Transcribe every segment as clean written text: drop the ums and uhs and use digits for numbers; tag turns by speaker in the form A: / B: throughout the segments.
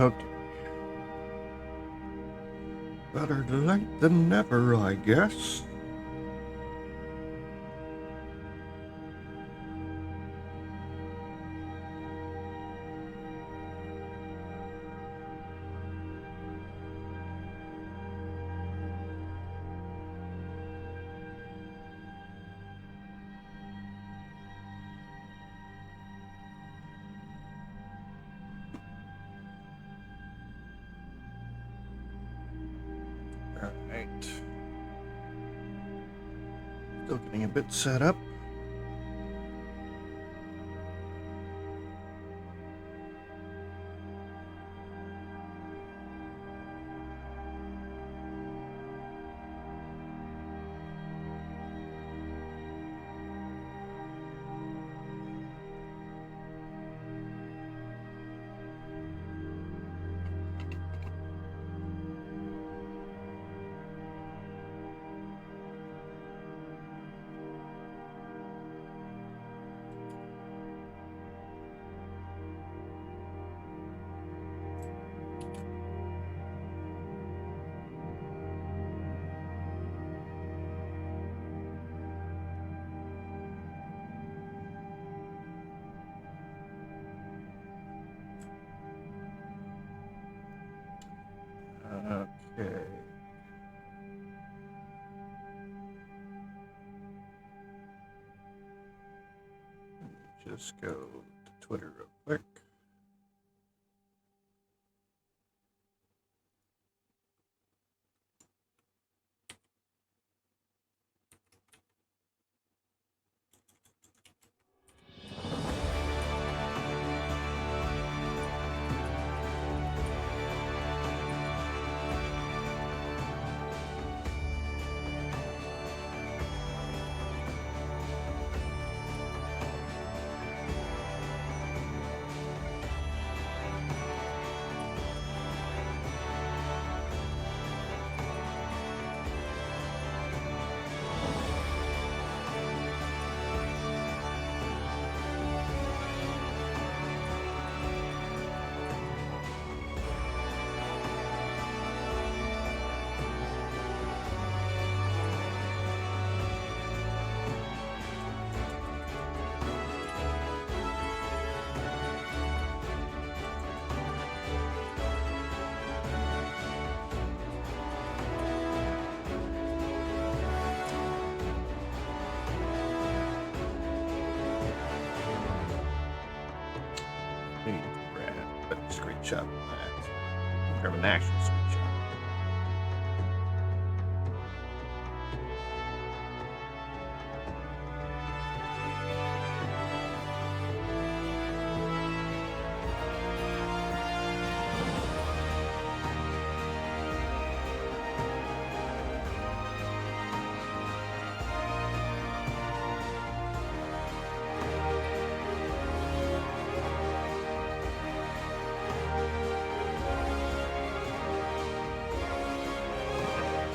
A: Okay. Better late than never, I guess. Alright. Still getting a bit set up. Okay. Just go to Twitter real quick. Need to grab a screenshot of that. Grab an actual screenshot.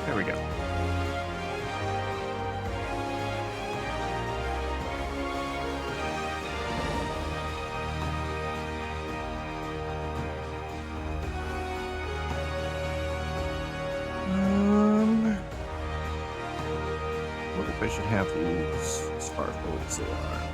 A: There we go. What if I should have these as far forward as they are?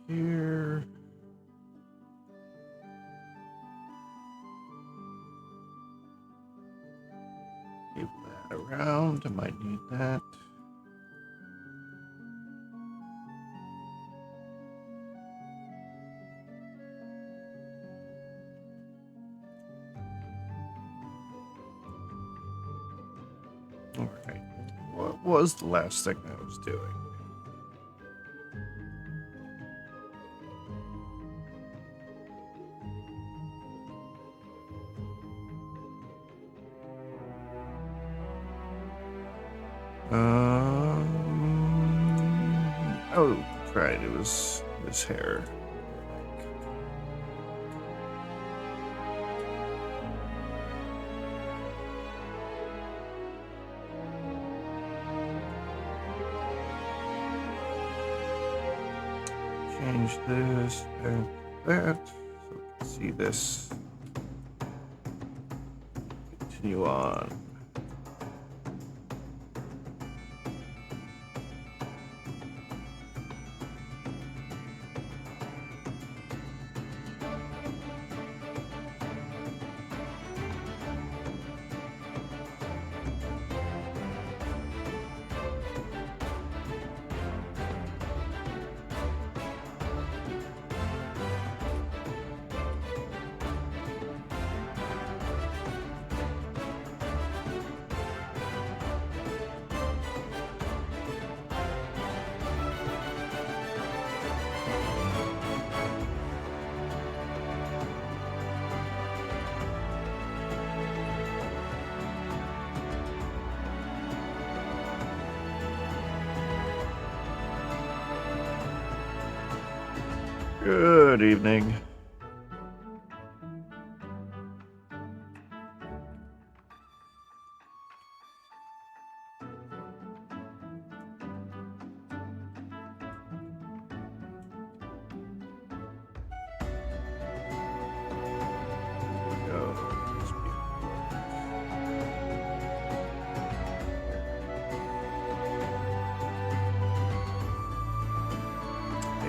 A: Here. Move that around. I might need that. All right. What was the last thing I was doing? Oh, that's right. It was his hair. Change this and that so we can see this. Continue on. Good evening.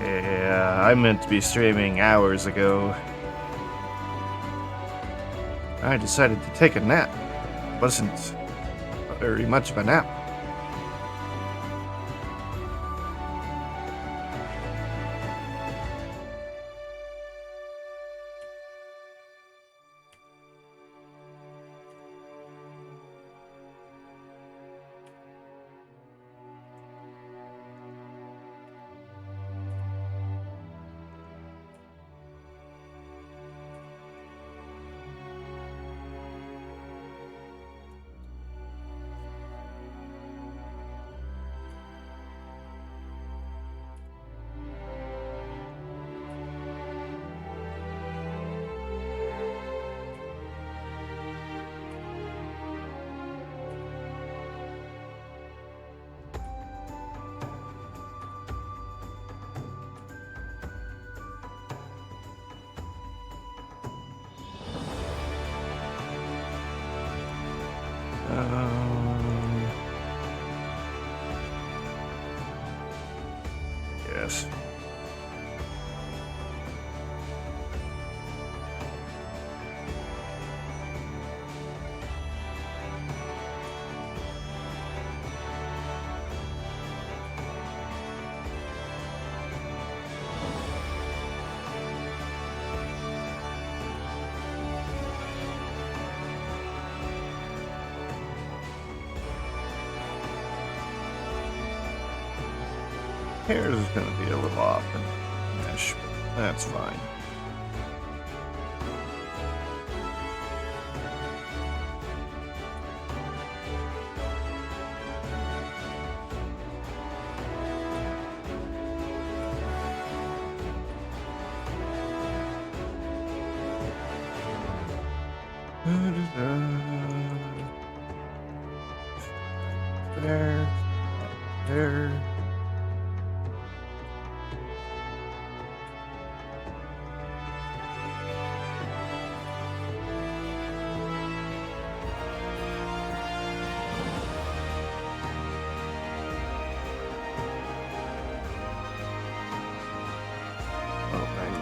A: Yeah, I meant to be streaming hours ago. I decided to take a nap. Wasn't very much of a nap. Yes. Hair is going to be a little off in mesh, but that's fine. There.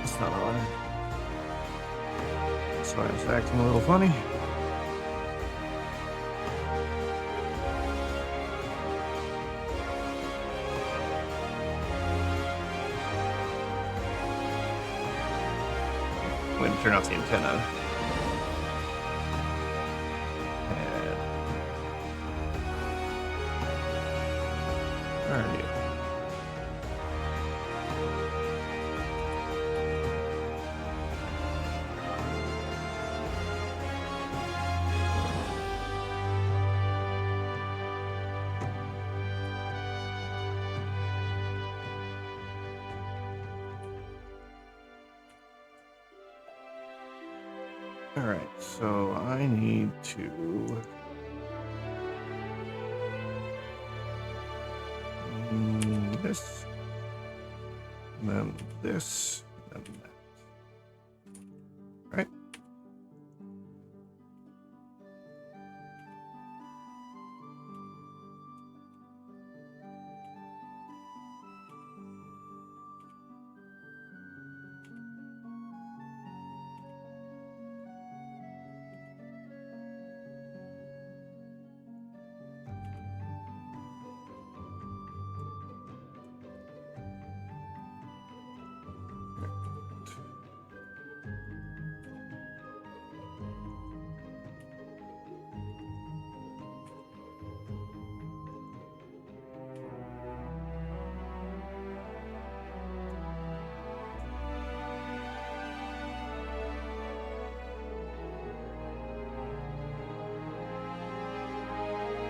A: It's not on. That's why it's acting a little funny. I'm going to turn off the antenna. Where are you? Alright, so I need to... this, and then this, and then that. Right?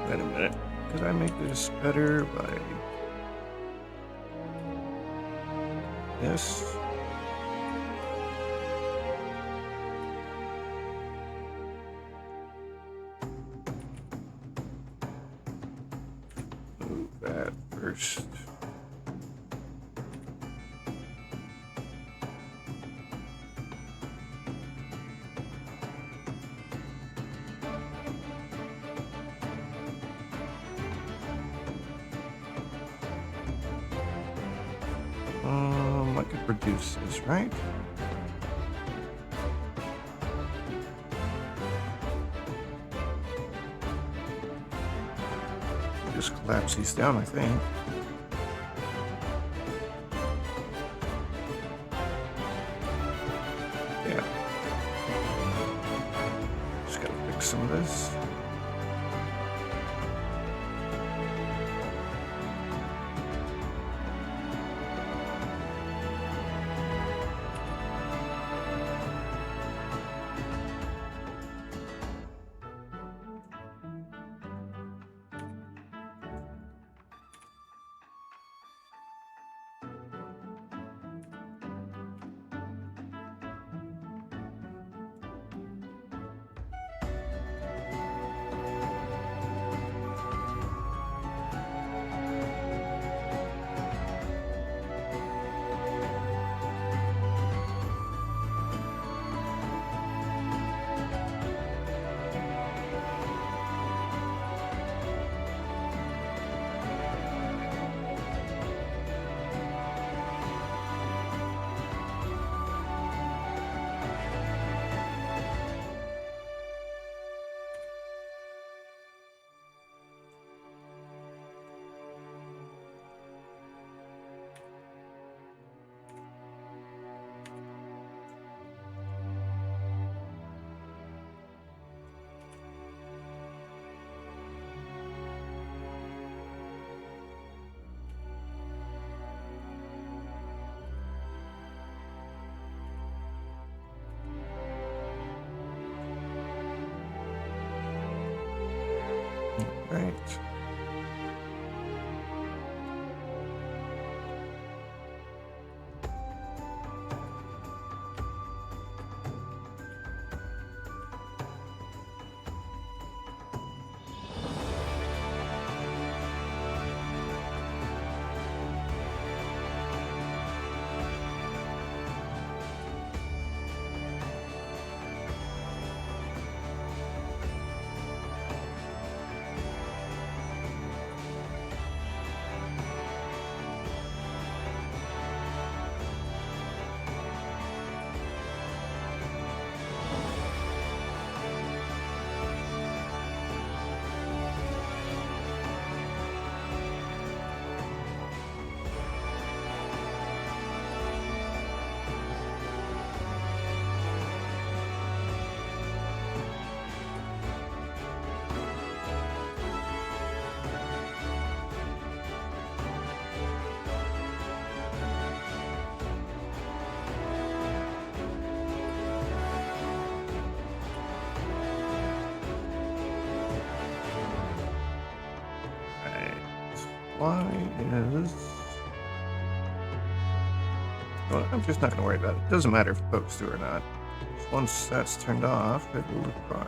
A: Wait a minute. Could I make this better by this? Move that first. I could produce this, right? Just collapse these down, I think. Yeah. Just gotta fix some of this. Right. Why is... Well, I'm just not going to worry about it. It doesn't matter if it pokes through or not. Once that's turned off, it will look fine.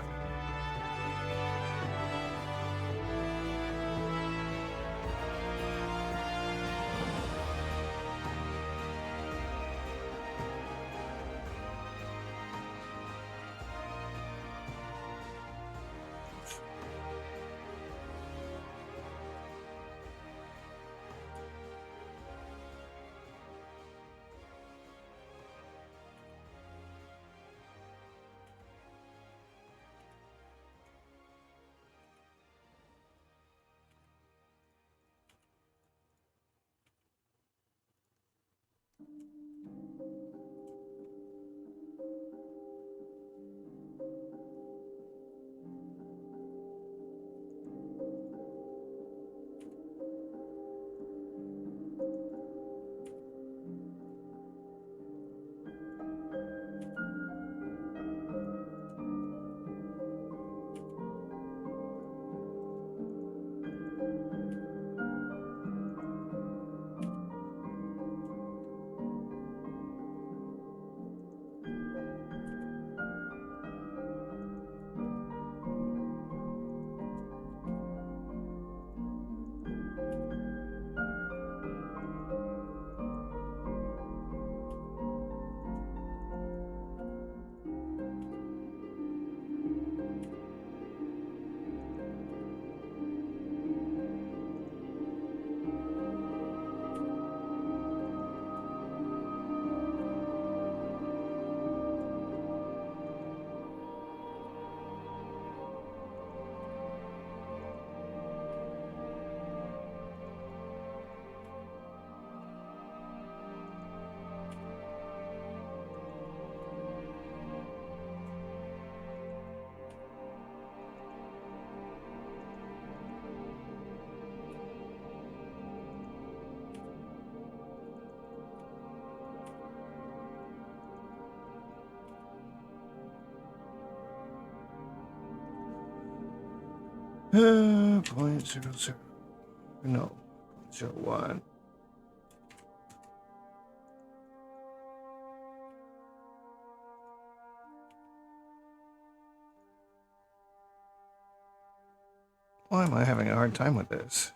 A: Point zero zero. No, 0.01. Why am I having a hard time with this?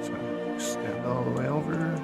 A: So extend all the way over.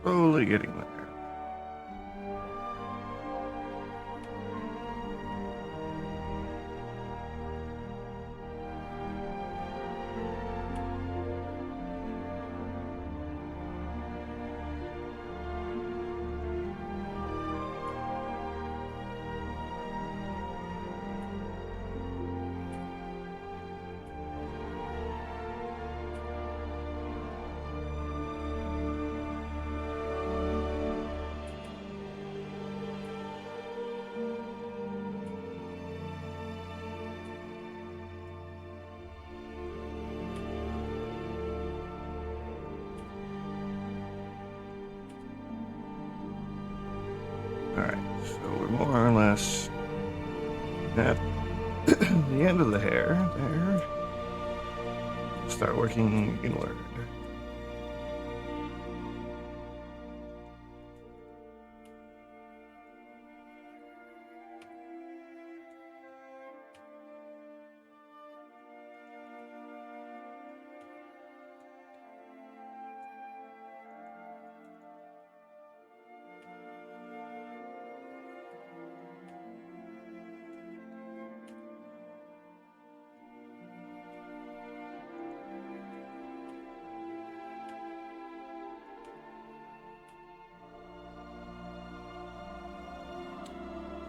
A: Slowly getting there. Alright, so we're more or less at the end of the hair there. Start working inward.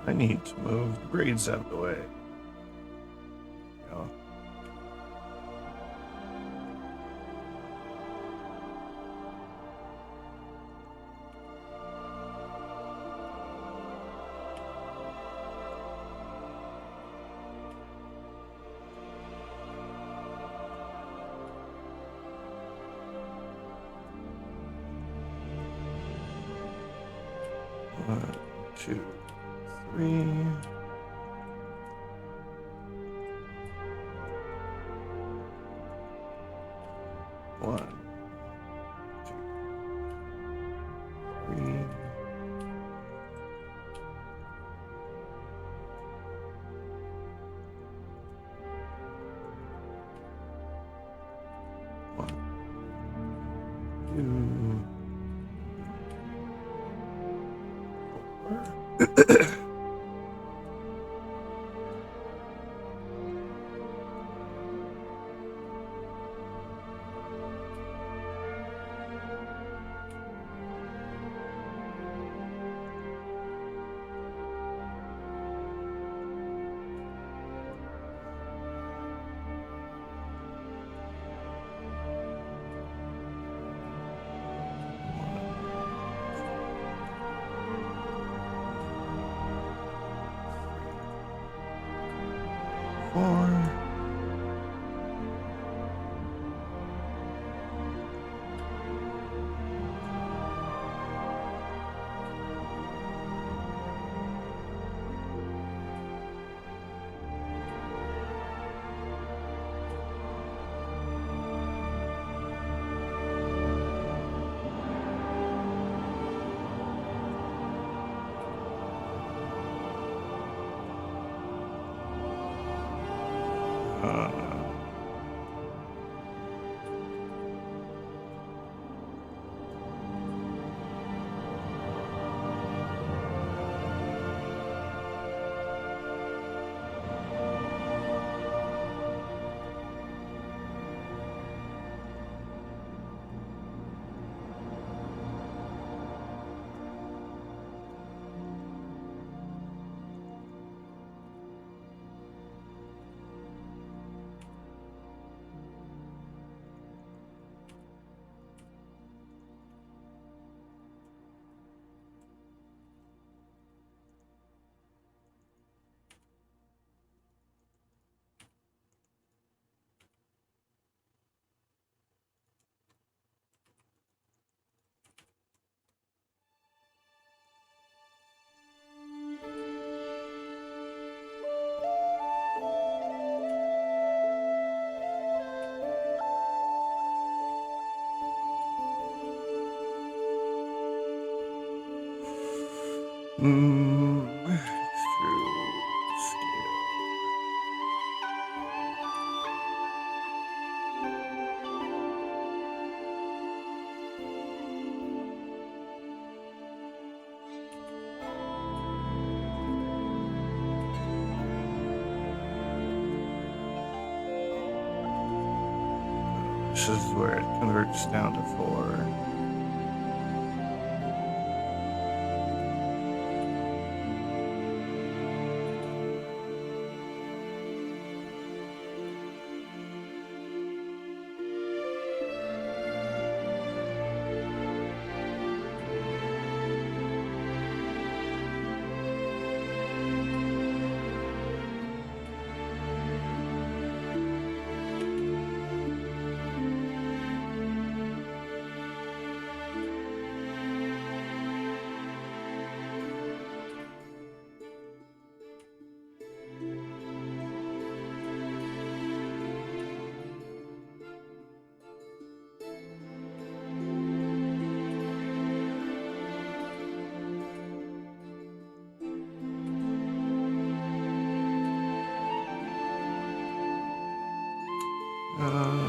A: I need to move the braids out of the way. Yeah. One, two, three. One, two, three. One, two, four. Four. Through scale. this is where it converts down to 4. Uh,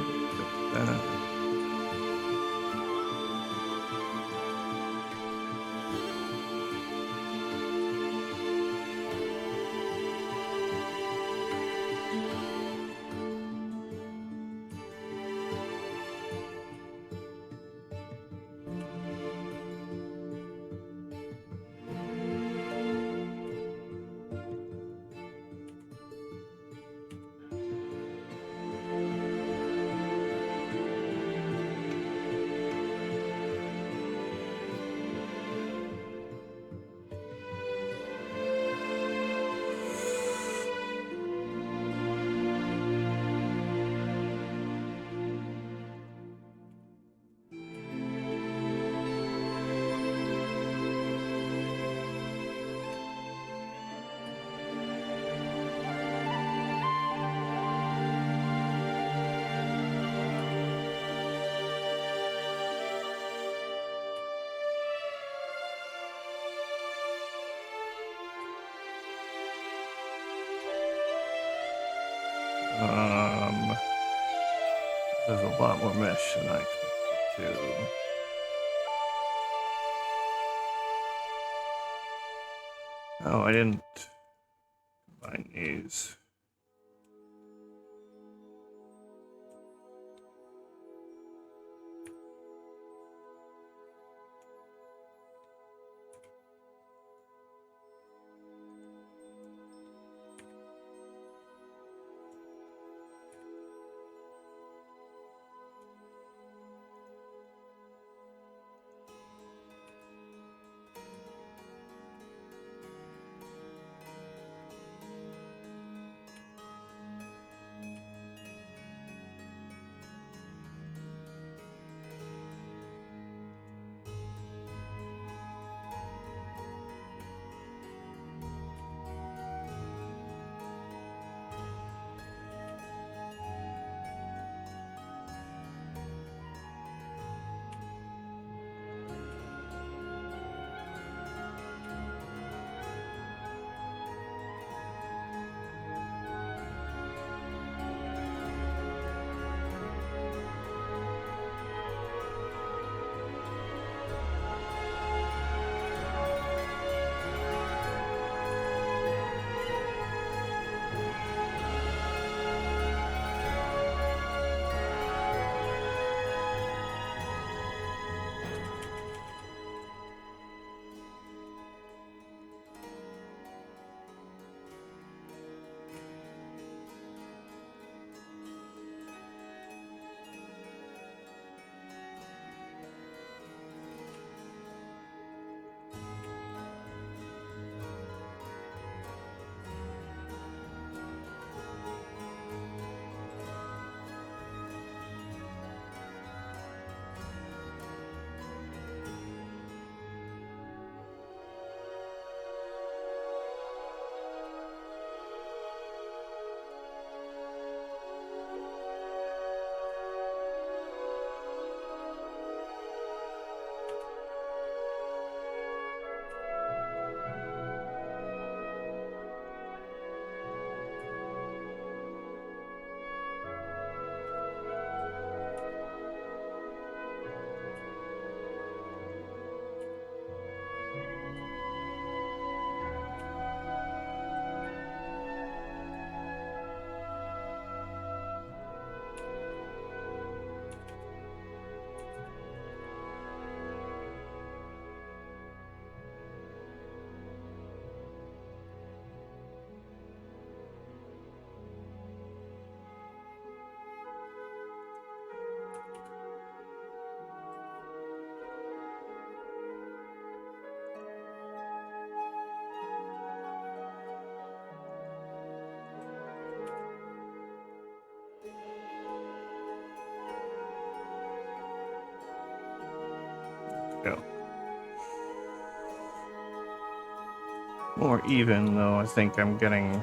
A: Um, there's a lot more mesh than I expected to. Oh, I didn't combine these. Yeah. More even, though I think I'm getting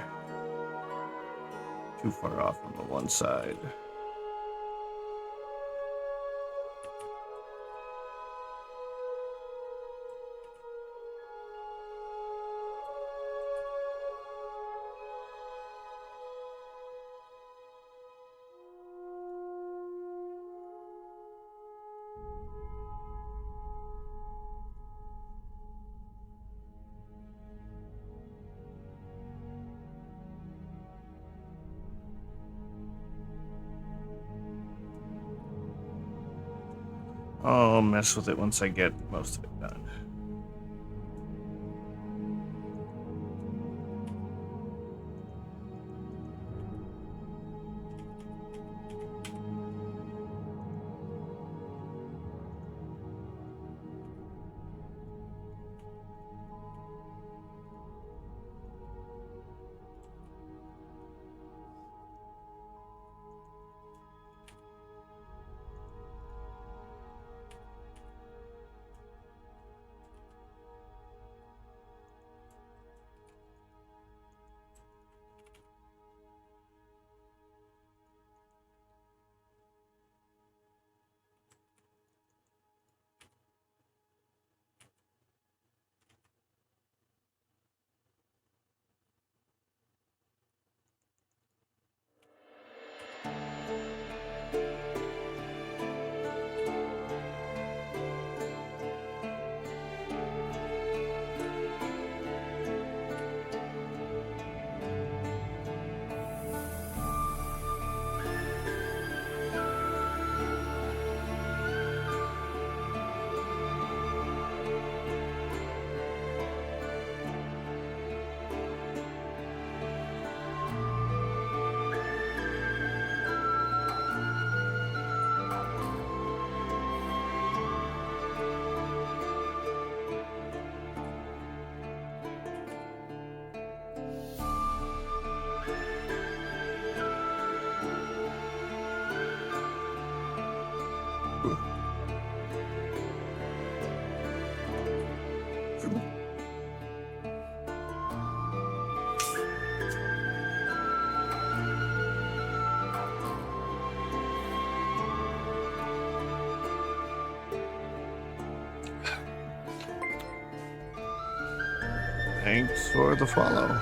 A: too far off on the one side. I'll mess with it once I get most of it done. Thanks for the follow.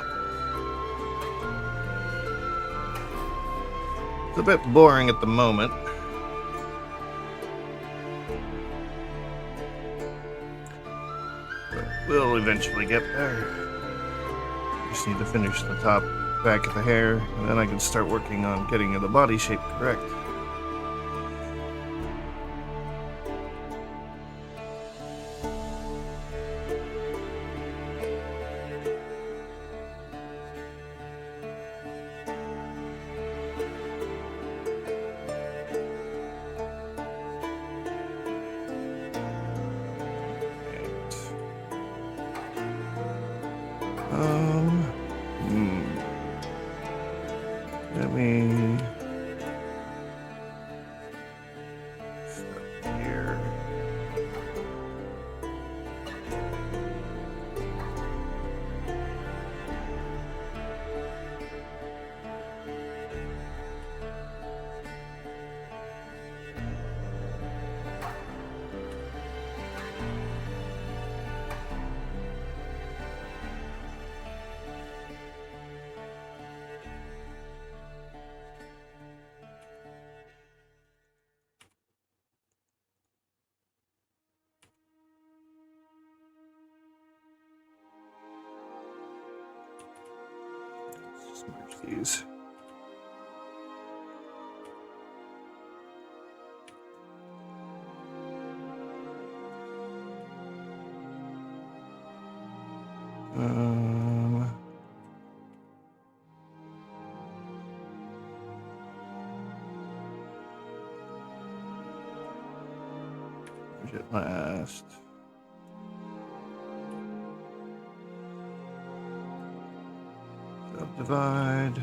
A: It's a bit boring at the moment. But we'll eventually get there. Just need to finish the top back of the hair, and then I can start working on getting the body shape correct. Let me stop here. Just merge these. Where's it last? Subdivide.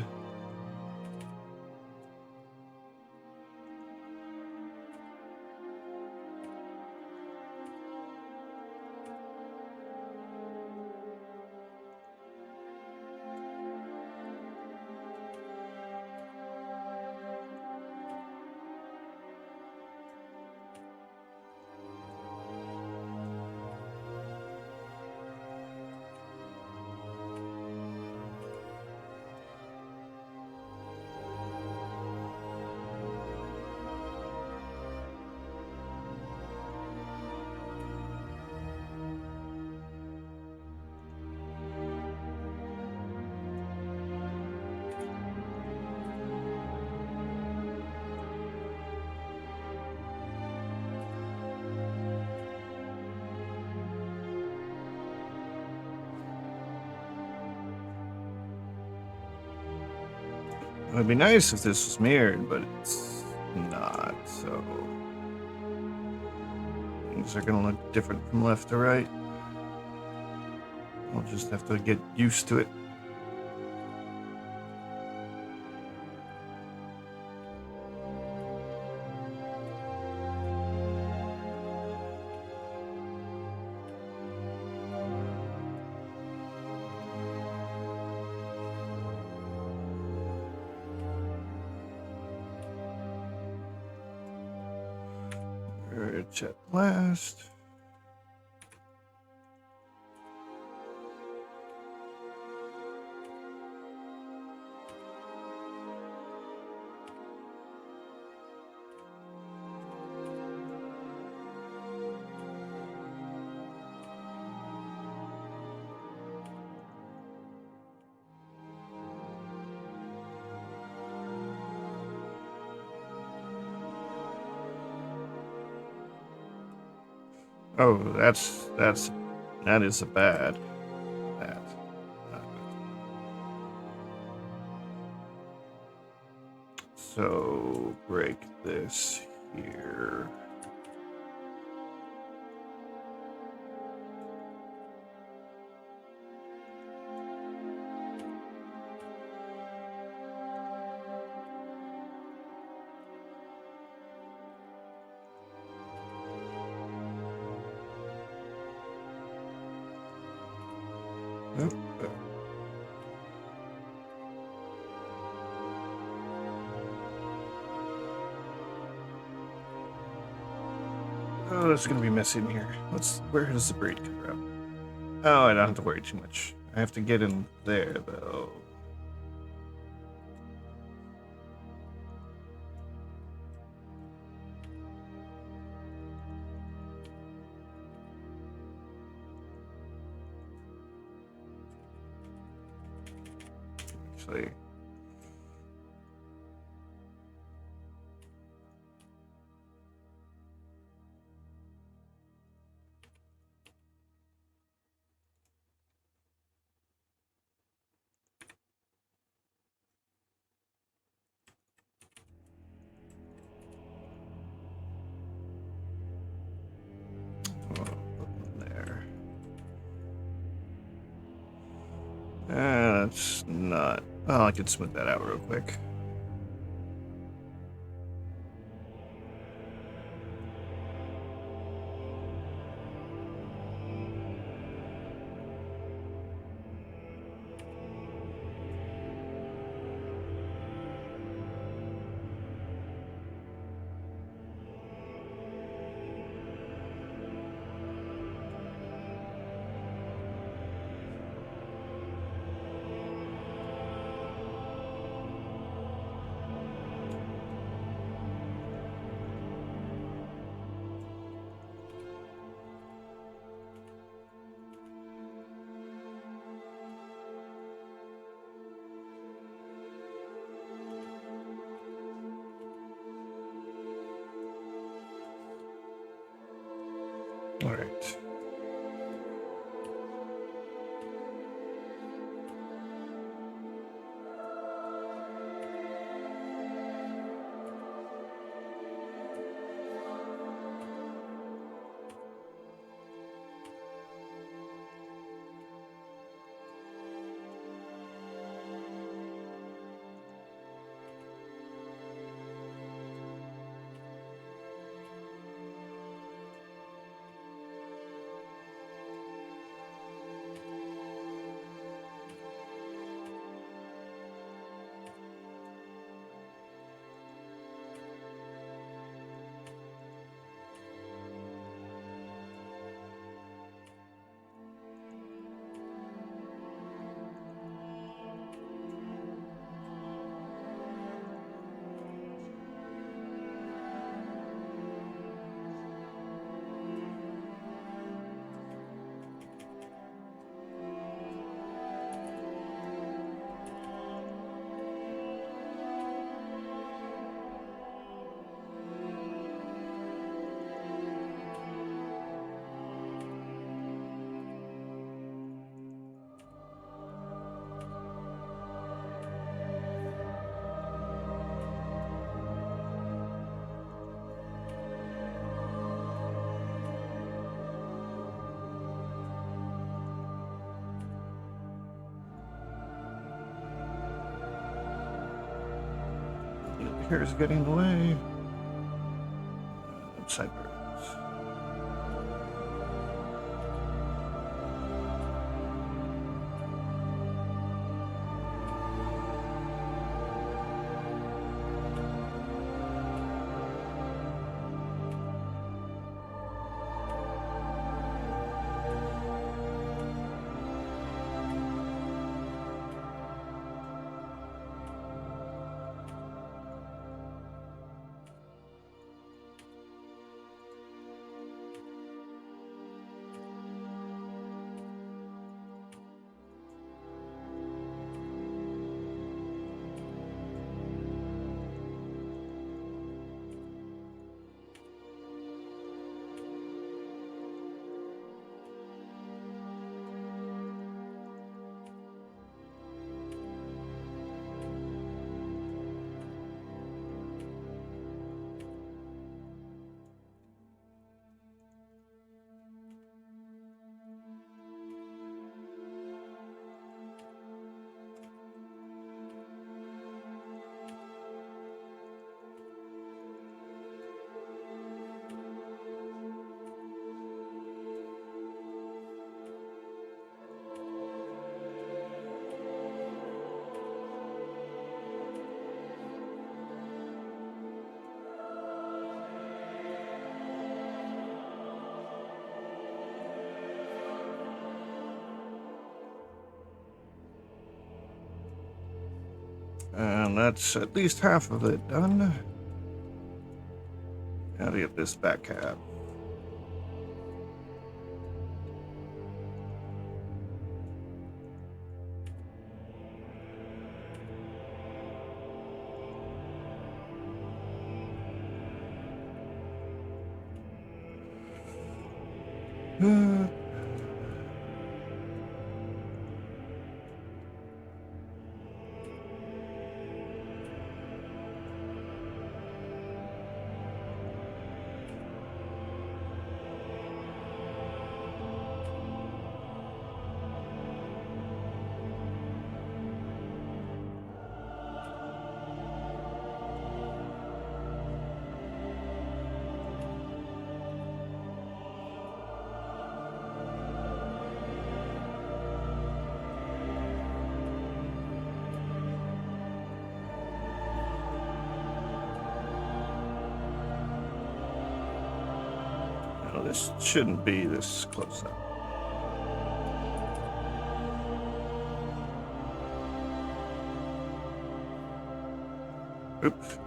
A: It'd be nice if this was mirrored, but it's not, so things are gonna look different from left to right. I'll just have to get used to it. Chat last. Oh, that is a bad. That. So break this here. Nope. Oh, it's gonna be messy in here. Where does the braid come from? Oh, I don't have to worry too much. I have to get in there though. Actually. There. That's not. Oh, I can smooth that out real quick. All right. here is getting in the way. Cypress. And that's at least half of it done. Gotta get this back cab. No, this shouldn't be this close up. Oops.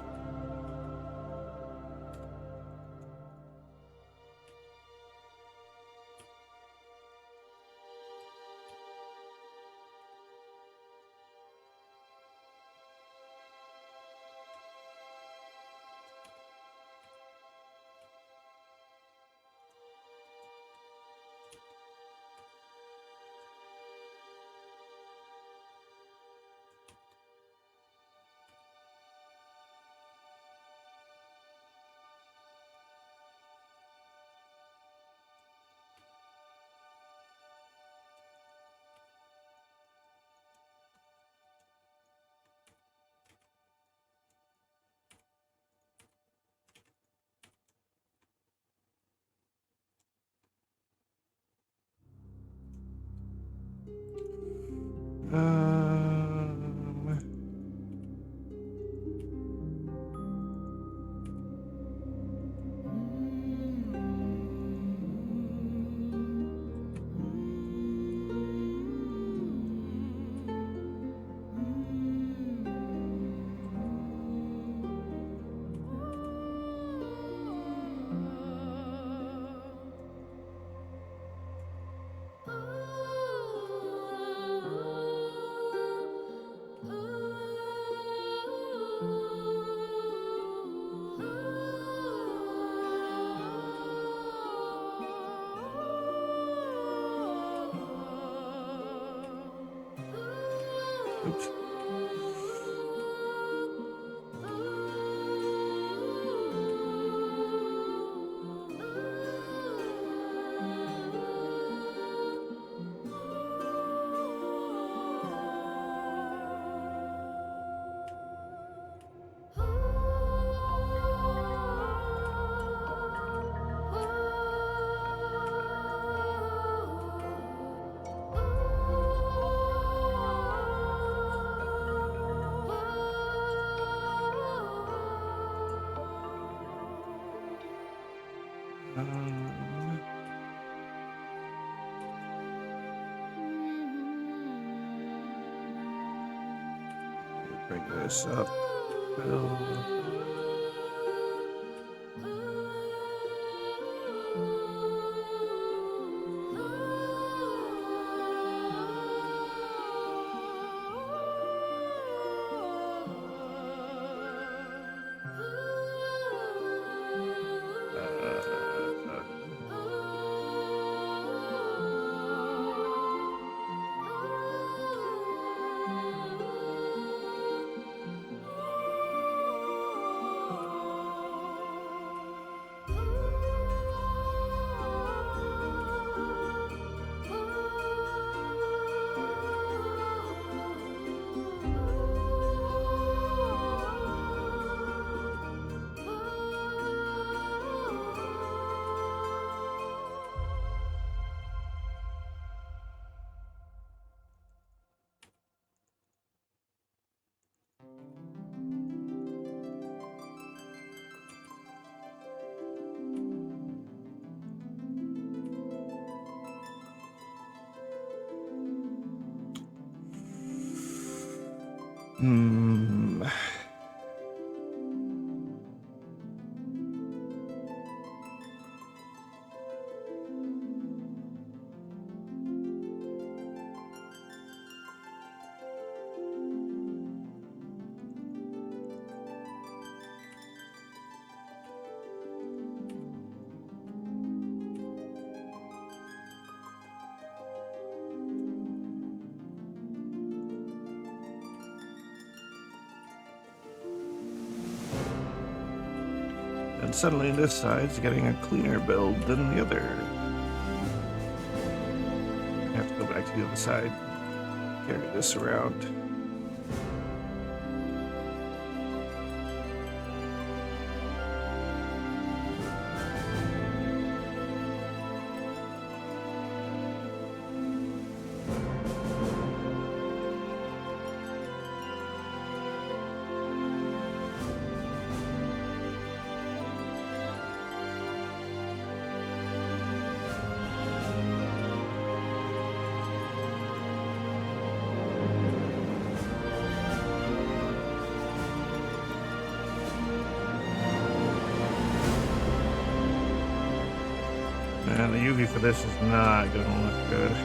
A: Um, oops. Bring this up. Build. Hmm. And suddenly this side's getting a cleaner build than the other. I have to go back to the other side, carry this around. And the UV for this is not going to look good.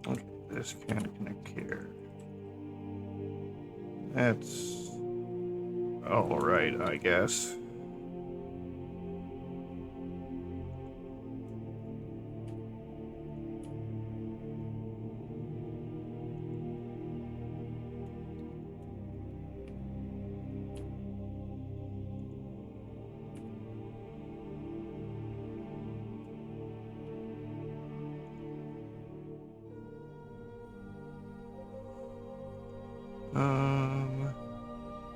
A: Okay, this can connect here. That's all right, I guess.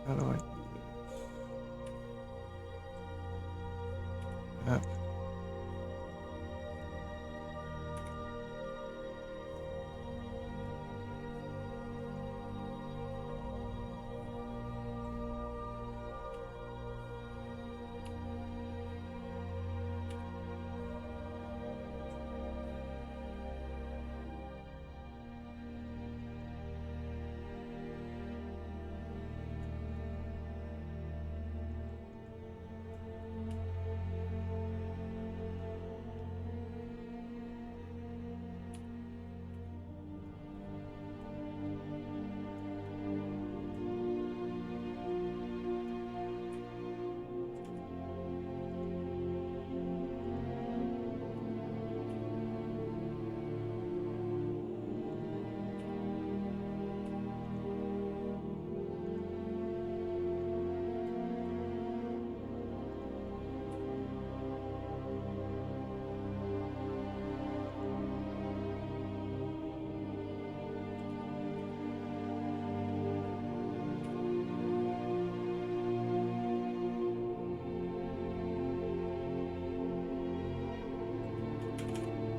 A: How do I do this? Okay.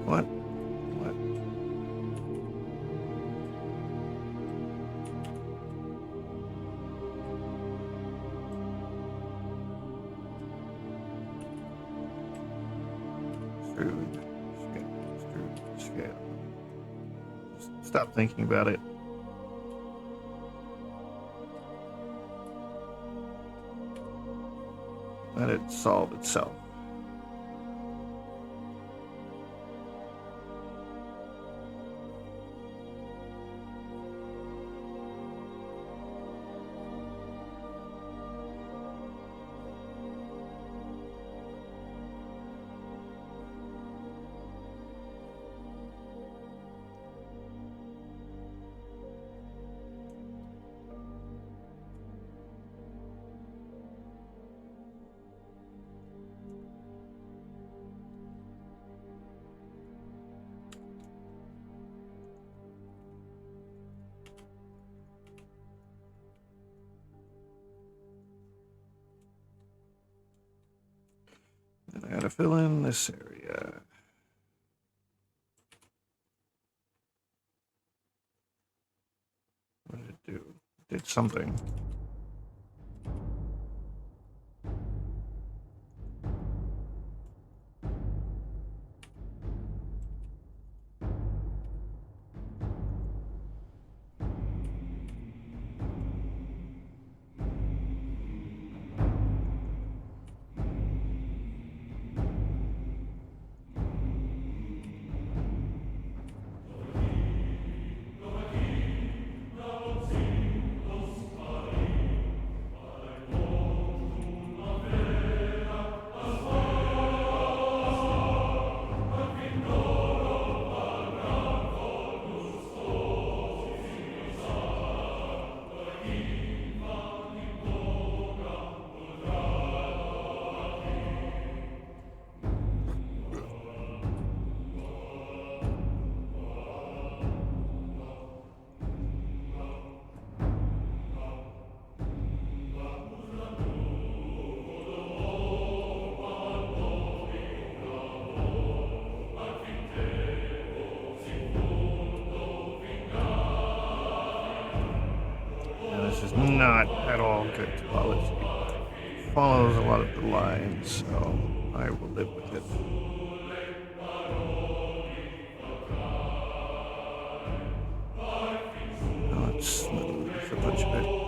A: What? What? Screwed. Scale. Stop thinking about it. Let it solve itself. And I gotta fill in this area. What did it do? It did something. This is not at all good topology. It follows a lot of the lines, so I will live with it. Now let's smooth a bunch of it.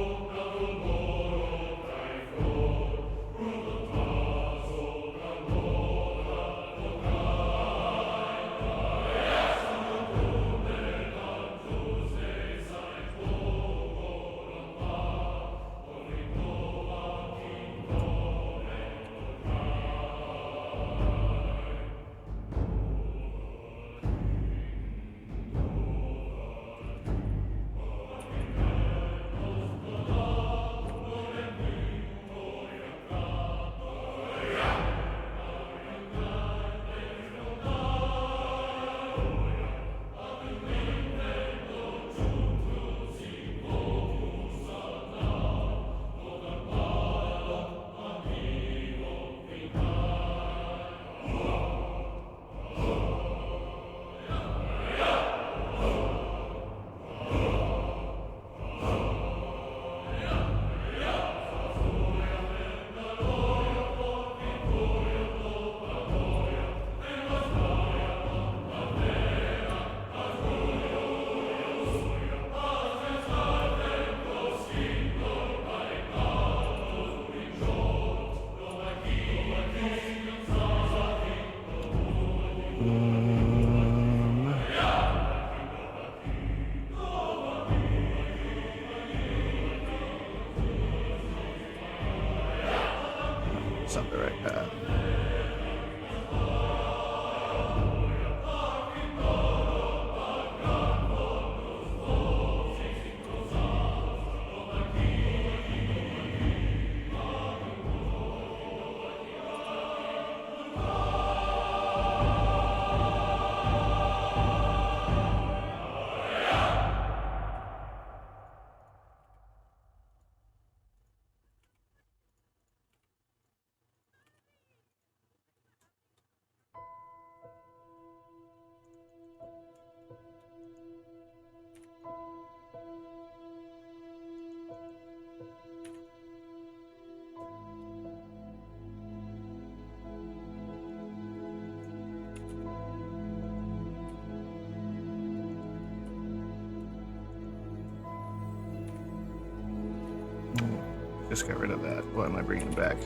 A: Just get rid of that. What am I bringing back?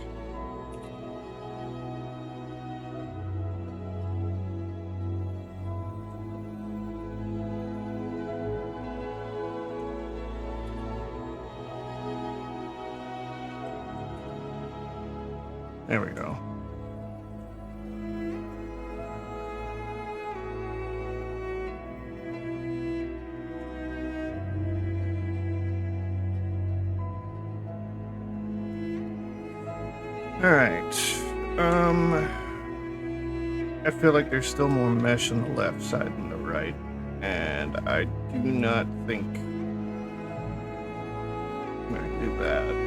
A: There we go. All right. I feel like there's still more mesh on the left side than the right, and I do not think I'm gonna do that.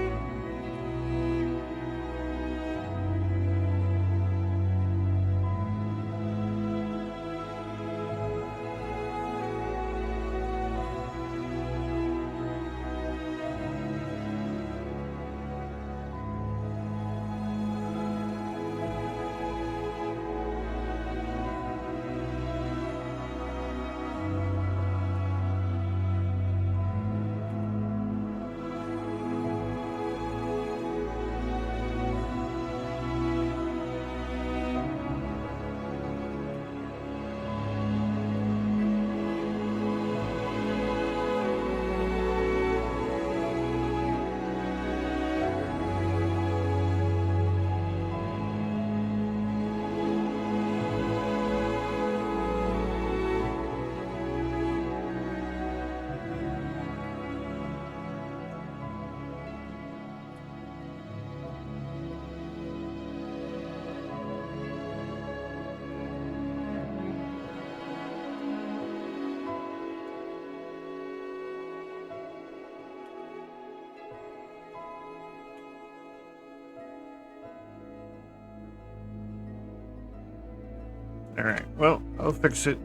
A: All right, well, I'll fix it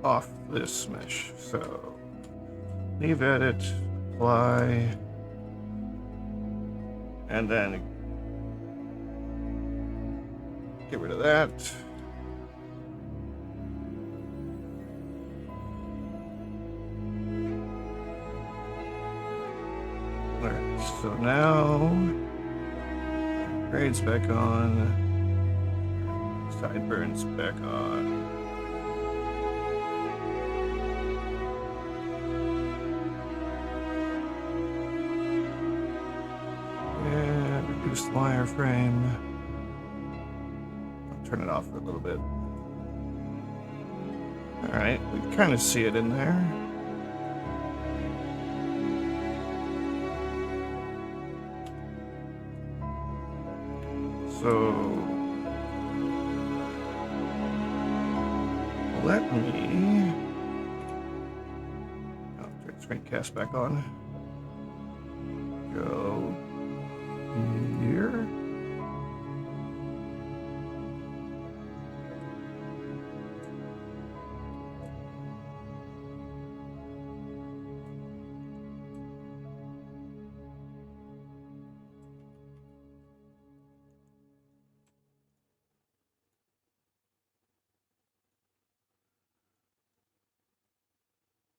A: off this mesh. So leave edit, apply, and then get rid of that. All right, so now grades back on. Sideburns back on. And reduce the wireframe. I'll turn it off for a little bit. Alright, we can kind of see it in there. So let me turn the screencast back on. Go here.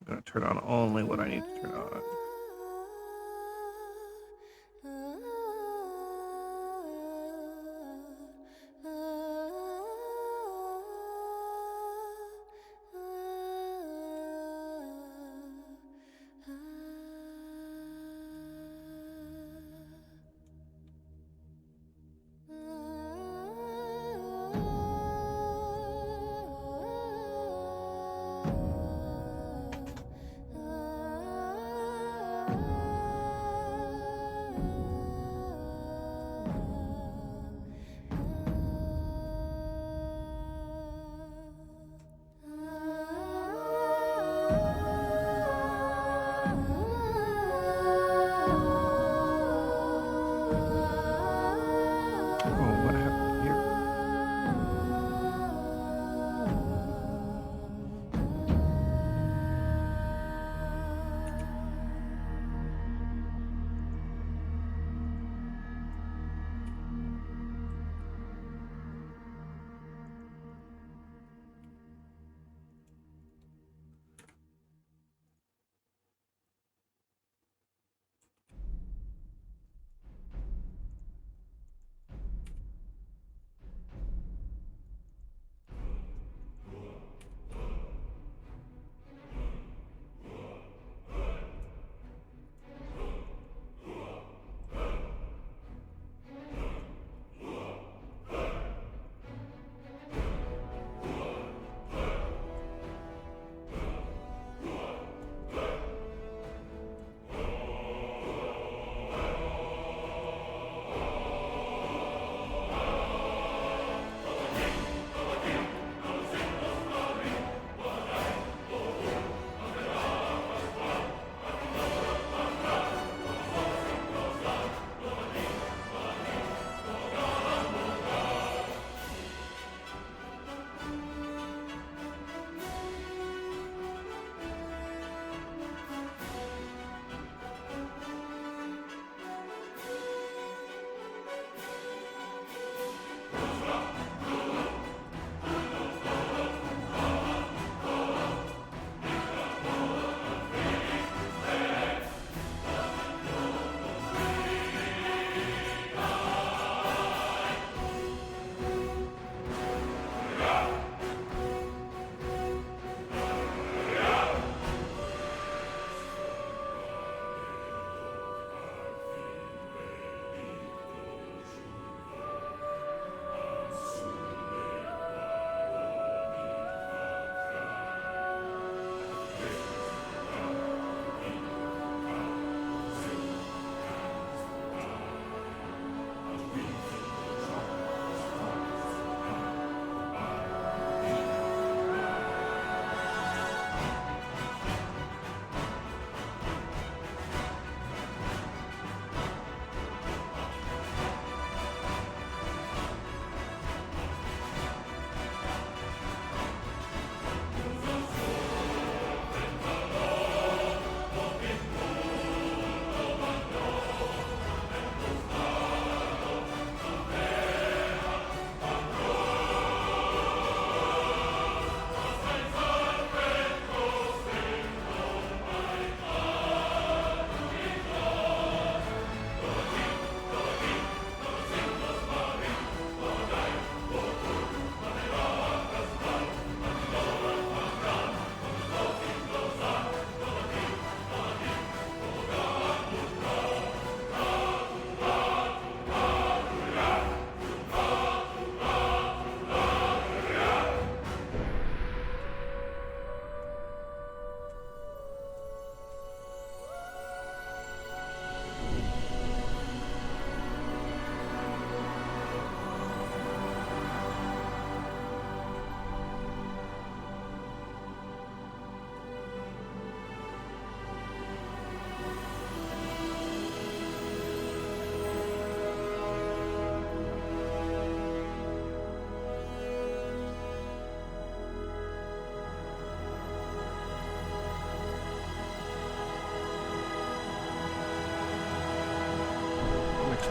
A: I'm going to turn on only what I need to turn on.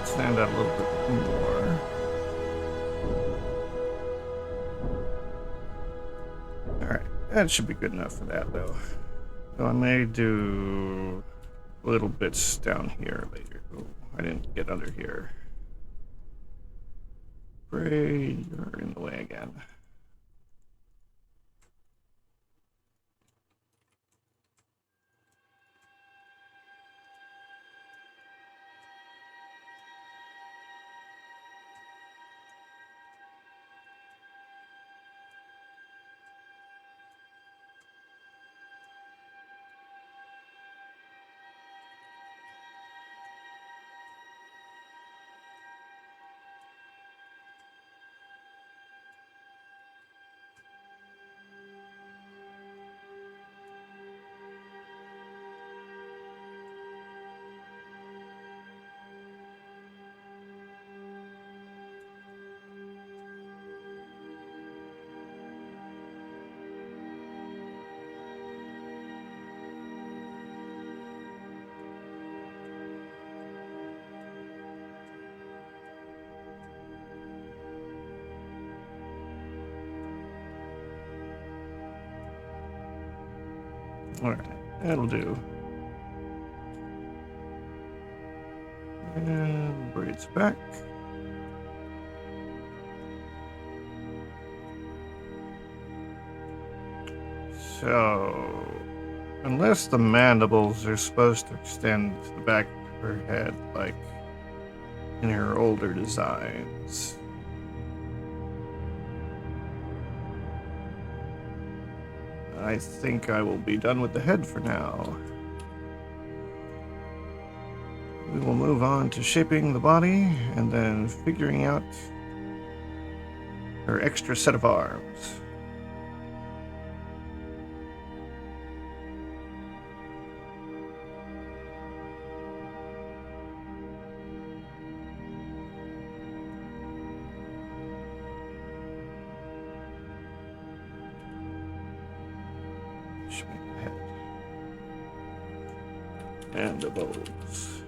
A: sand out a little bit more. Alright, that should be good enough for that, though. So I may do little bits down here later. Oh, I didn't get under here. Pray, you're in the way again. Alright, that'll do. And braids back. So, unless the mandibles are supposed to extend to the back of her head, like in her older designs, I think I will be done with the head for now. We will move on to shaping the body and then figuring out her extra set of arms. And the bones.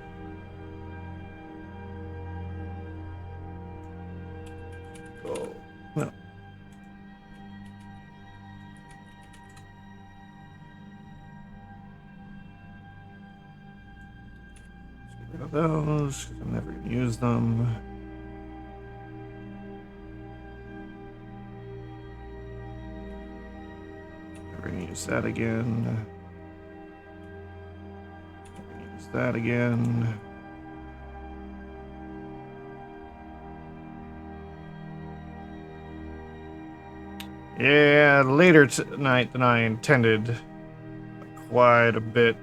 A: Oh, no. Let's get rid of those, because I'm never going to use them. Never going to use that again. That again. Yeah, later tonight than I intended. Quite a bit.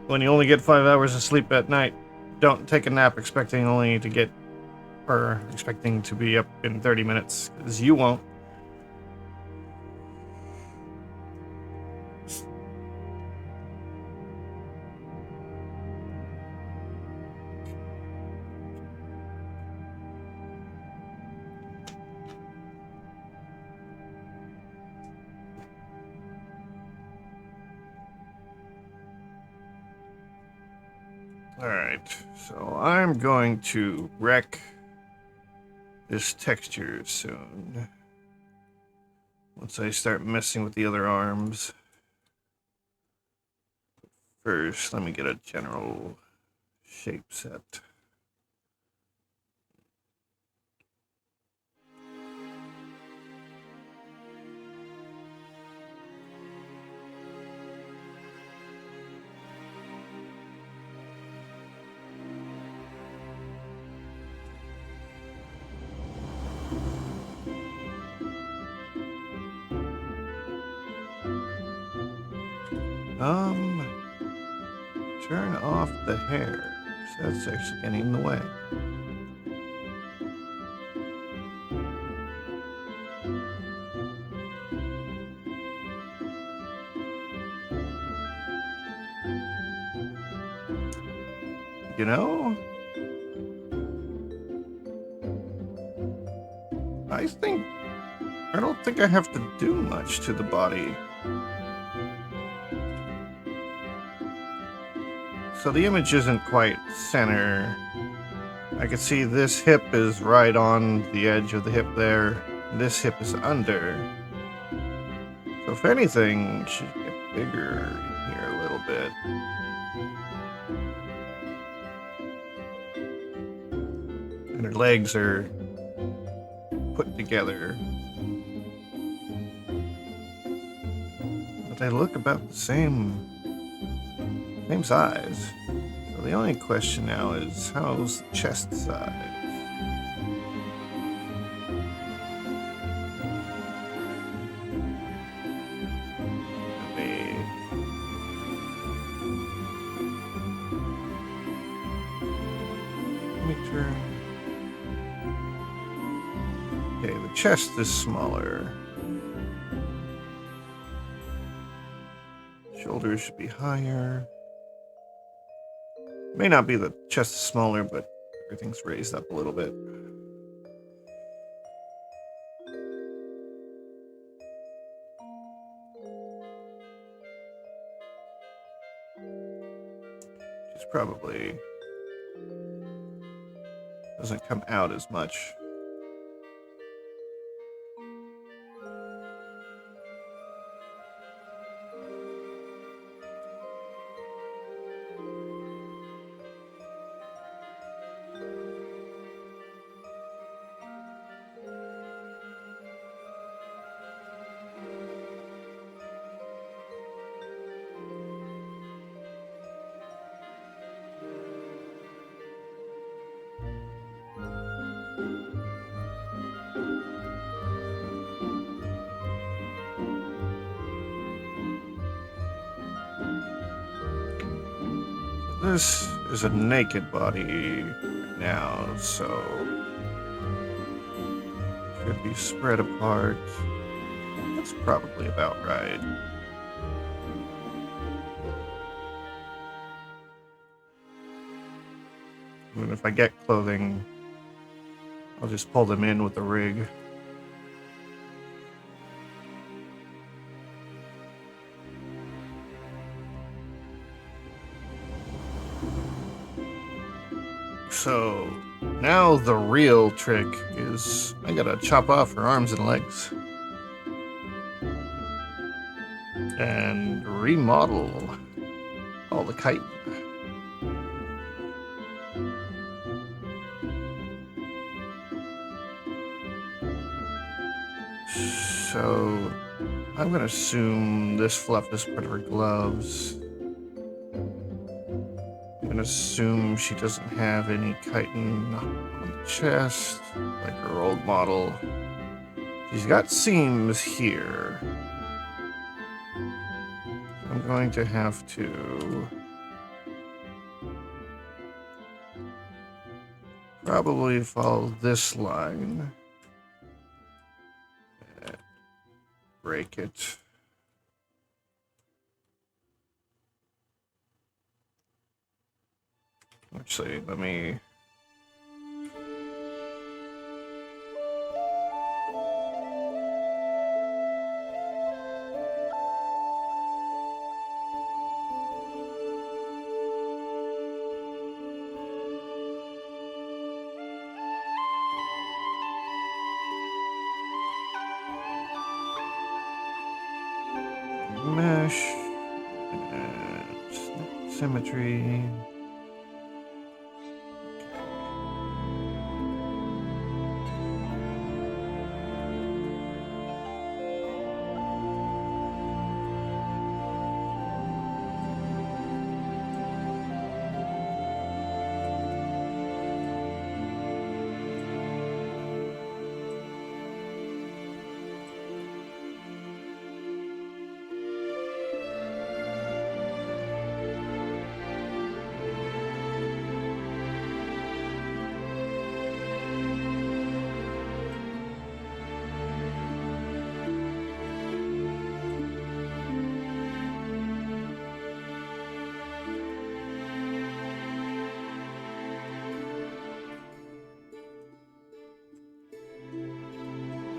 A: When you only get 5 hours of sleep at night, don't take a nap expecting to be up in 30 minutes, because you won't. Alright, so I'm going to wreck this texture soon. Once I start messing with the other arms. First, let me get a general shape set. Turn off the hair. So that's actually getting in the way. You know, I don't think I have to do much to the body. So the image isn't quite center. I can see this hip is right on the edge of the hip there. This hip is under. So if anything, it should get bigger here a little bit. And her legs are put together. But they look about the same size. So the only question now is, how's the chest size? Let me turn. Okay, the chest is smaller. Shoulders should be higher. May not be the chest is smaller, but everything's raised up a little bit. Which probably doesn't come out as much. This is a naked body now, so should be spread apart. That's probably about right. And if I get clothing, I'll just pull them in with the rig. So now the real trick is I gotta chop off her arms and legs and remodel all the chitin. So I'm gonna assume this fluff is part of her gloves. I'm gonna assume she doesn't have any chitin on the chest, like her old model. She's got seams here. I'm going to have to probably follow this line. Break it. Actually, let me... mesh and symmetry.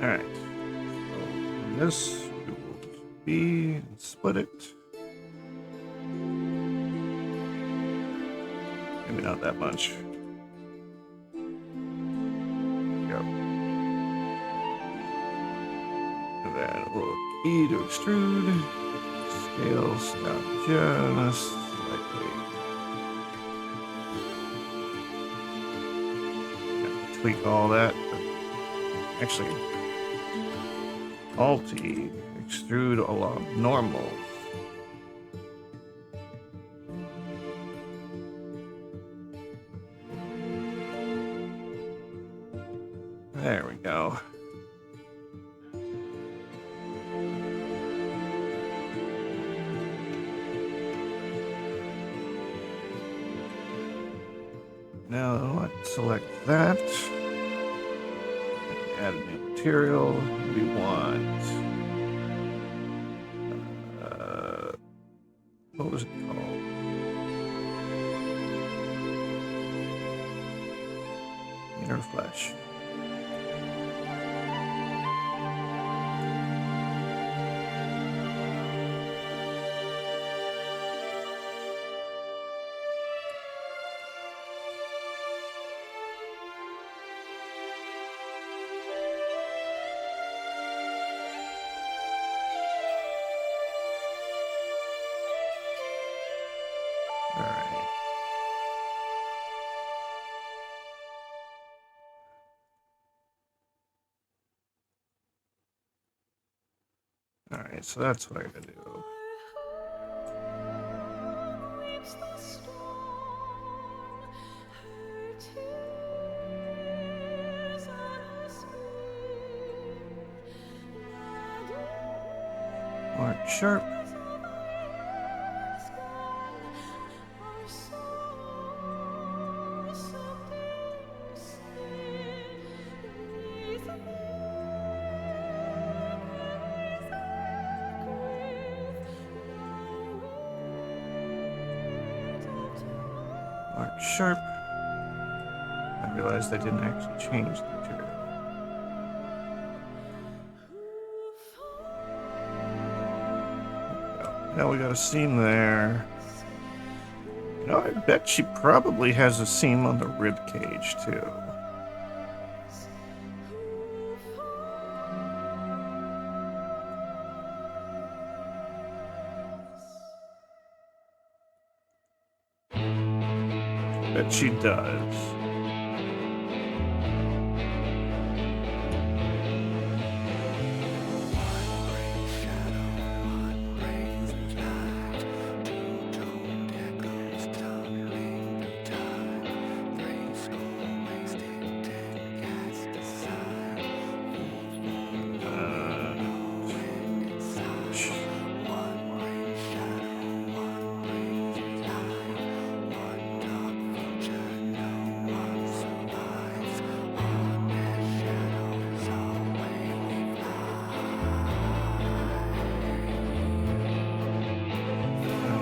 A: Alright, so this we will be and split it. not that much. Yep. And then a little key to extrude. Scales down just slightly. Have to tweak all that. But actually, Alti, extrude along normal. There we go. Now let's select that. Add a new material. We want. What was it called? Inner flesh. Alright. Alright, so that's what I gotta do. Mark sharp. Mark sharp. I realized I didn't actually change the material. Now we got a seam there. You know, I bet she probably has a seam on the rib cage too. Bet she does.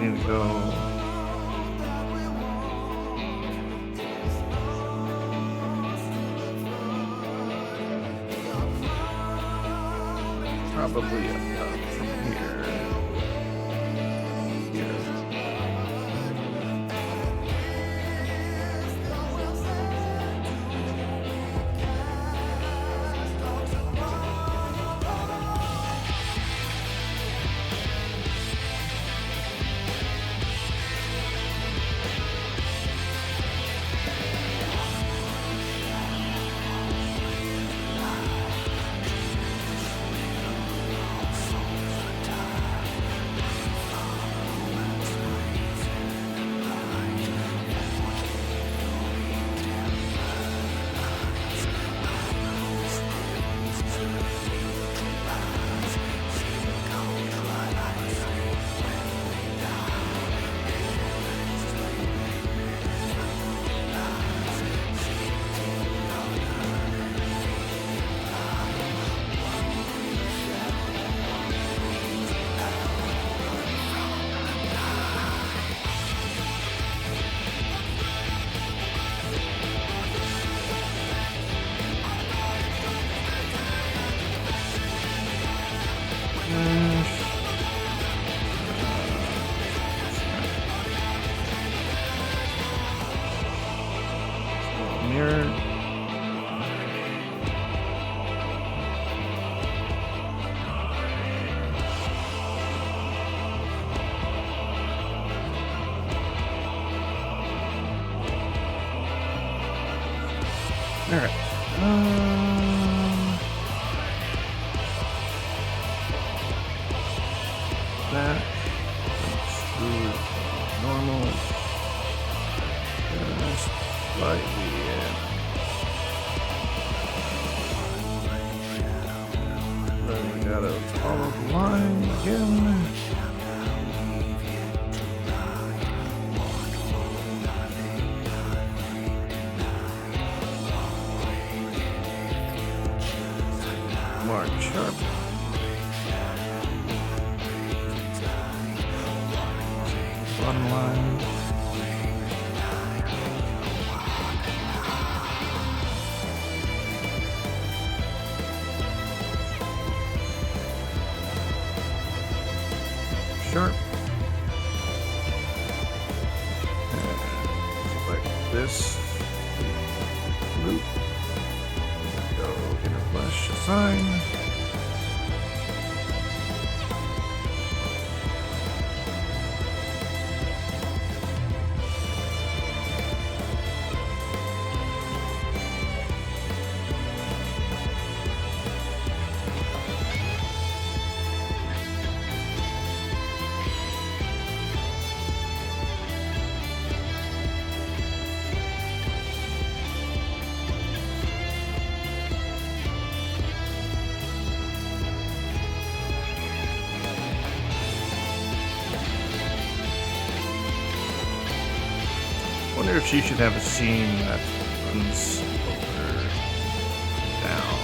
A: Need to go. Probably up from here. Here. Gotta follow the line again. March up. Bottom line. Sharp. And select this loop. Go inner flash assign. I wonder if she should have a scene that runs over down.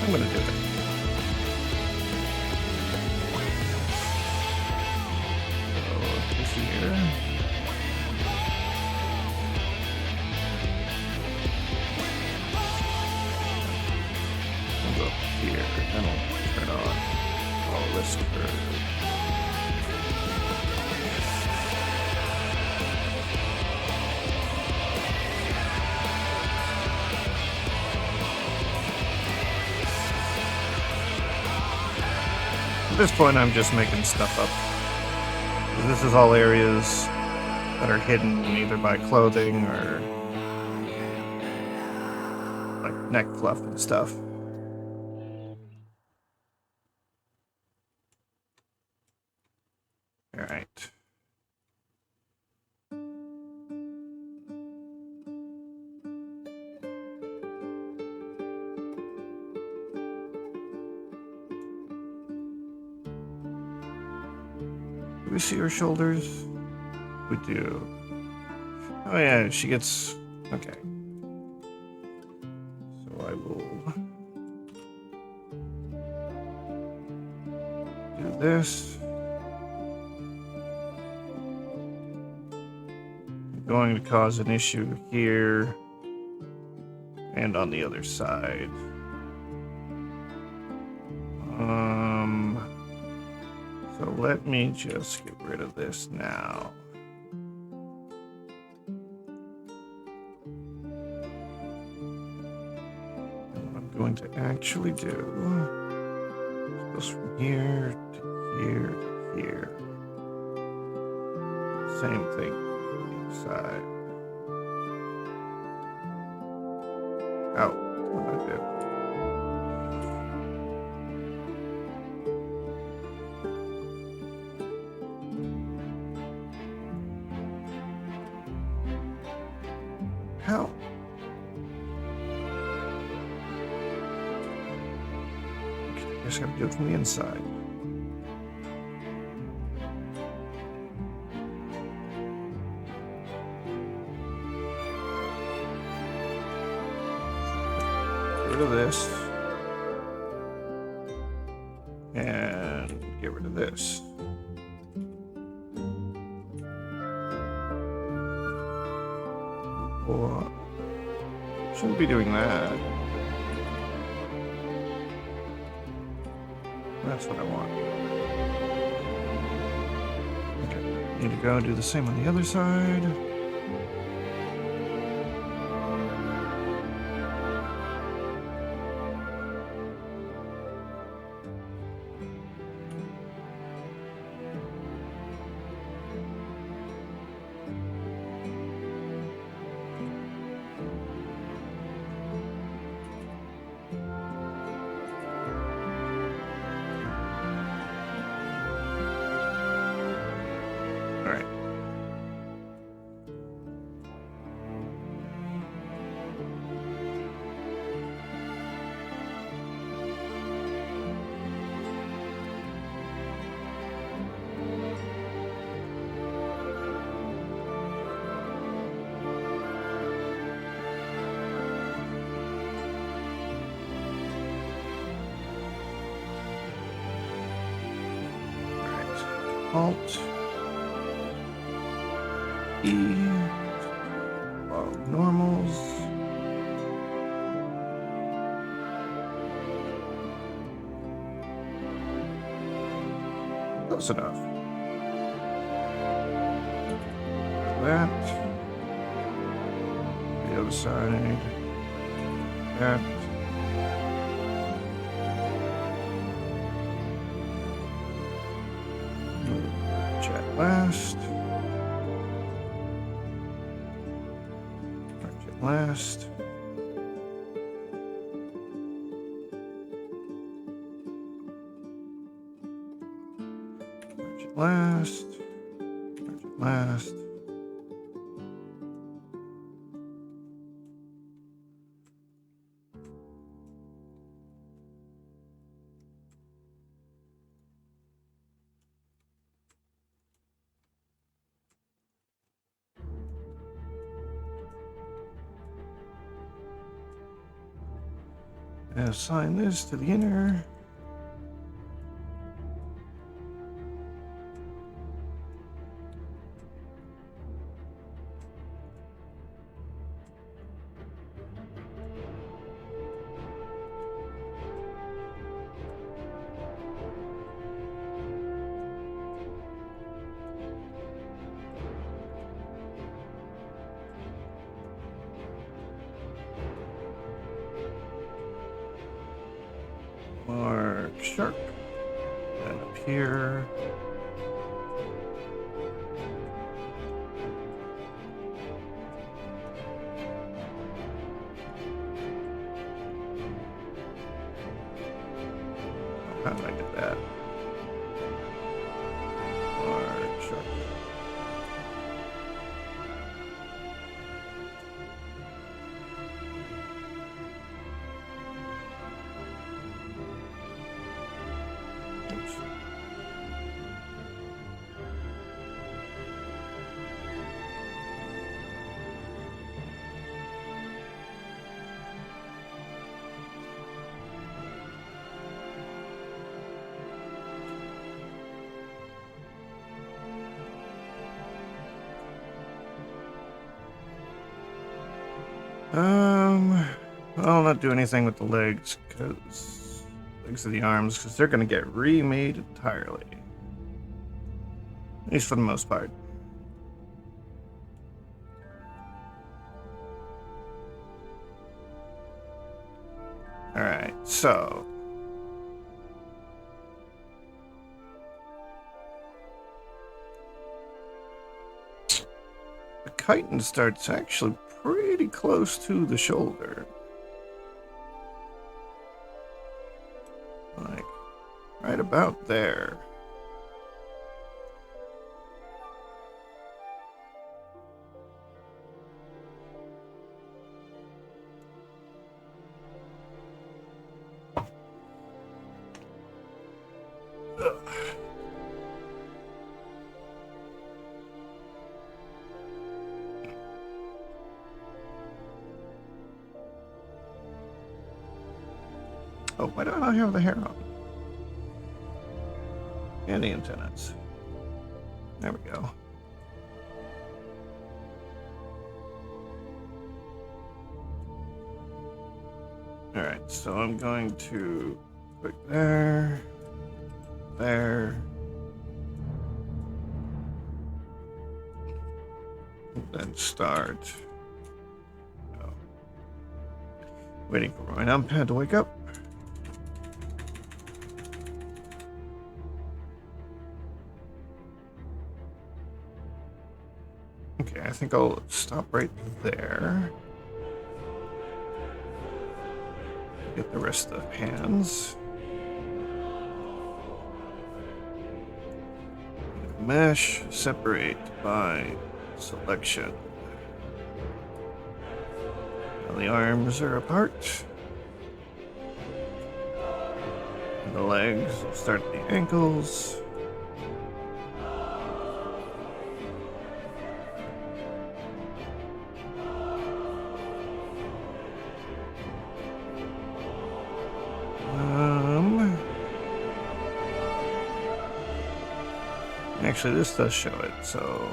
A: I'm gonna do it. So this here. Comes up here, then we'll turn on all this curve. At this point, I'm just making stuff up. This is all areas that are hidden either by clothing or like neck fluff and stuff. All right. Do we see her shoulders? We do. Oh yeah, she gets... Okay. So I will... do this. I'm going to cause an issue here and on the other side. So let me just get rid of this now. And what I'm going to actually do goes from here to here to here. Same thing on the other side. Oh, what did I do? How? Okay, I guess I gotta do it from the inside. Get rid of this. And get rid of this. Or shouldn't be doing that. That's what I want. Okay, need to go and do the same on the other side. Alt. E. Normals. Close enough. That. The other side. That. Chat last. Chat last. Last. Last. And assign this to the inner. Mark sharp. And up here. How did I get that? Mark sharp. I'll not do anything with the legs of the arms, because they're going to get remade entirely. At least for the most part. Alright, so. The chitin starts actually pretty close to the shoulder. Like, right about there. Oh, why don't I have the hair on? And the antennas. There we go. Alright, so I'm going to put there, there, and then start. Oh. Waiting for my numpad to wake up. Okay, I think I'll stop right there. Get the rest of the hands. Mesh, separate by selection. Now the arms are apart. And the legs will start at the ankles. Actually, this does show it, so...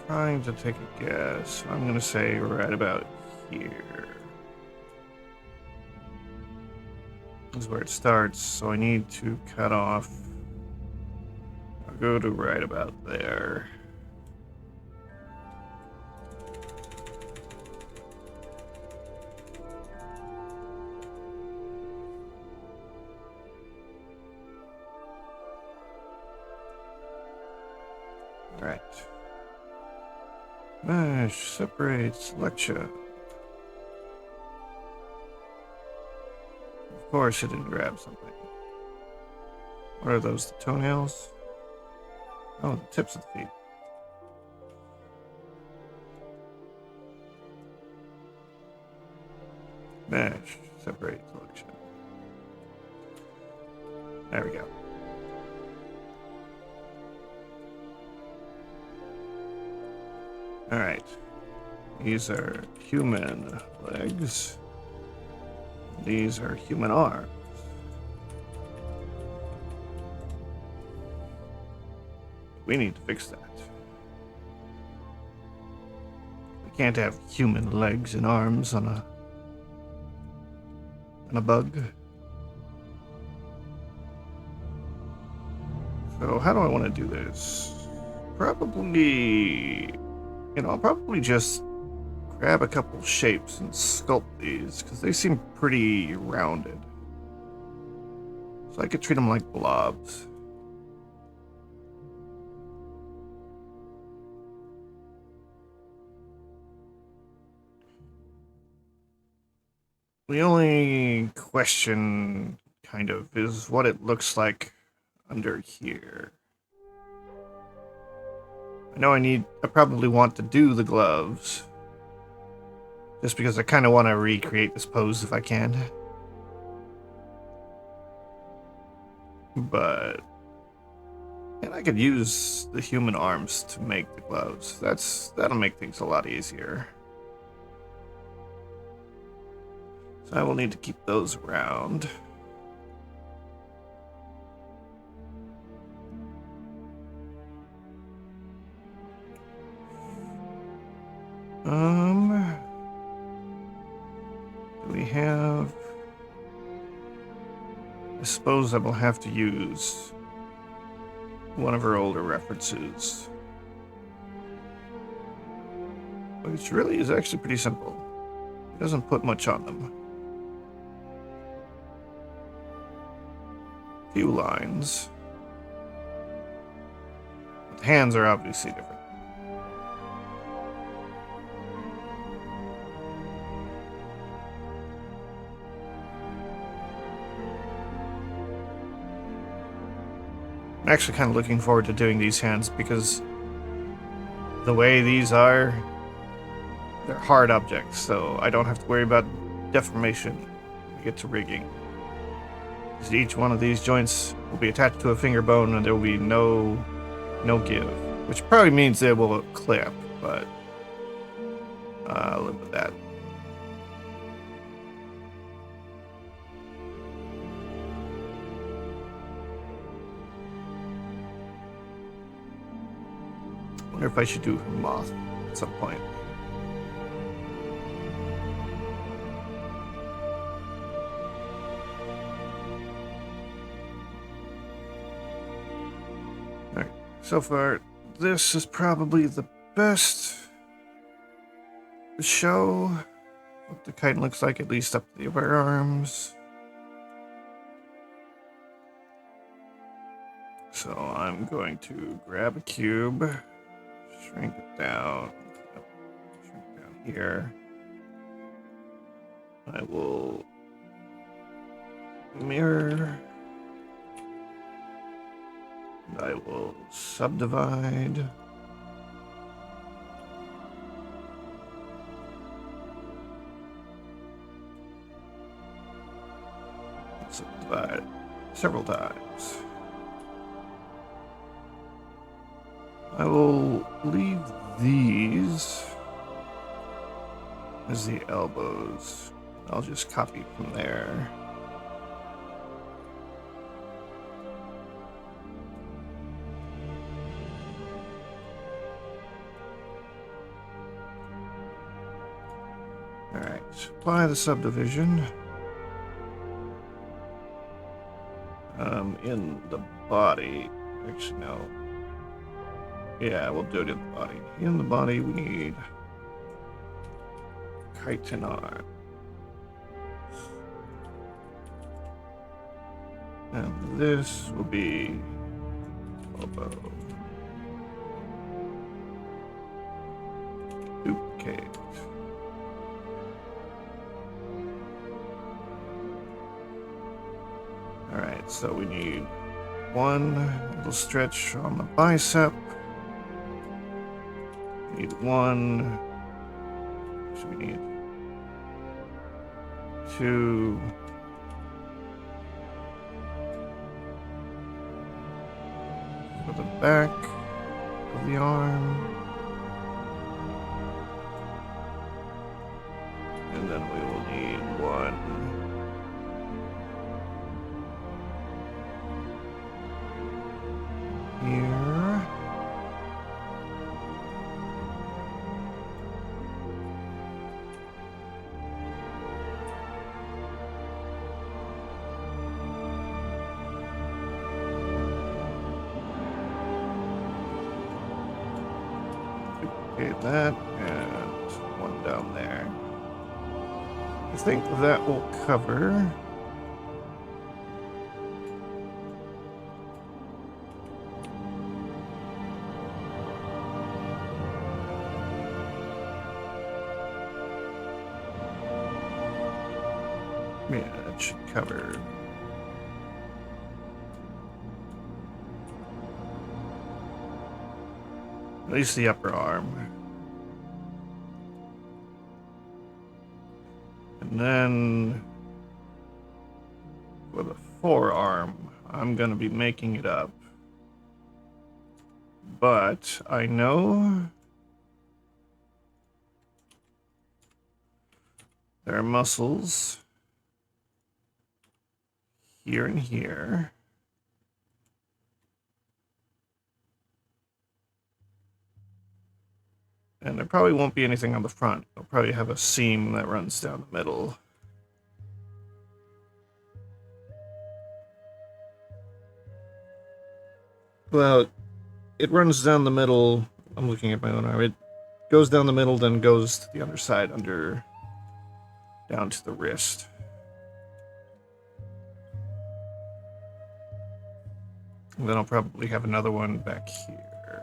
A: Trying to take a guess. I'm gonna say right about here. This is where it starts, so I need to cut off. I'll go to right about there. Alright. Mesh, separate, selection. Of course it didn't grab something. What are those, the toenails? Oh, the tips of the feet. Mesh, separate, selection. There we go. Alright. These are human legs. These are human arms. We need to fix that. We can't have human legs and arms on a bug. So how do I want to do this? Probably... I'll probably just grab a couple shapes and sculpt these, because they seem pretty rounded. So I could treat them like blobs. The only question, kind of, is what it looks like under here. I know I probably want to do the gloves. Just because I kind of want to recreate this pose if I can. But... And I could use the human arms to make the gloves. That'll make things a lot easier. So I will need to keep those around. Do we have... I suppose I will have to use one of her older references. Which really is actually pretty simple. It doesn't put much on them. Few lines. But the hands are obviously different. I'm actually kind of looking forward to doing these hands because the way these are, they're hard objects, so I don't have to worry about deformation when we get to rigging. Because each one of these joints will be attached to a finger bone and there will be no give, which probably means they will clip, but I'll live with that. I wonder if I should do her moth at some point. Alright, so far, this is probably the best to show what the kite looks like, at least up the upper arms. So I'm going to grab a cube. Shrink it down. Shrink it down here. I will mirror. And I will subdivide. Subdivide several times. I will leave these as the elbows. I'll just copy from there. Alright, apply the subdivision. In the body. Actually, no. Yeah, we'll do it in the body. In the body, we need chitin arm. And this will be elbow. Duplicate. Alright, so we need one little stretch on the bicep. We need one. So we need two. For the back of the arm. And then we will need one here. Duplicate that and one down there. I think that will cover. Yeah, that should cover. At least the upper arm. And then for the forearm, I'm going to be making it up. But I know there are muscles here and here. And there probably won't be anything on the front. I'll probably have a seam that runs down the middle. Well, it runs down the middle. I'm looking at my own arm. It goes down the middle, then goes to the underside, down to the wrist. And then I'll probably have another one back here.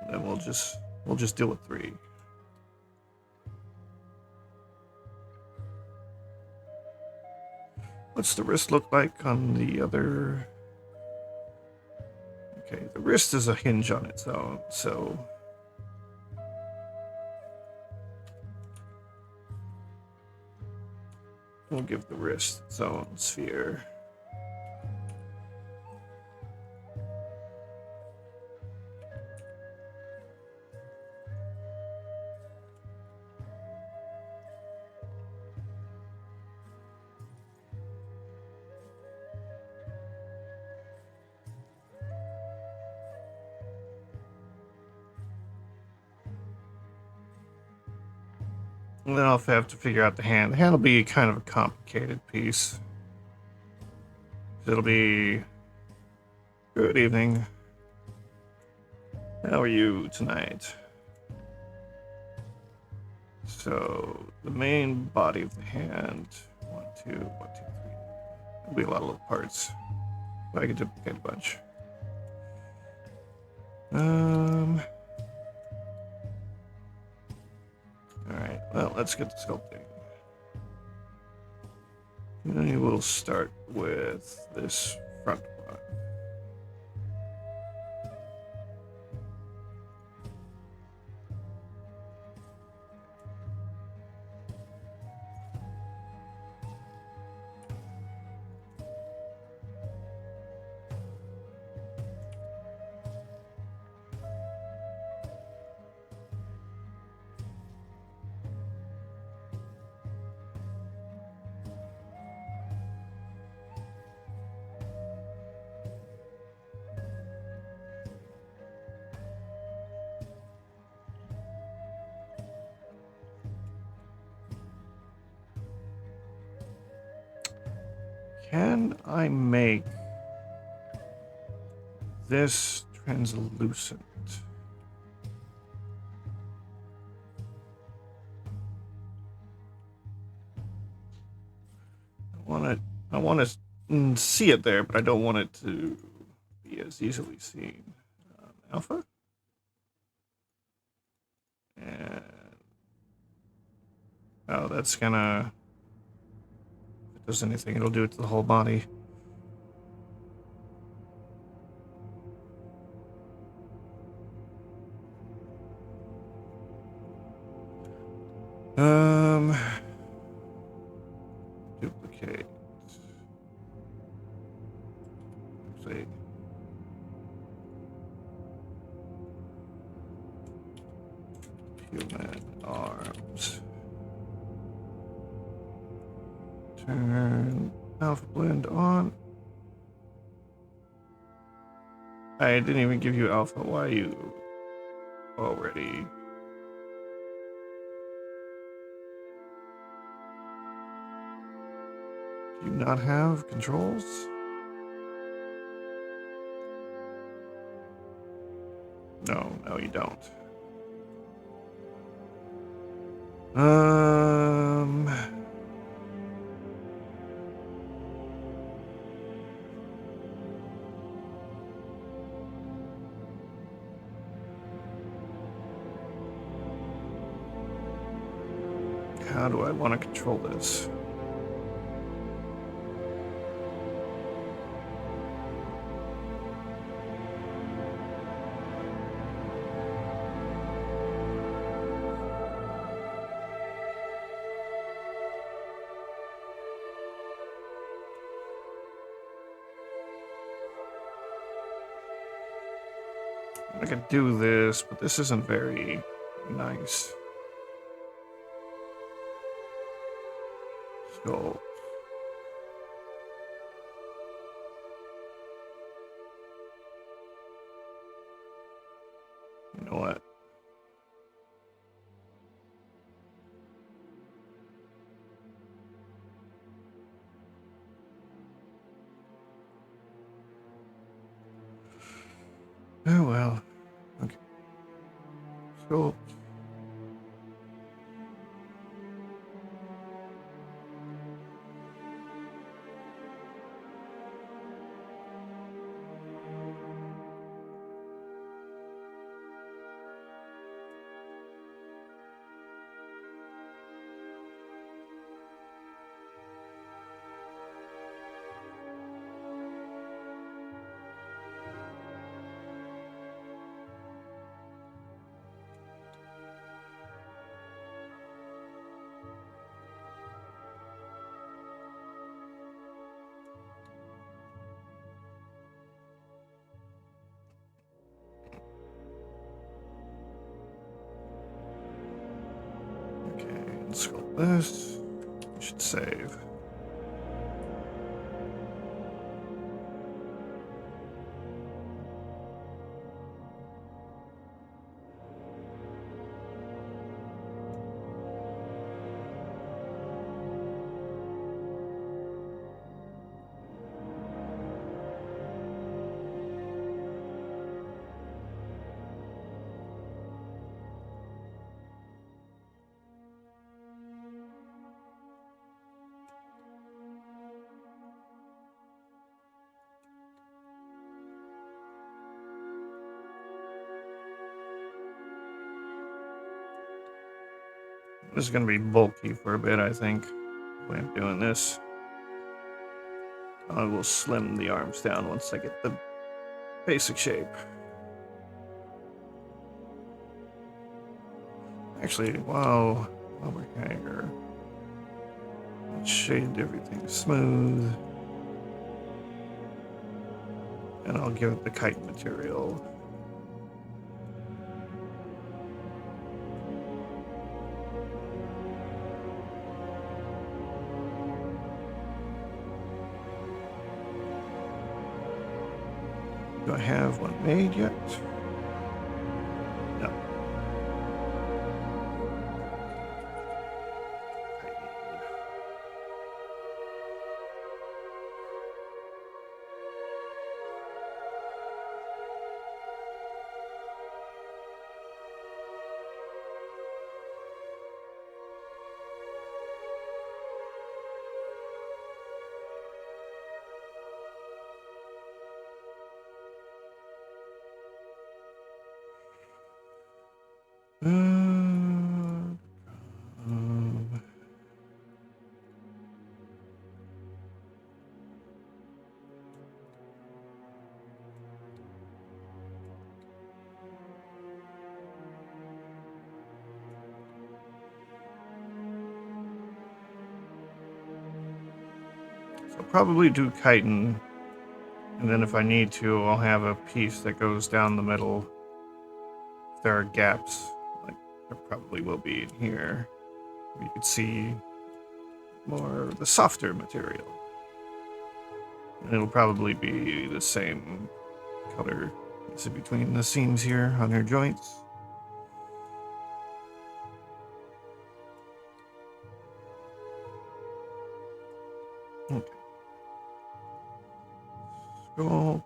A: And then we'll just deal with 3. What's the wrist look like on the other? Okay, the wrist is a hinge on its own, so we'll give the wrist its own sphere. And then I'll have to figure out the hand. The hand will be kind of a complicated piece. It'll be, good evening. How are you tonight? So the main body of the hand, 1, 2, 1, 2, 3. There'll be a lot of little parts, but I can duplicate a bunch. Alright, well, let's get the sculpting. And we'll start with this front one. Can I make this translucent? I want to see it there, but I don't want it to be as easily seen. Alpha? And oh, that's gonna, if it does anything, it'll do it to the whole body. Duplicate. See. Human arms. Turn alpha blend on. I didn't even give you alpha. Why are you already? Do you not have controls? No, you don't. How do I want to control this? I could do this, but this isn't very nice. So you know what? Oh well. Okay. So sculpt this. We should save. This is going to be bulky for a bit, I think, when I'm doing this. I will slim the arms down once I get the basic shape. Actually, while we're here, let's shade everything smooth. And I'll give it the kite material. Do I have one made yet? No. Um, so I'll probably do chitin, and then if I need to, I'll have a piece that goes down the middle. If there are gaps, like there probably will be in here, you could see more of the softer material. And it'll probably be the same color as between the seams here on her joints. Okay. Sculpt.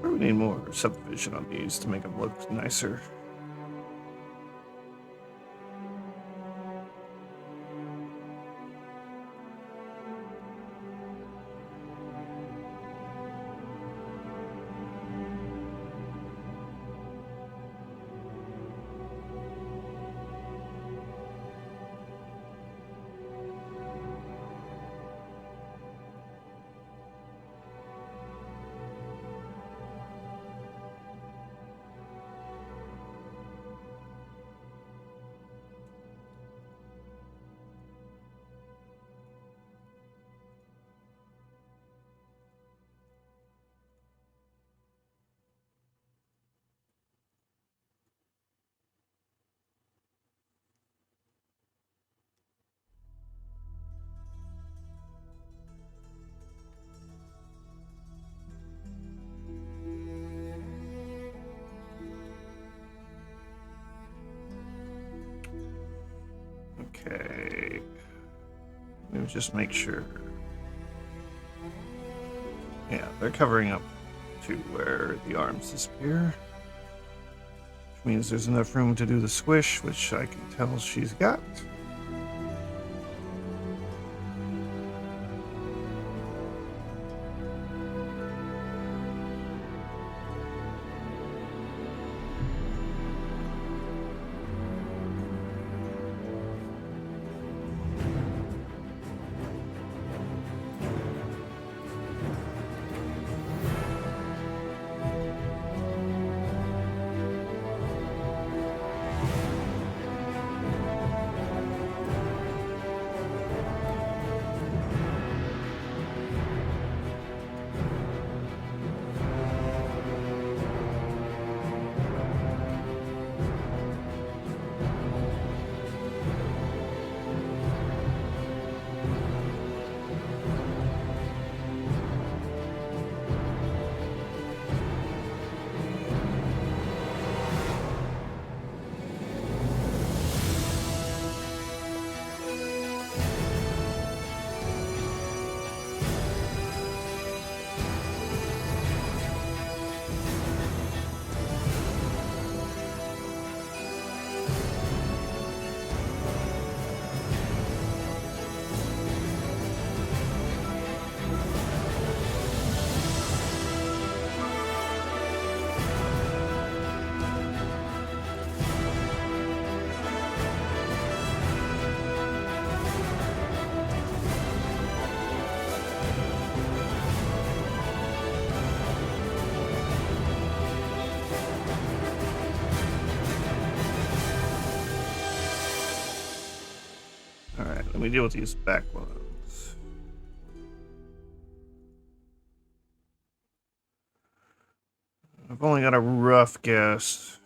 A: We need more subdivision on these to make them look nicer. Okay. Let me just make sure. Yeah, they're covering up to where the arms disappear. Which means there's enough room to do the squish, which I can tell she's got. Alright, let me deal with these back ones. I've only got a rough guess.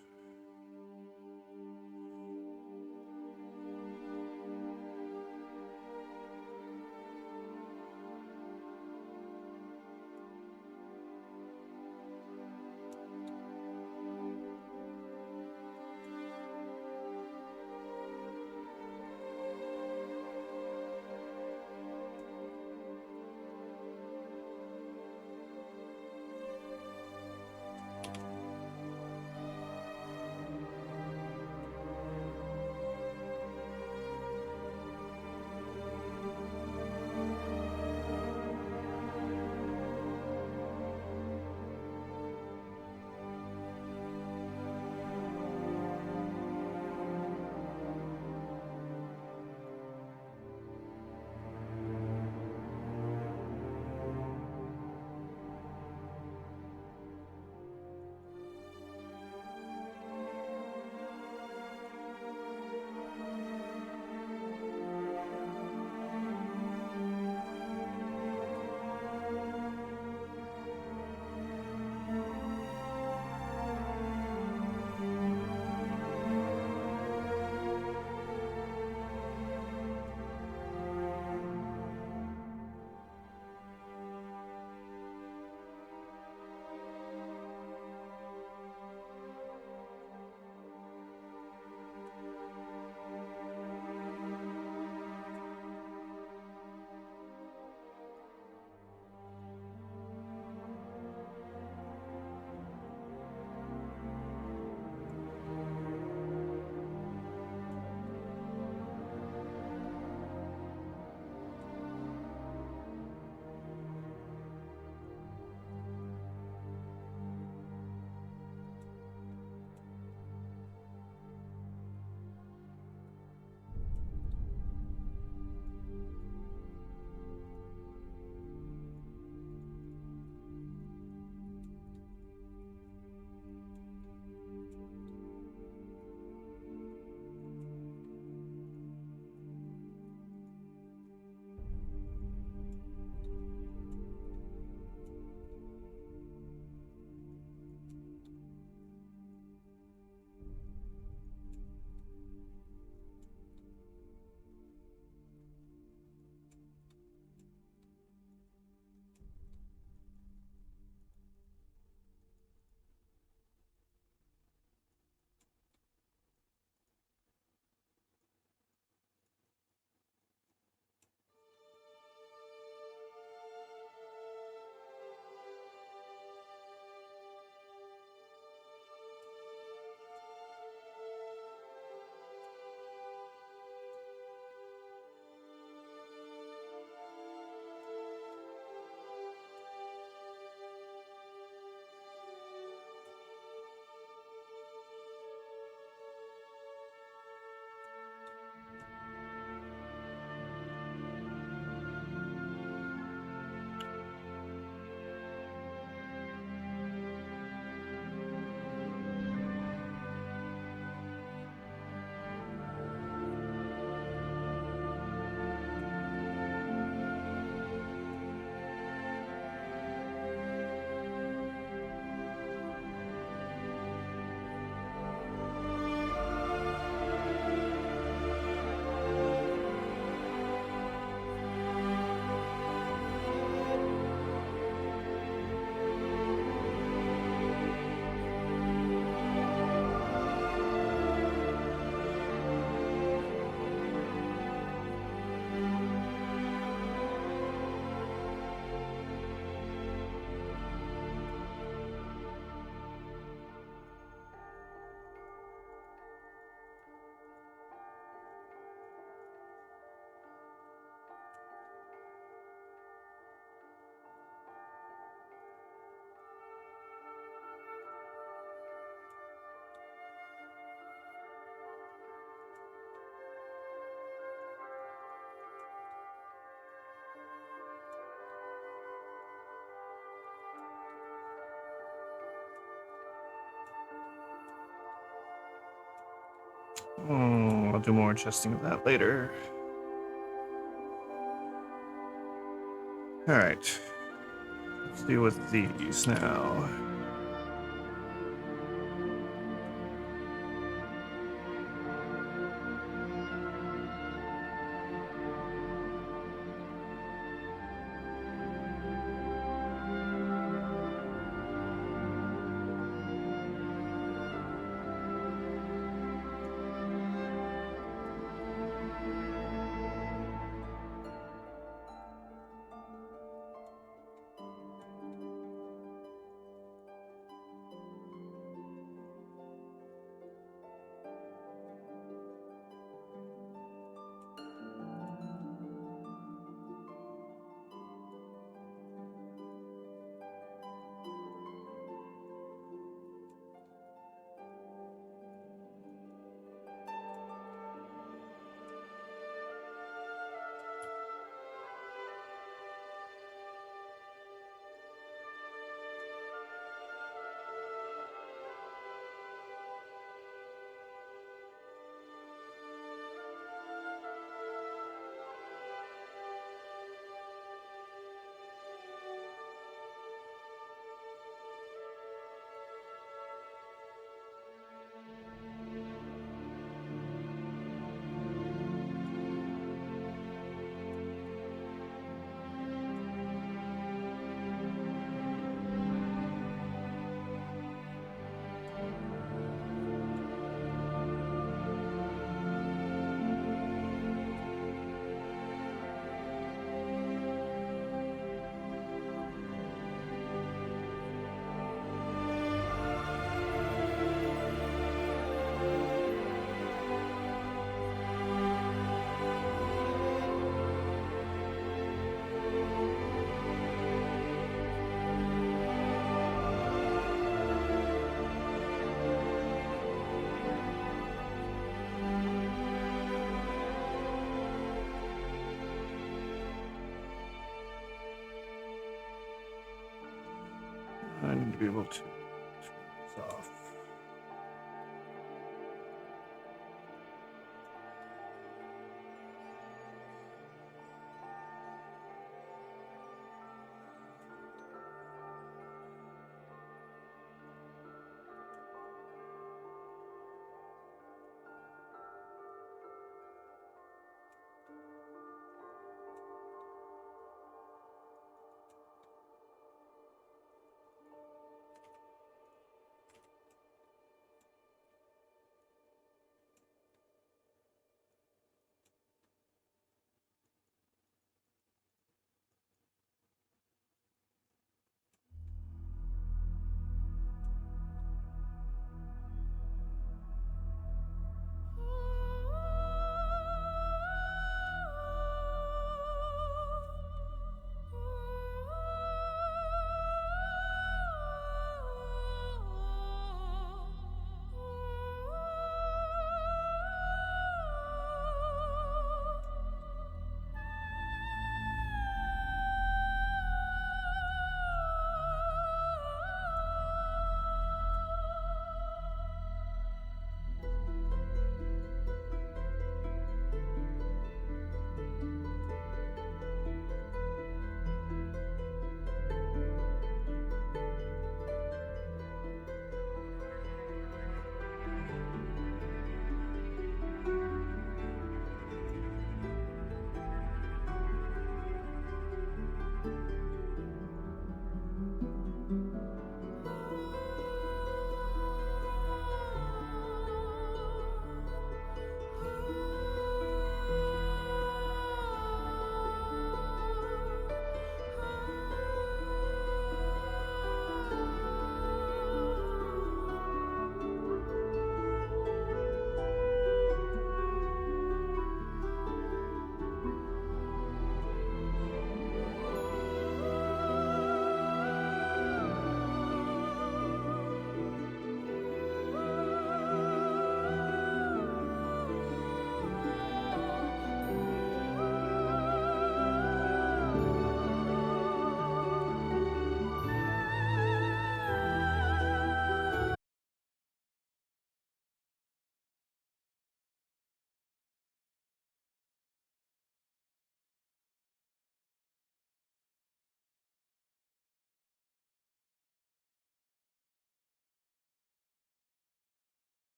A: I'll do more testing of that later. Alright. Let's deal with these now. I need to be able to turn this off.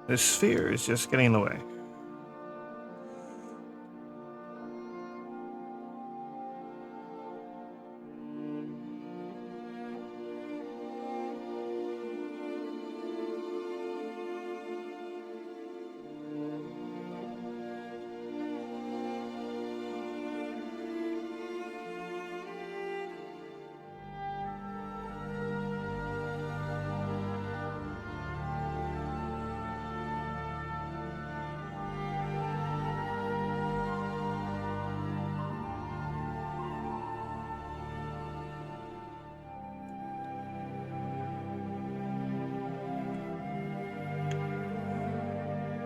A: This sphere is just getting in the way.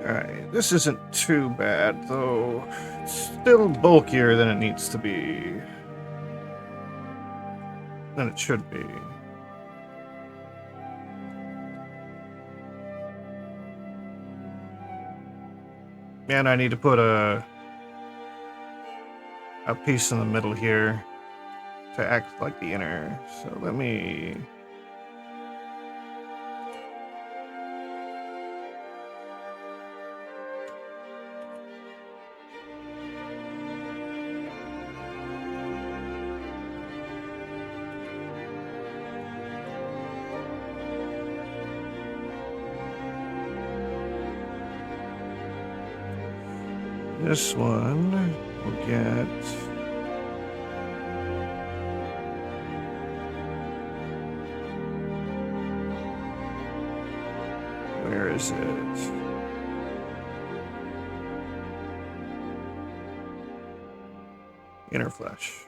A: Alright, this isn't too bad, though. It's still bulkier than it needs to be. Than it should be. And I need to put a piece in the middle here to act like the inner. So let me... This one will get... Where is it? Inner flesh.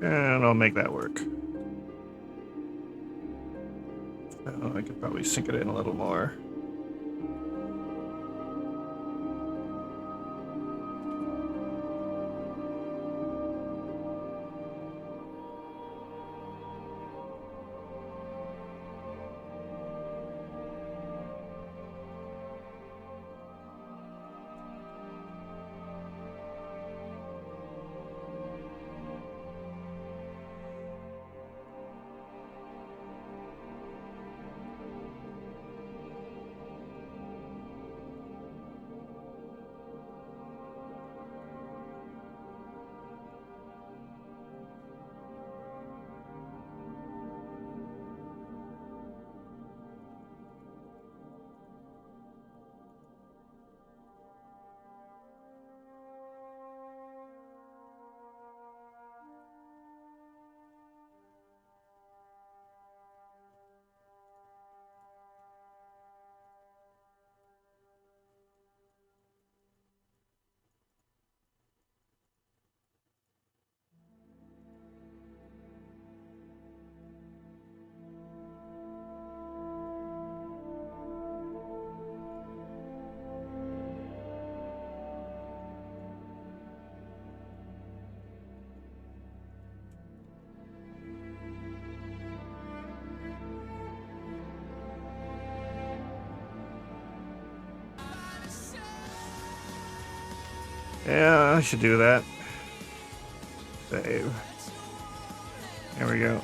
A: And I'll make that work. Oh, I could probably sink it in a little more. Yeah, I should do that. Save. There we go.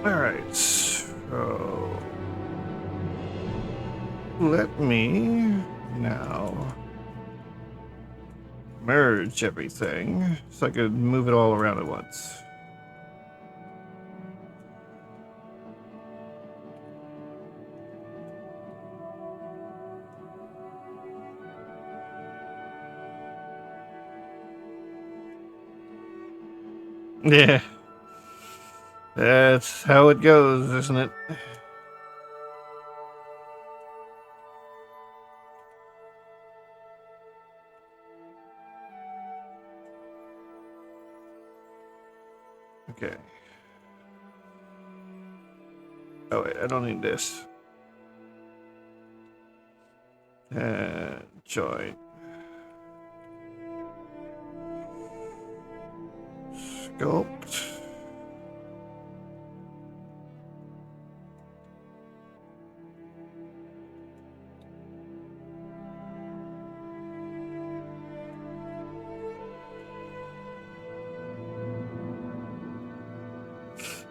A: Alright, so let me now merge everything so I could move it all around at once. Yeah, that's how it goes, isn't it? Okay. Oh wait, I don't need this. Join. Sculpt.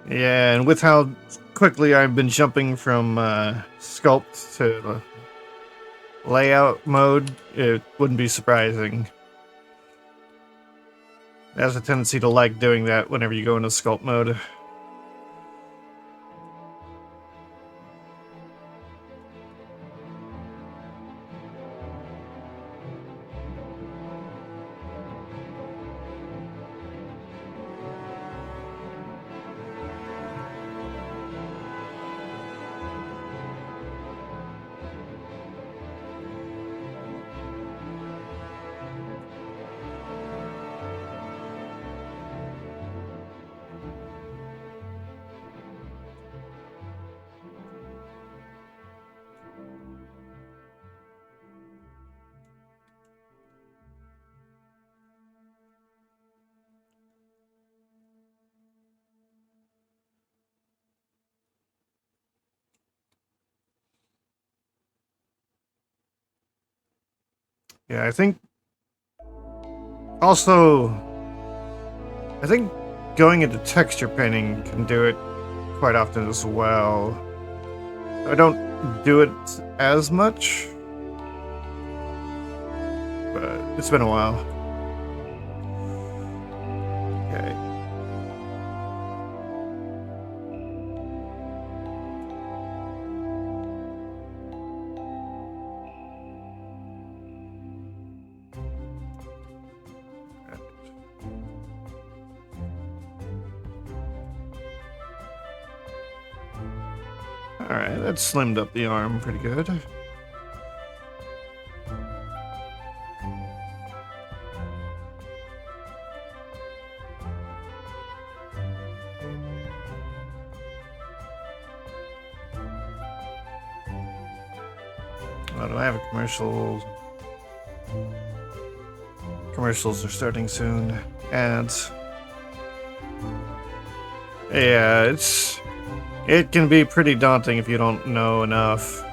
A: Yeah, and with how quickly I've been jumping from sculpt to layout mode, it wouldn't be surprising. It has a tendency to like doing that whenever you go into sculpt mode. Yeah, I think also, I think going into texture painting can do it quite often as well. I don't do it as much, but it's been a while. Okay. Alright, that slimmed up the arm pretty good. Oh, do I have a commercial? Commercials are starting soon. Ads. Yeah, it can be pretty daunting if you don't know enough.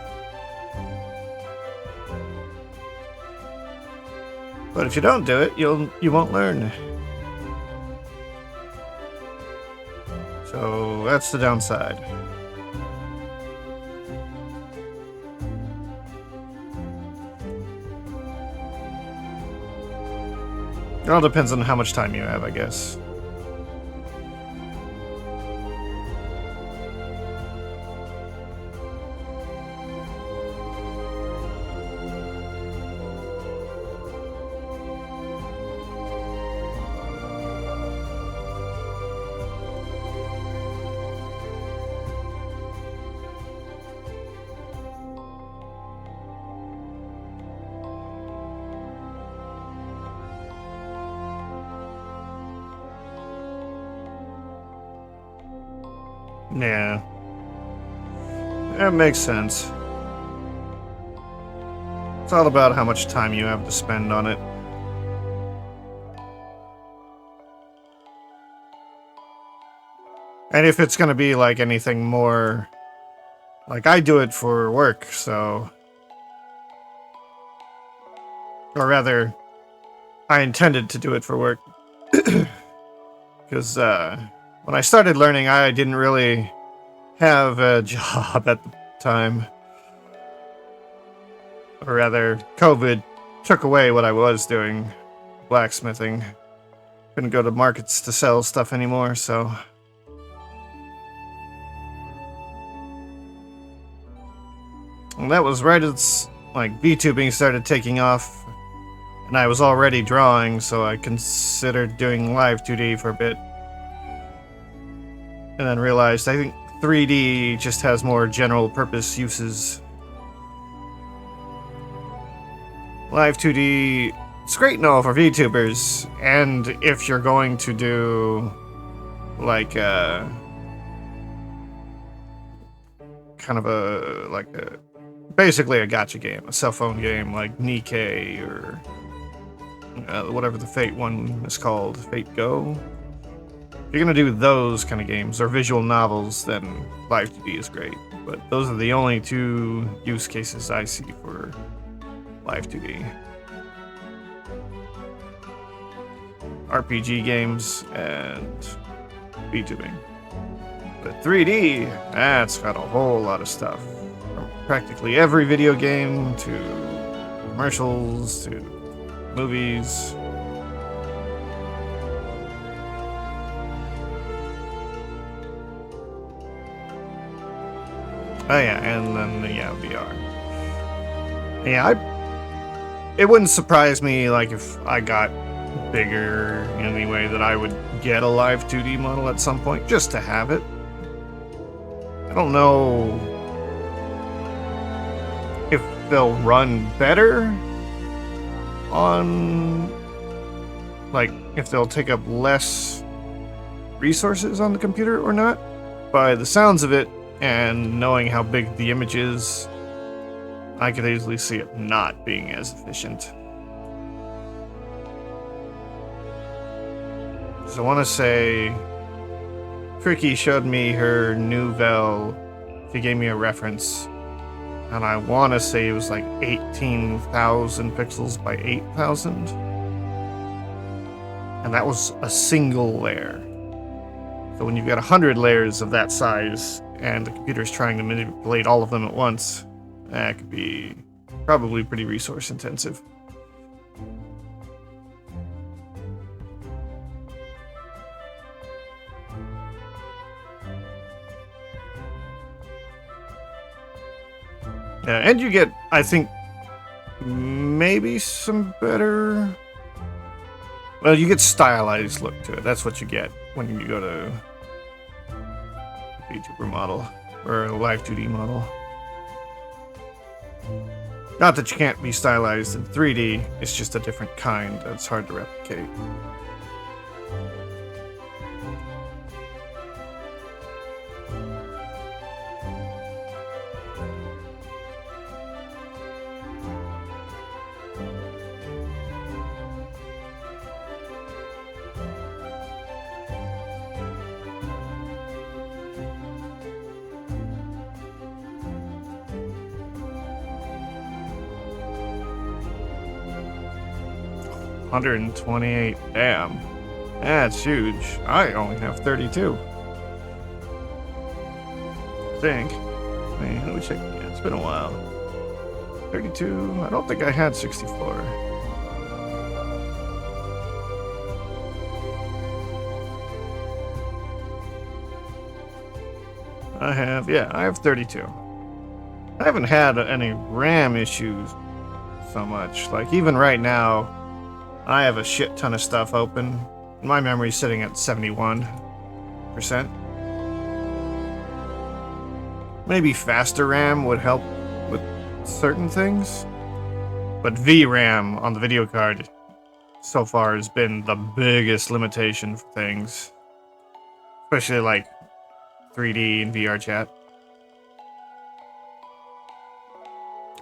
A: But if you don't do it, you won't learn. So that's the downside. It all depends on how much time you have, I guess. Yeah. That makes sense. It's all about how much time you have to spend on it. And if it's gonna be like anything more... Like, I do it for work, so... Or rather, I intended to do it for work. Because, when I started learning, I didn't really have a job at the time. Or rather, COVID took away what I was doing, blacksmithing. Couldn't go to markets to sell stuff anymore, so... And that was right as, like, VTubing started taking off, and I was already drawing, so I considered doing live 2D for a bit. And then realized I think 3D just has more general purpose uses. Live 2D, it's great and all for VTubers, and if you're going to do, like, kind of basically a gacha game, a cell phone game like Nikkei or whatever the Fate one is called, Fate Go. If you're gonna do those kind of games or visual novels, then Live 2D is great. But those are the only two use cases I see for Live 2D. RPG games and VTubing. But 3D, that's got a whole lot of stuff. From practically every video game to commercials to movies. Oh yeah, and then VR. Yeah, it wouldn't surprise me like if I got bigger anyway that I would get a live 2D model at some point just to have it. I don't know if they'll run better on, like, if they'll take up less resources on the computer or not. By the sounds of it, and knowing how big the image is, I could easily see it not being as efficient. So I want to say, Tricky showed me her Nouvelle. She gave me a reference, and I want to say it was like 18,000 pixels by 8,000. And that was a single layer. So when you've got 100 layers of that size, and the computer's trying to manipulate all of them at once, that could be probably pretty resource intensive. Yeah, and you get, I think, maybe some better... Well, you get stylized look to it. That's what you get when you go to a VTuber model or a live 2D model. Not that you can't be stylized in 3D, it's just a different kind that's hard to replicate. $128, damn. That's huge. I only have 32. I think. Wait, let me check. Yeah, it's been a while. 32, I don't think I had 64. I have 32. I haven't had any RAM issues so much. Like, even right now, I have a shit ton of stuff open. My memory's sitting at 71%. Maybe faster RAM would help with certain things. But VRAM on the video card so far has been the biggest limitation for things. Especially like 3D and VR chat.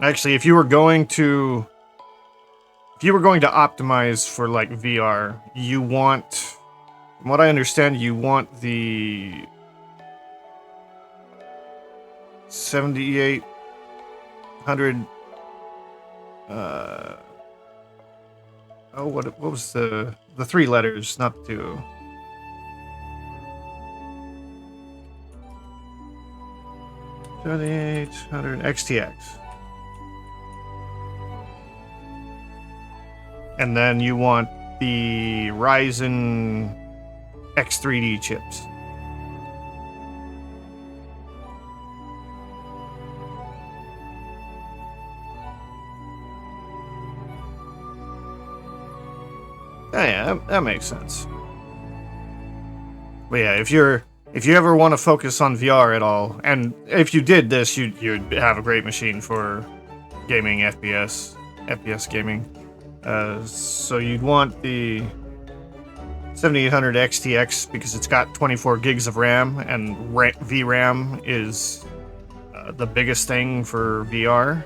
A: Actually, if you were going to optimize for like VR, you want, from what I understand, you want the 7800 what was the three letters, not the two. 7800 XTX. And then you want the Ryzen X3D chips. Oh, yeah, that makes sense. But yeah, if you ever want to focus on VR at all, and if you did this, you'd have a great machine for gaming FPS gaming. So you'd want the 7800 XTX because it's got 24 gigs of RAM, and VRAM is the biggest thing for VR.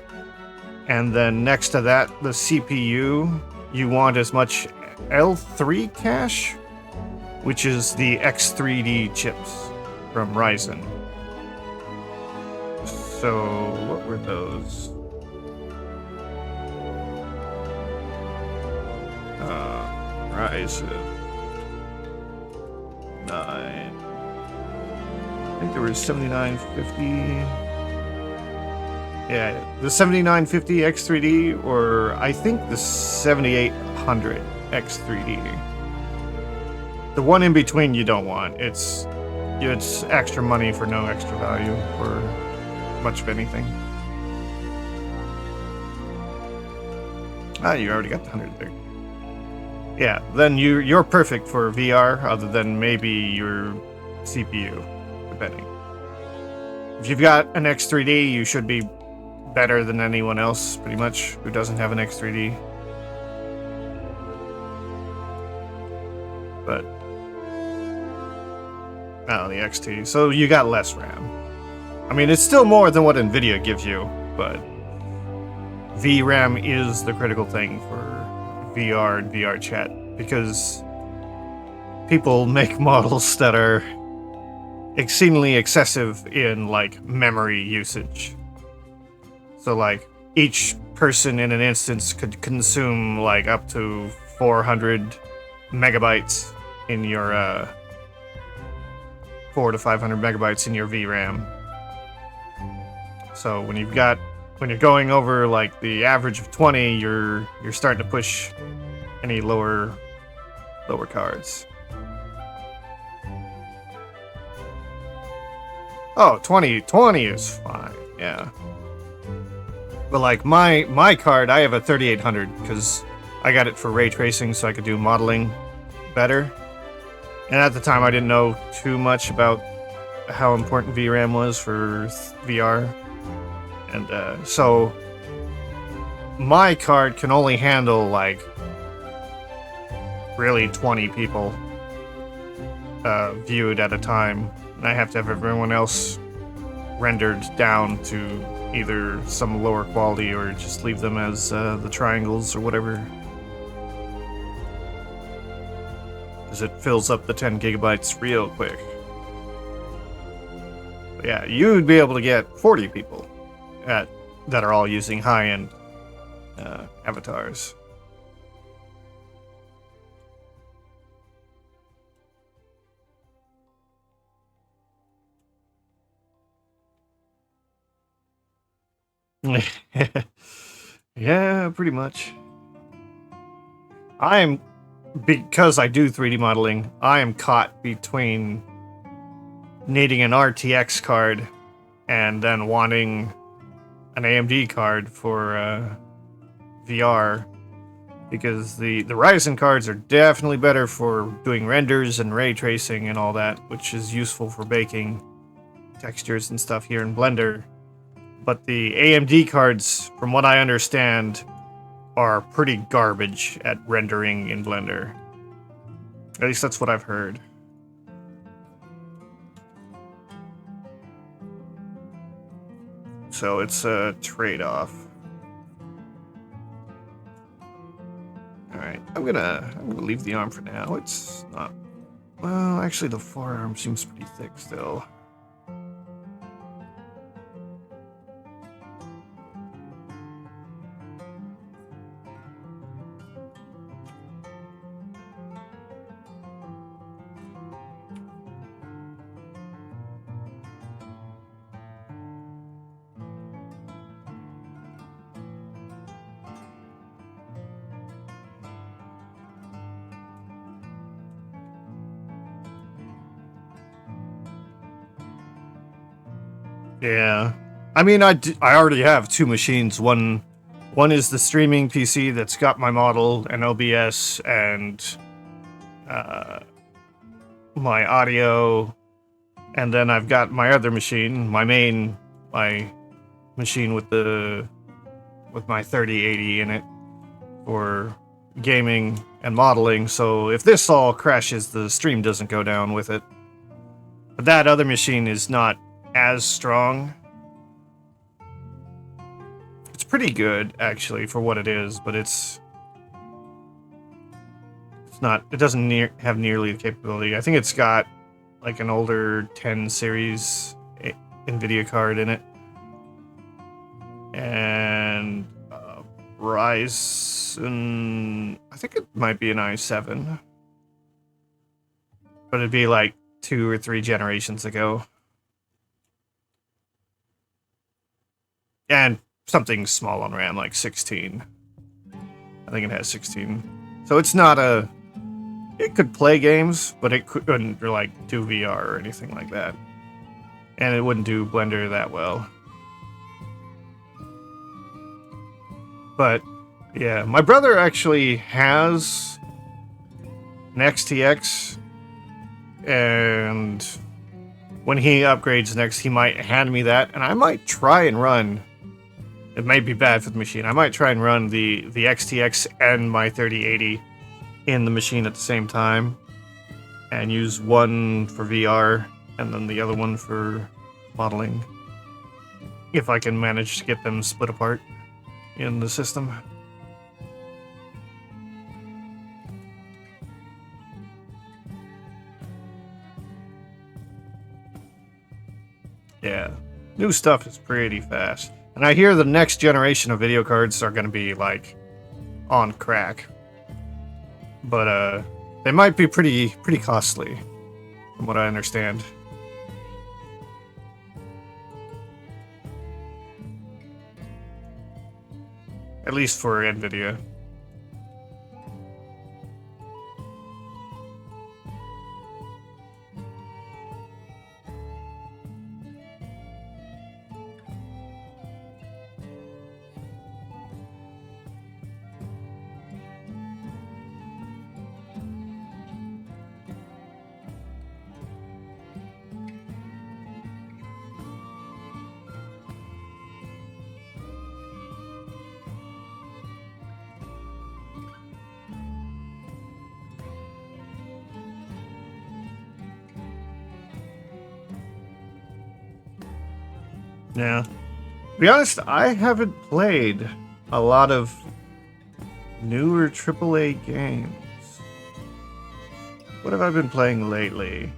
A: And then next to that, the CPU, you want as much L3 cache, which is the X3D chips from Ryzen. So what were those? Ryzen 9. I think there was 7950. Yeah, the 7950 X3D, or I think the 7800 X3D. The one in between you don't want. It's extra money for no extra value for much of anything. Ah, you already got the 100 there. Yeah, then you're perfect for VR, other than maybe your CPU, depending. If you've got an X3D, you should be better than anyone else, pretty much, who doesn't have an X3D. But the XT. So you got less RAM. I mean, it's still more than what NVIDIA gives you, but VRAM is the critical thing for VR and VR chat, because people make models that are exceedingly excessive in, like, memory usage. So, like, each person in an instance could consume, like, up to 400 megabytes in your, 400 to 500 megabytes in your VRAM. So when you're going over, like, the average of 20, you're starting to push any lower cards. Oh, 20 is fine, yeah. But, like, my card, I have a 3800 because I got it for ray tracing so I could do modeling better. And at the time, I didn't know too much about how important VRAM was for VR. And so my card can only handle, like, really 20 people viewed at a time. And I have to have everyone else rendered down to either some lower quality or just leave them as the triangles or whatever. Because it fills up the 10 gigabytes real quick. But yeah, you'd be able to get 40 people that are all using high-end avatars. Yeah, pretty much. Because I do 3D modeling, I am caught between needing an RTX card and then wanting an AMD card for VR, because the Ryzen cards are definitely better for doing renders and ray tracing and all that, which is useful for baking textures and stuff here in Blender. But the AMD cards, from what I understand, are pretty garbage at rendering in Blender. At least that's what I've heard. So it's a trade-off. Alright, I'm gonna leave the arm for now. It's not... Well, actually the forearm seems pretty thick still. Yeah. I mean, I already have two machines. One is the streaming PC that's got my model and OBS and uh, my audio, and then I've got my other machine, my machine with my 3080 in it for gaming and modeling. So if this all crashes, the stream doesn't go down with it. But that other machine is not as strong. It's pretty good actually for what it is, but it's not. It doesn't have nearly the capability. I think it's got like an older 10 series NVIDIA card in it, and Ryzen. I think it might be an i7, but it'd be like 2 or 3 generations ago. And something small on RAM, like 16. I think it has 16. So it's not a... It could play games, but it couldn't, like, do VR or anything like that. And it wouldn't do Blender that well. But, yeah. My brother actually has an XTX, and when he upgrades next, he might hand me that, and I might try and run... It may be bad for the machine. I might try and run the XTX and my 3080 in the machine at the same time, and use one for VR and then the other one for modeling, if I can manage to get them split apart in the system. Yeah, new stuff is pretty fast. And I hear the next generation of video cards are going to be, like, on crack. But, they might be pretty costly, from what I understand. At least for NVIDIA. Yeah. To be honest, I haven't played a lot of newer AAA games. What have I been playing lately?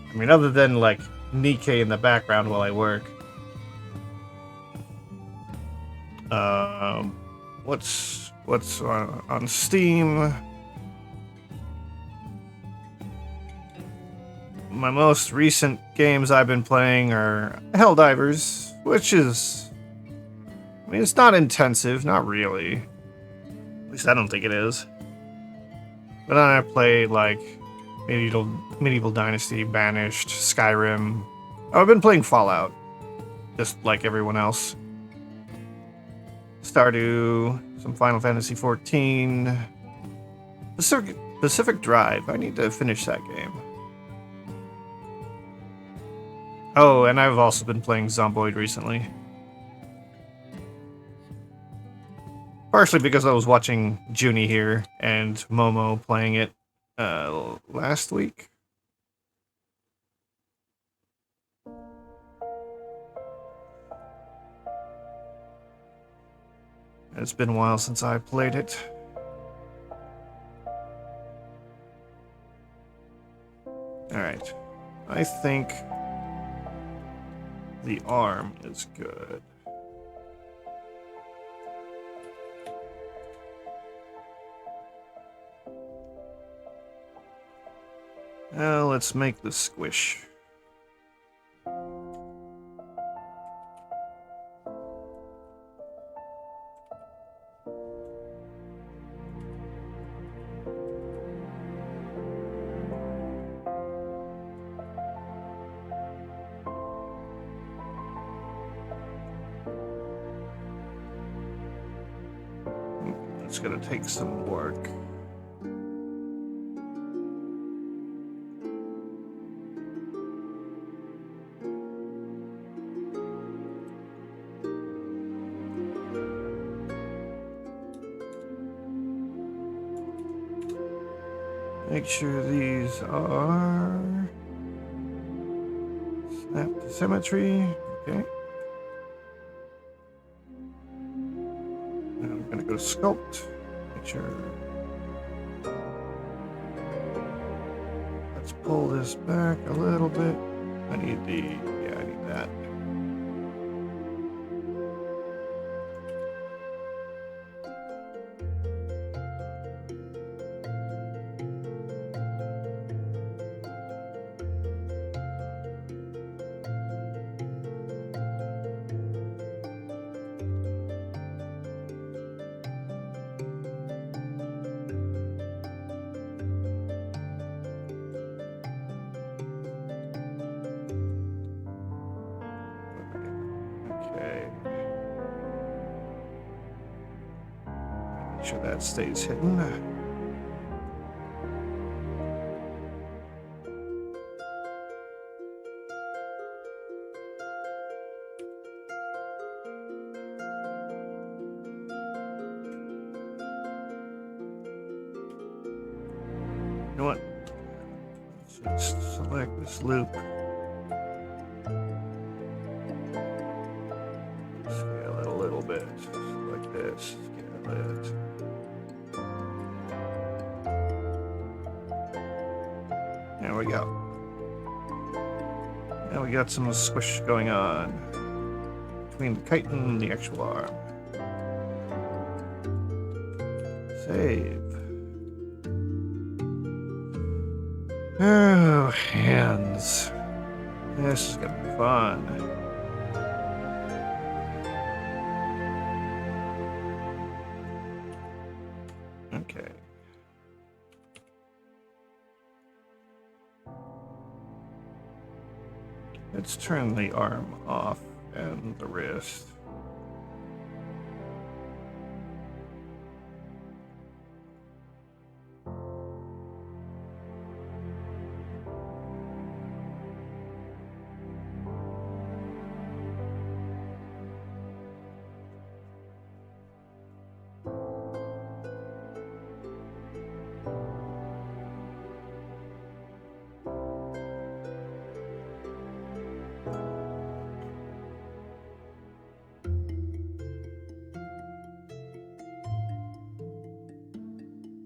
A: I mean, other than, like, Nikkei in the background while I work. What's on Steam? My most recent games I've been playing are Helldivers, which is... I mean, it's not intensive, not really. At least I don't think it is. But then I play, like, Medieval Dynasty, Banished, Skyrim. Oh, I've been playing Fallout, just like everyone else. Stardew, some Final Fantasy XIV. Pacific Drive, I need to finish that game. Oh, and I've also been playing Zomboid recently. Partially because I was watching Junie here and Momo playing it last week. It's been a while since I played it. Alright. I think the arm is good. Now let's make the squish. It's gonna take some work. Make sure these are snap to symmetry. Okay. Now I'm gonna go to sculpt. Make sure. Let's pull this back a little bit. I need I need that. Okay. Make sure that stays hidden. You know what? Let's just select this loop. Scale it a little bit, just like this. Scale it. There we go. Now we got some squish going on between the kite and the actual arm. Save. Oh, hands. This is gonna be fun. Okay. Let's turn the arm off and the wrist.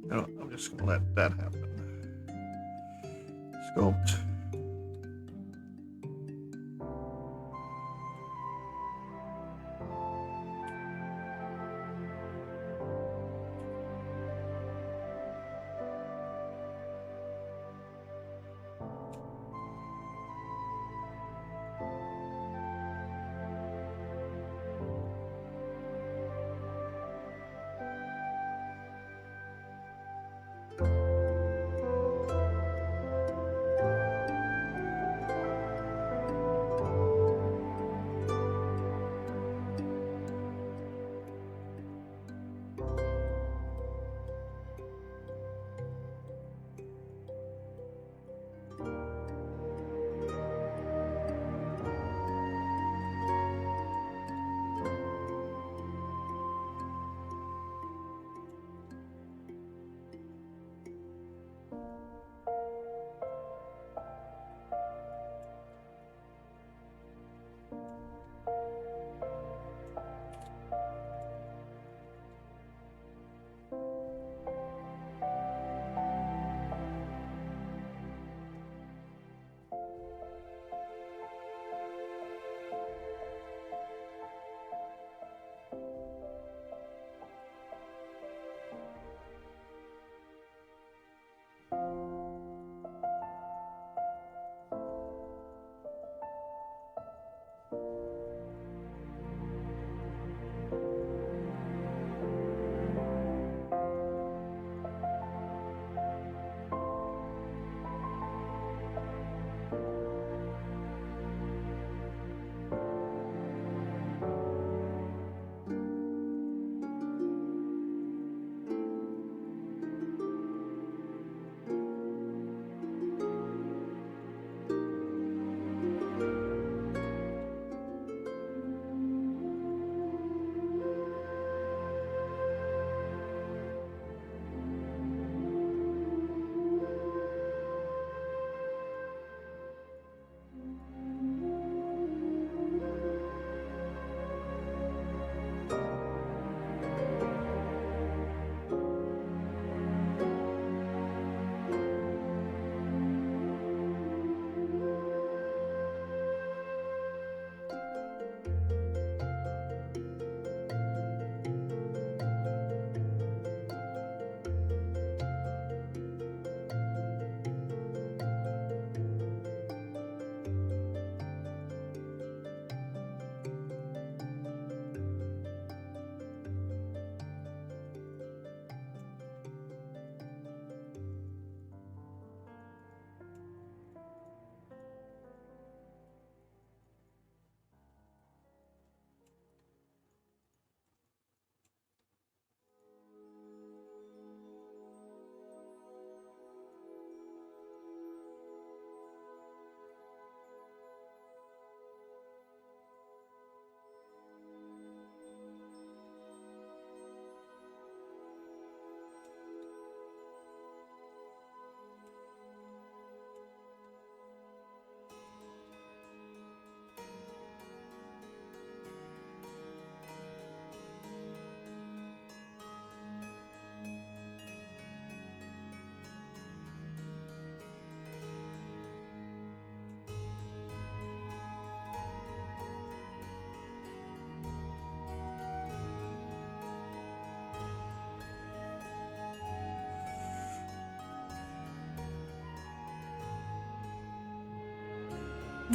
A: No, I'm just gonna let that happen. Sculpt.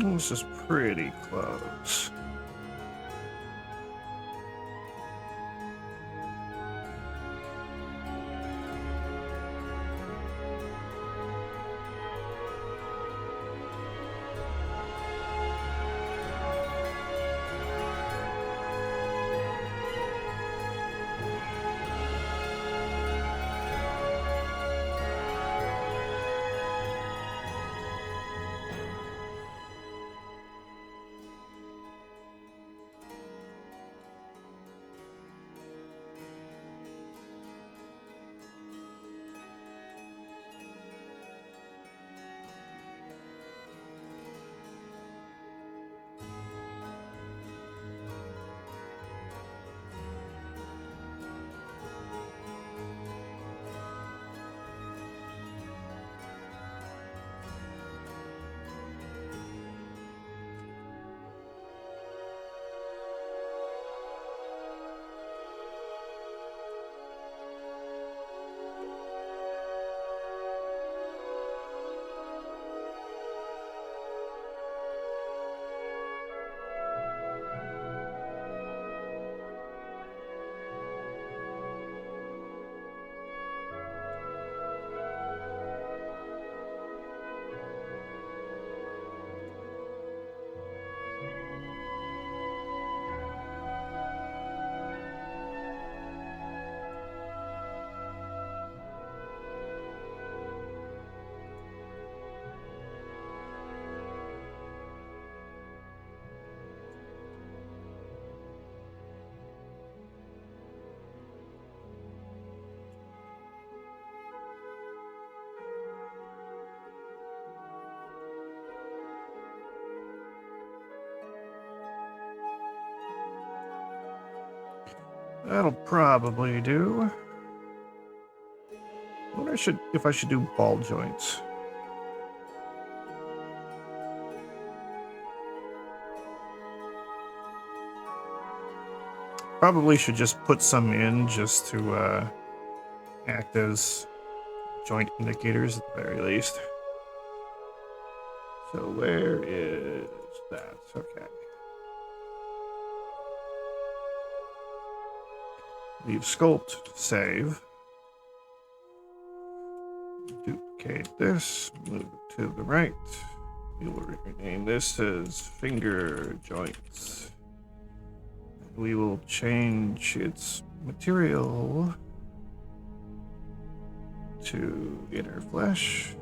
A: This is pretty close. That'll probably do. I wonder if I should do ball joints. Probably should just put some in just to act as joint indicators at the very least. So where is that? Okay. Leave sculpt, save. Duplicate this, move it to the right. We will rename this as finger joints. We will change its material to inner flesh.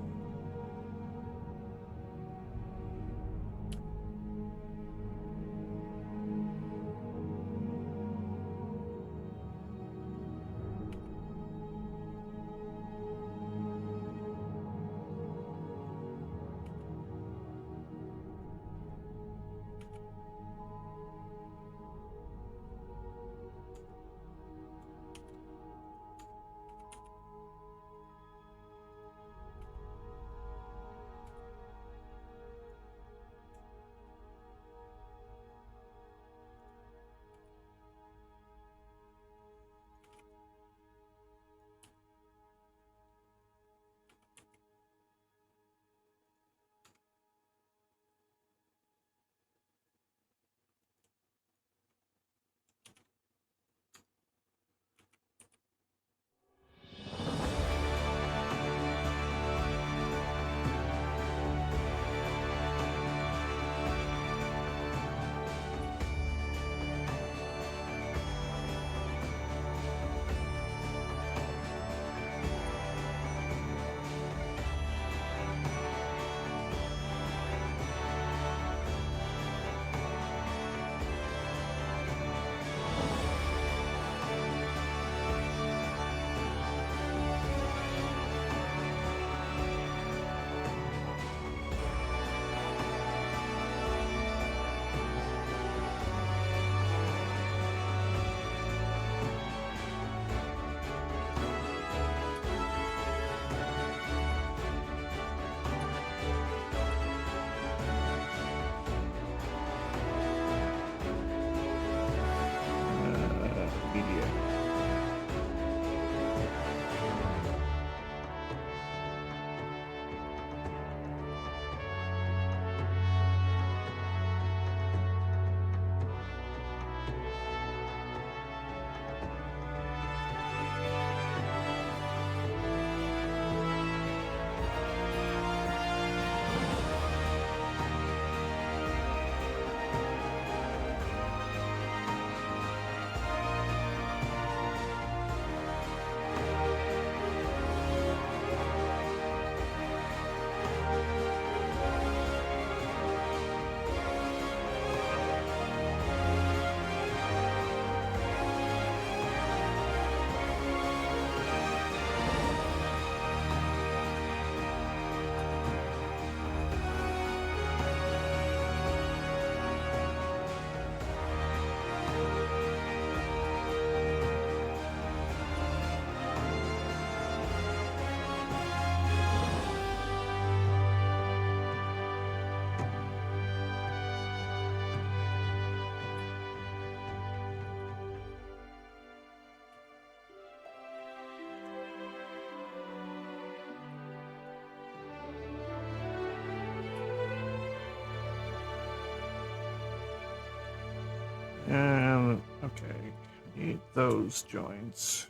A: And okay, need those joints.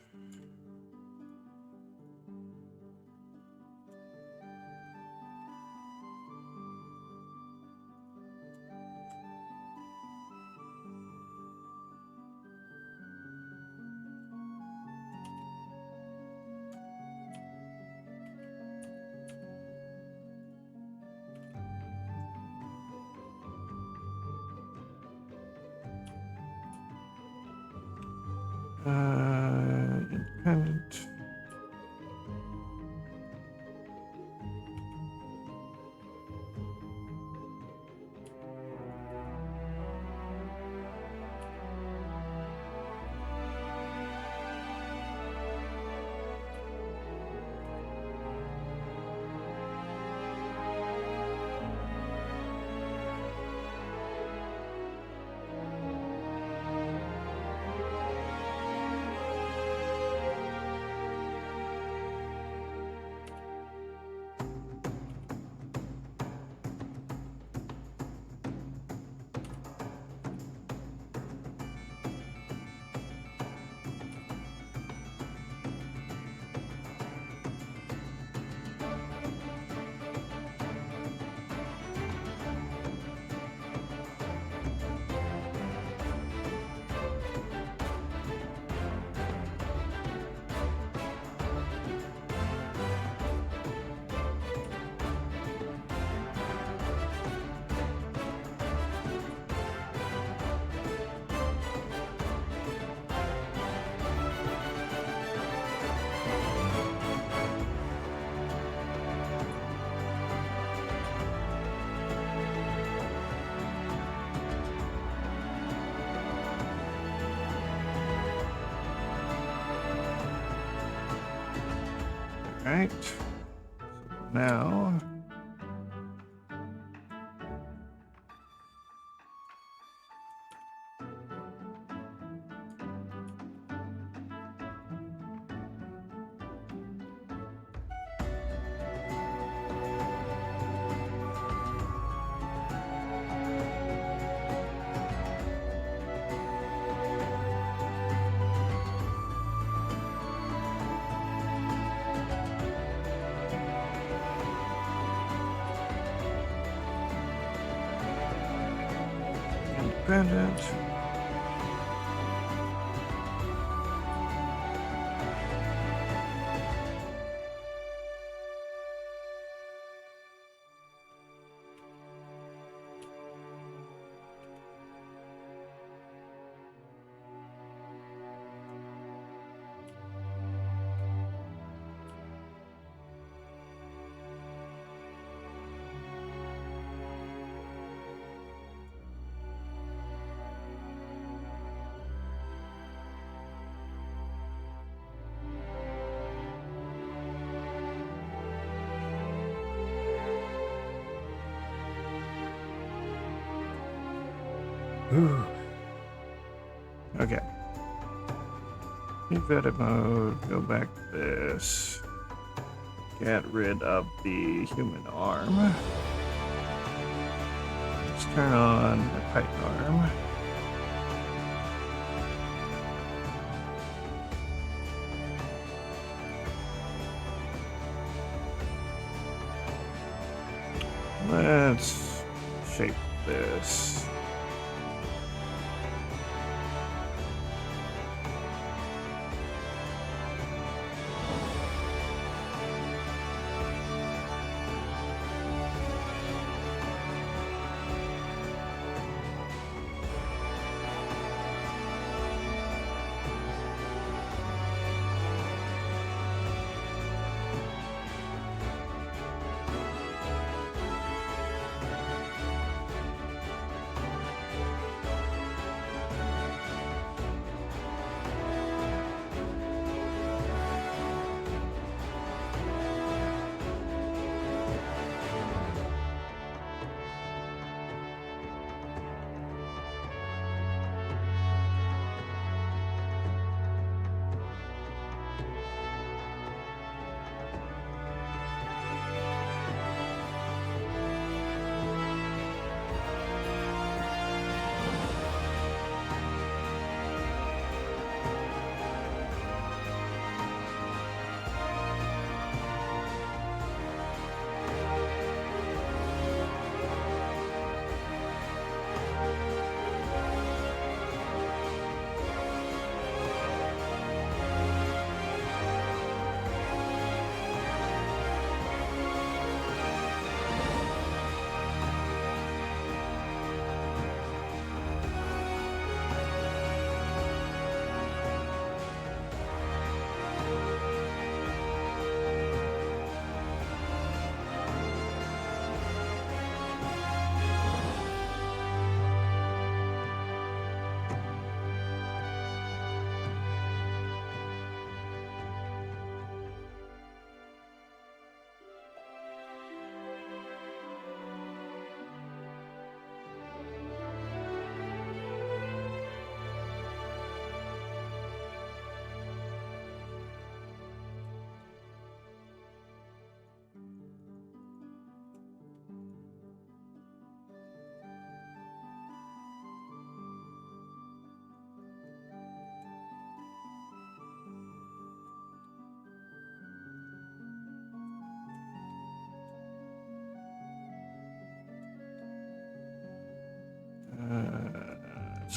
A: Independent. Right. So now independent. Ooh. Okay. Vetted mode, go back to this. Get rid of the human arm. Let's turn on the Titan arm. Let's shape this.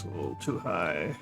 A: That's a little too high.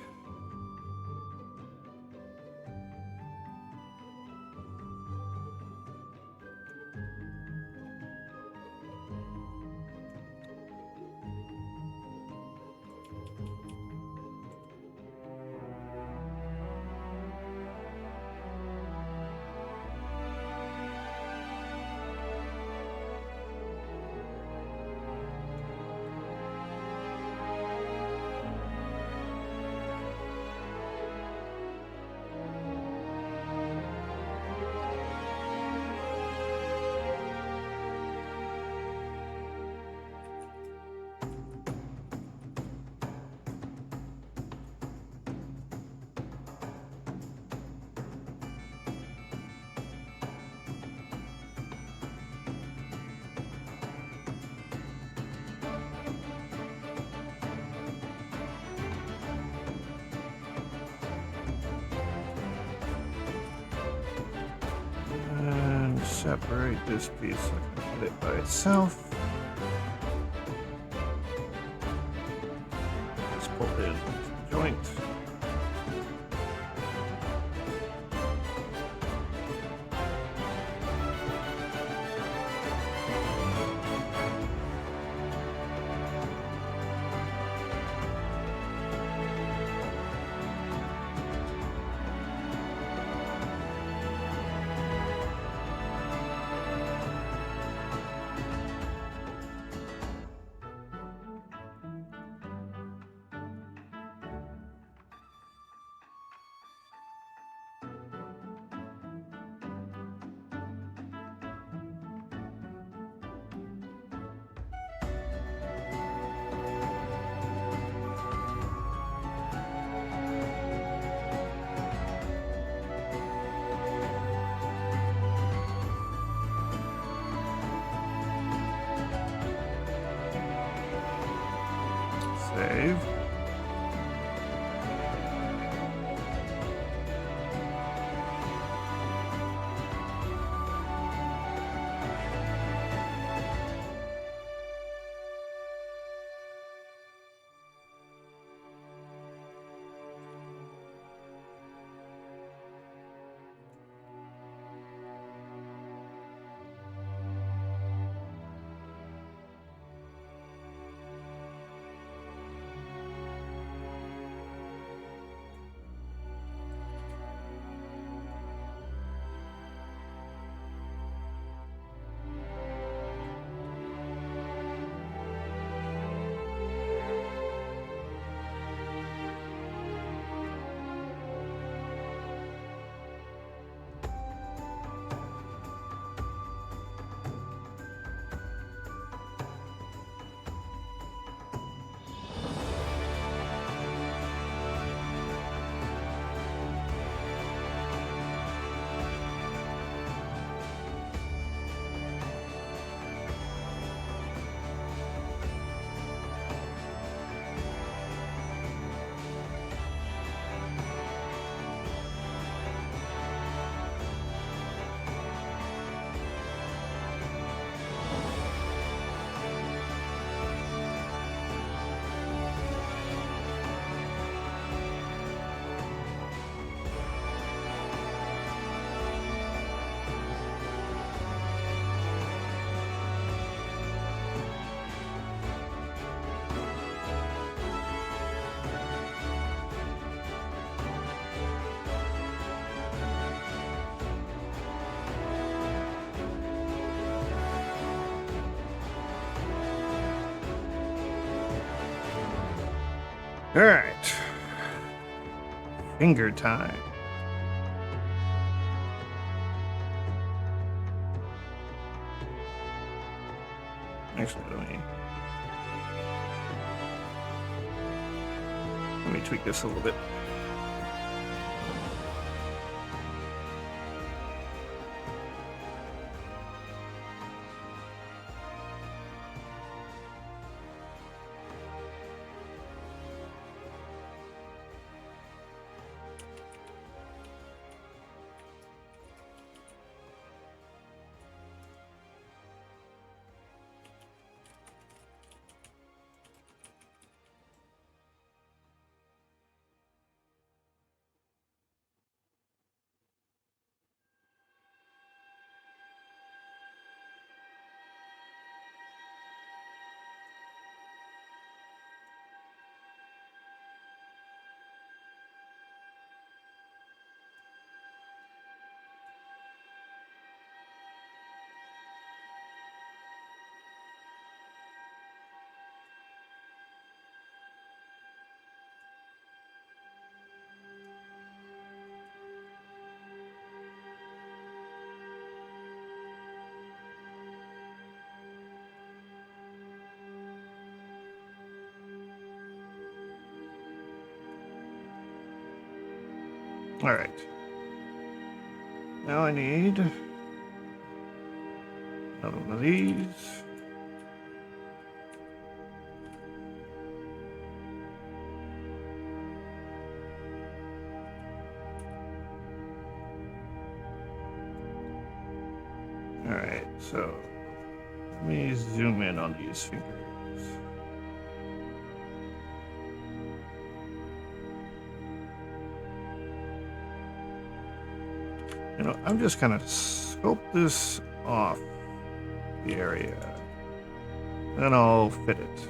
A: And separate this piece so I can put it by itself. Just pull it in the joint. Save. All right. Finger time. Actually, let me tweak this a little bit. All right. Now I need another one of these. All right, so let me zoom in on these fingers. You know, I'm just gonna scope this off the area, then I'll fit it.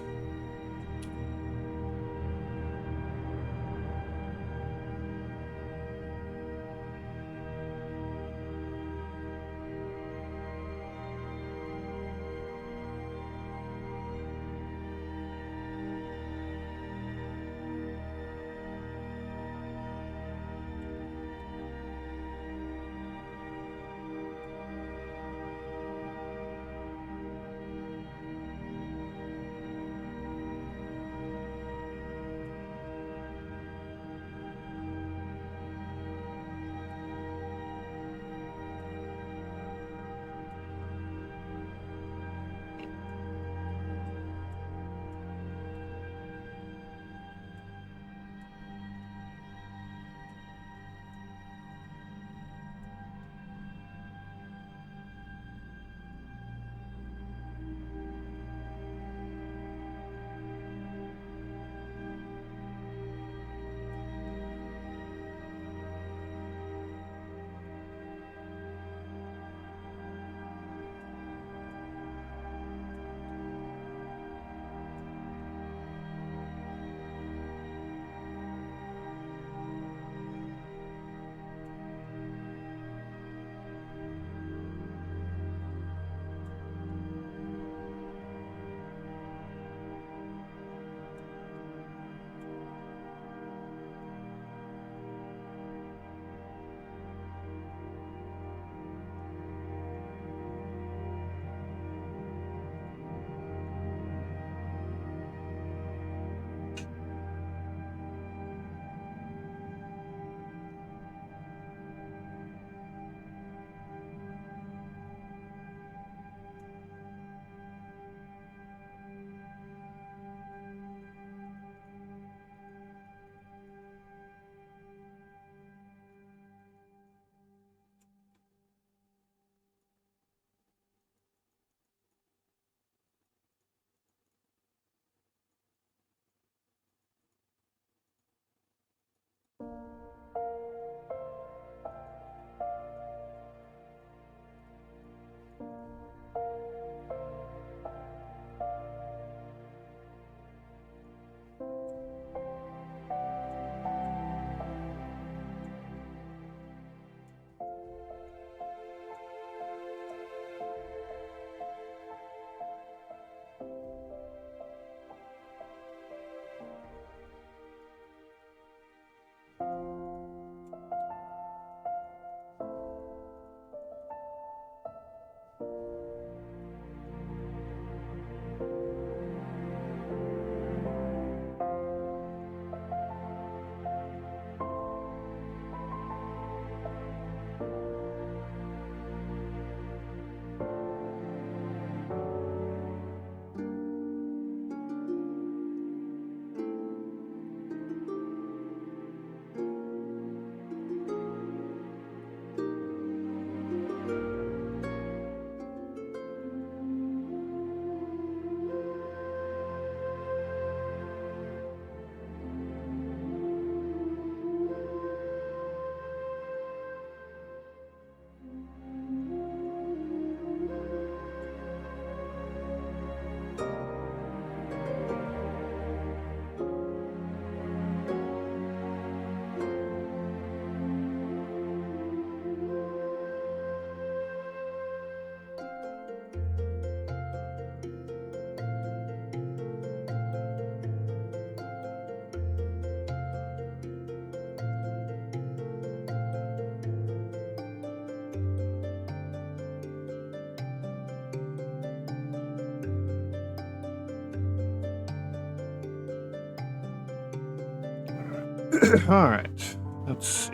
A: All right, let's see.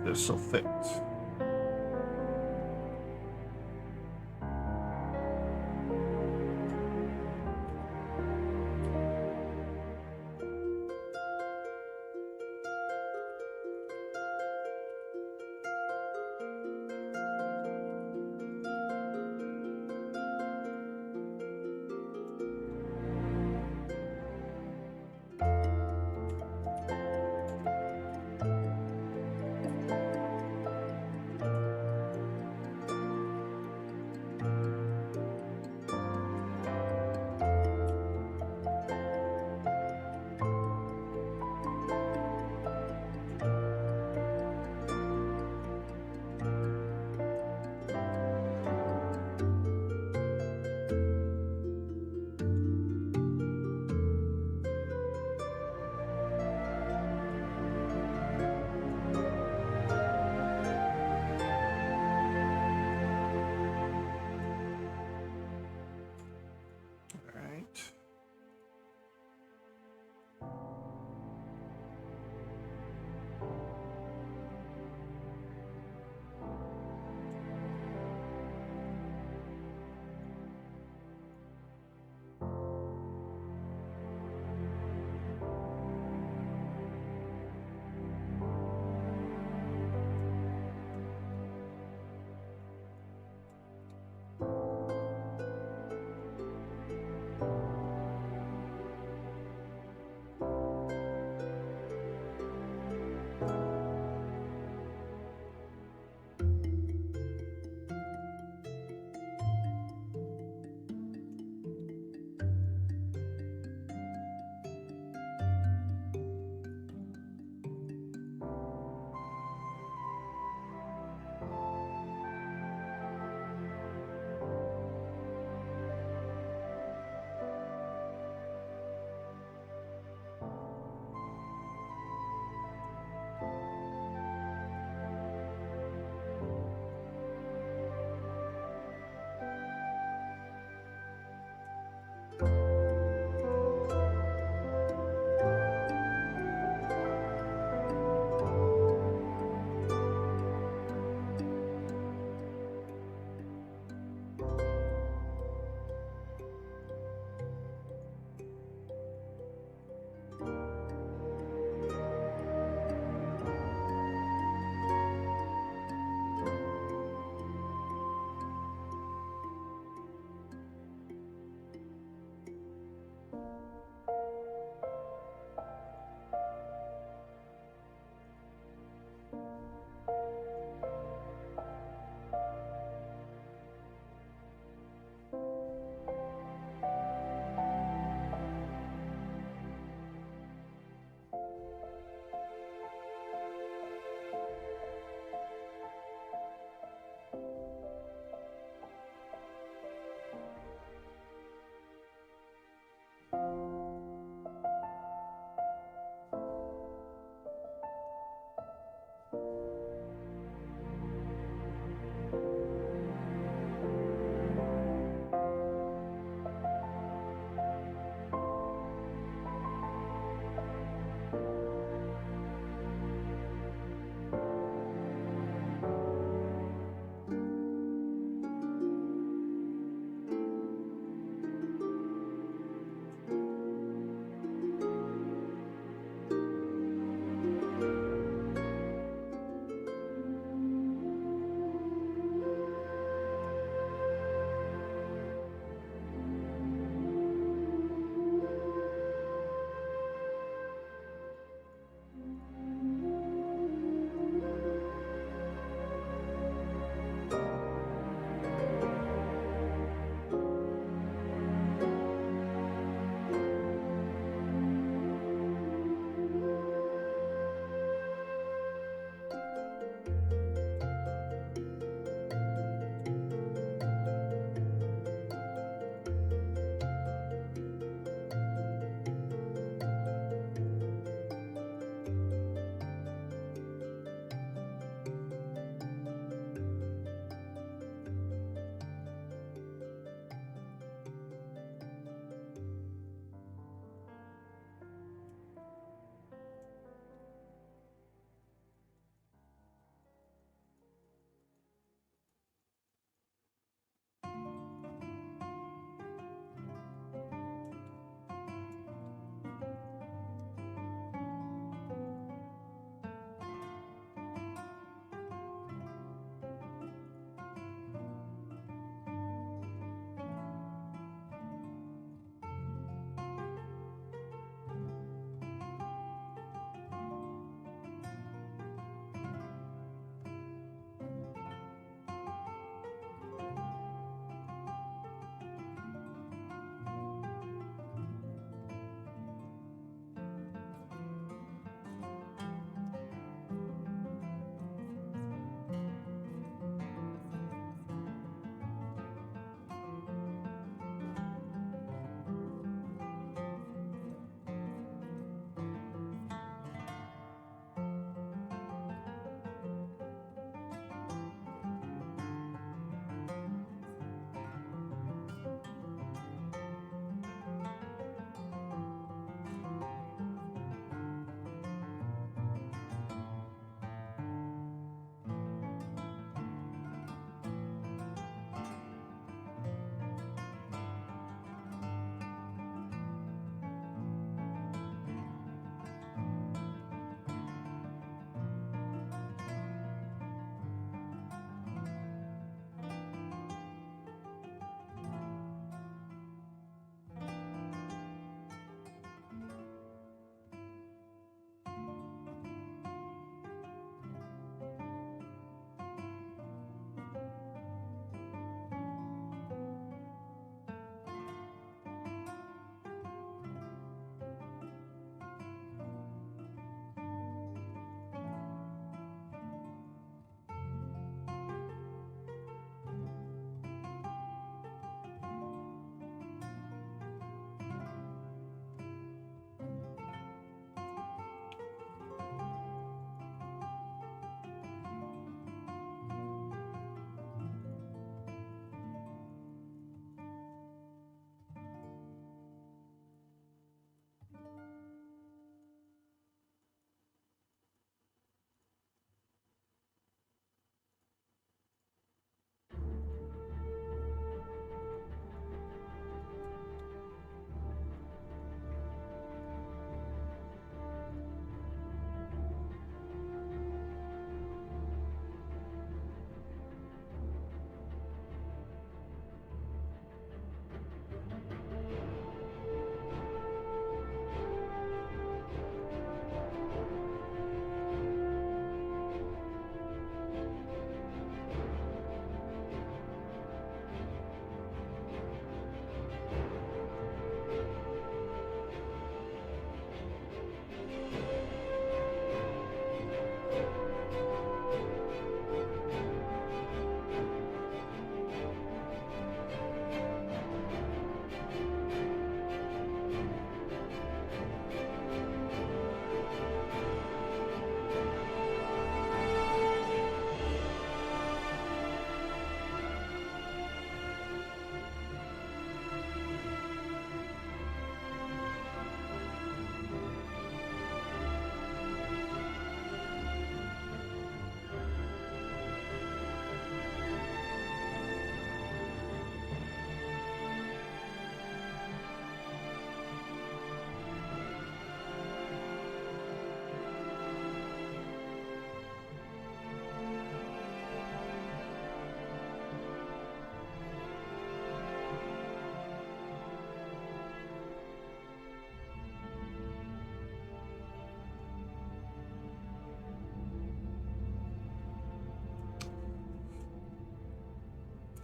A: this will fit.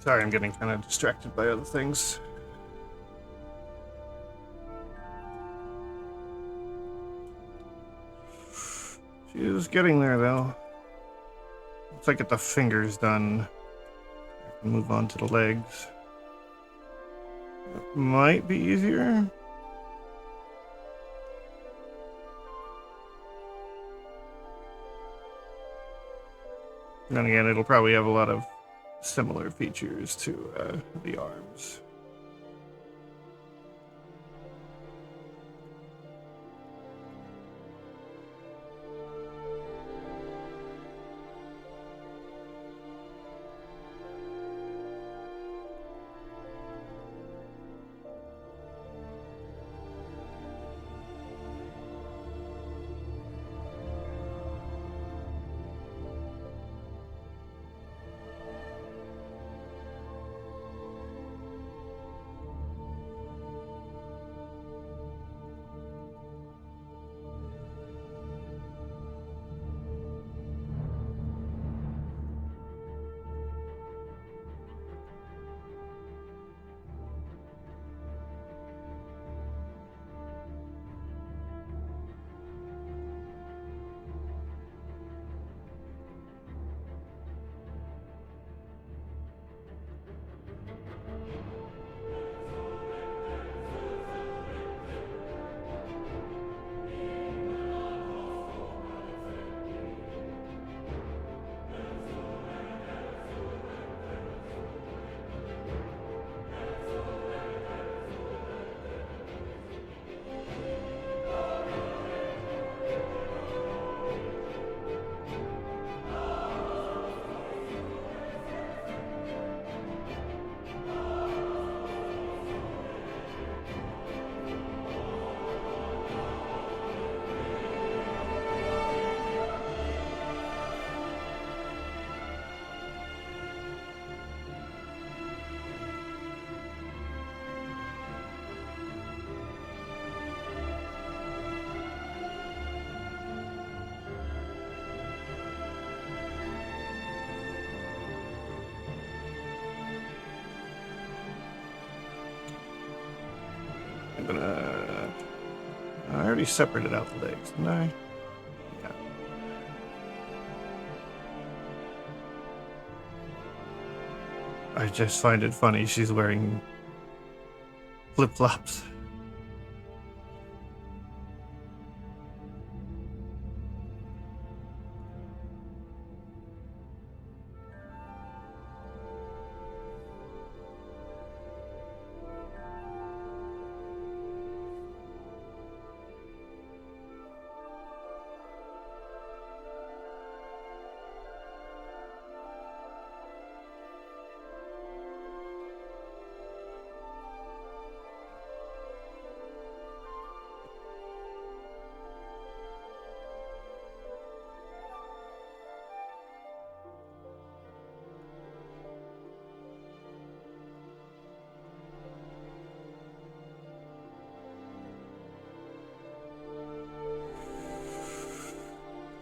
A: Sorry, I'm getting kind of distracted by other things. She's getting there, though. Once I get the fingers done, I can move on to the legs. It might be easier. And then again, it'll probably have a lot of similar features to the arms. I'm gonna... I already separated out the legs, didn't I? Yeah. I just find it funny she's wearing flip-flops.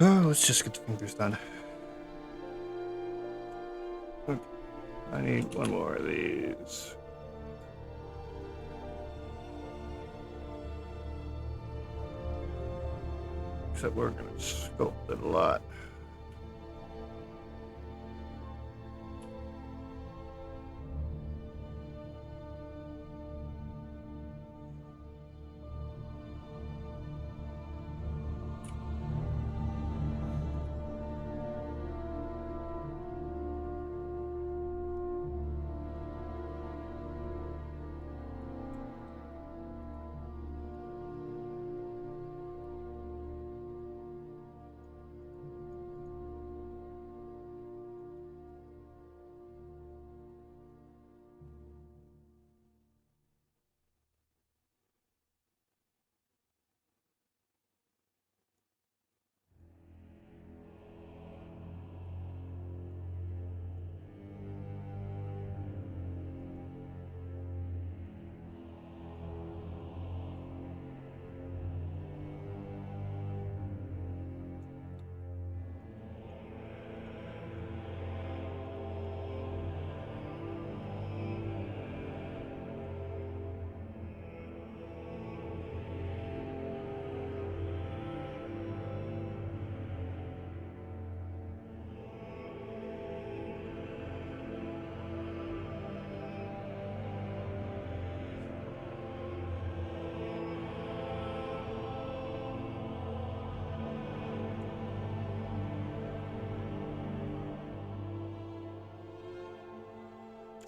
A: Oh, let's just get the fingers done. Okay. I need one more of these. Except we're gonna sculpt it a lot.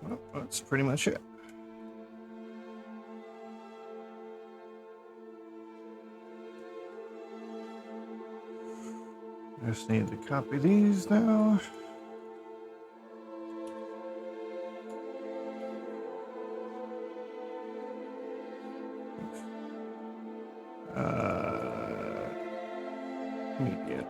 A: Well, that's pretty much it. I just need to copy these now. Media.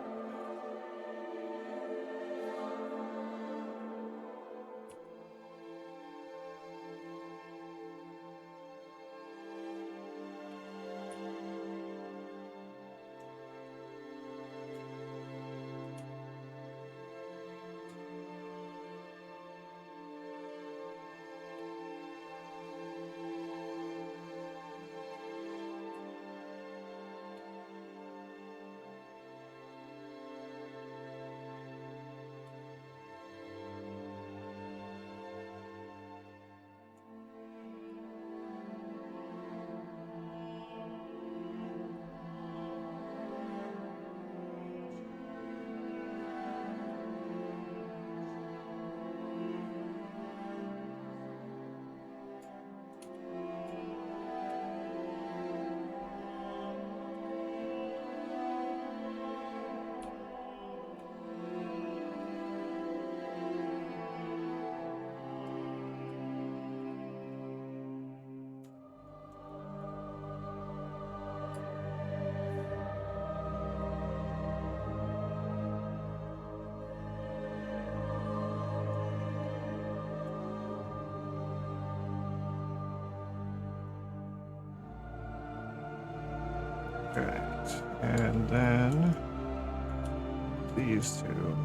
A: Right. And then these two.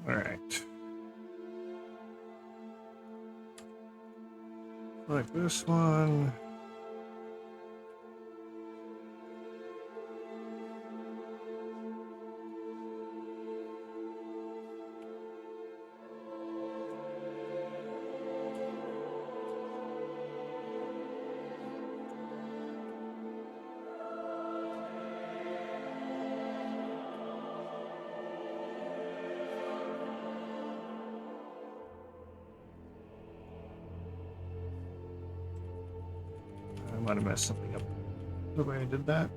A: All right. Like this one. I might have messed something up the way I did that.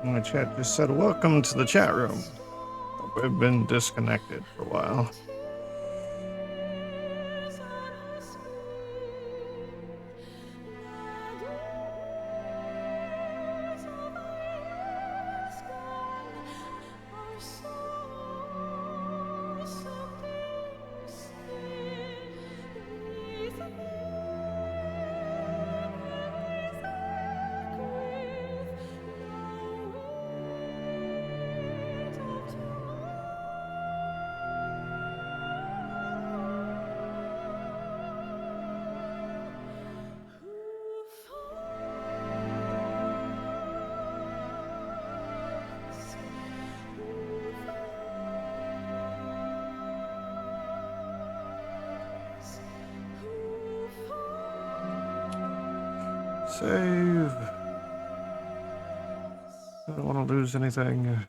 A: My chat just said, welcome to the chat room. We've been disconnected for a while. Save. I don't want to lose anything.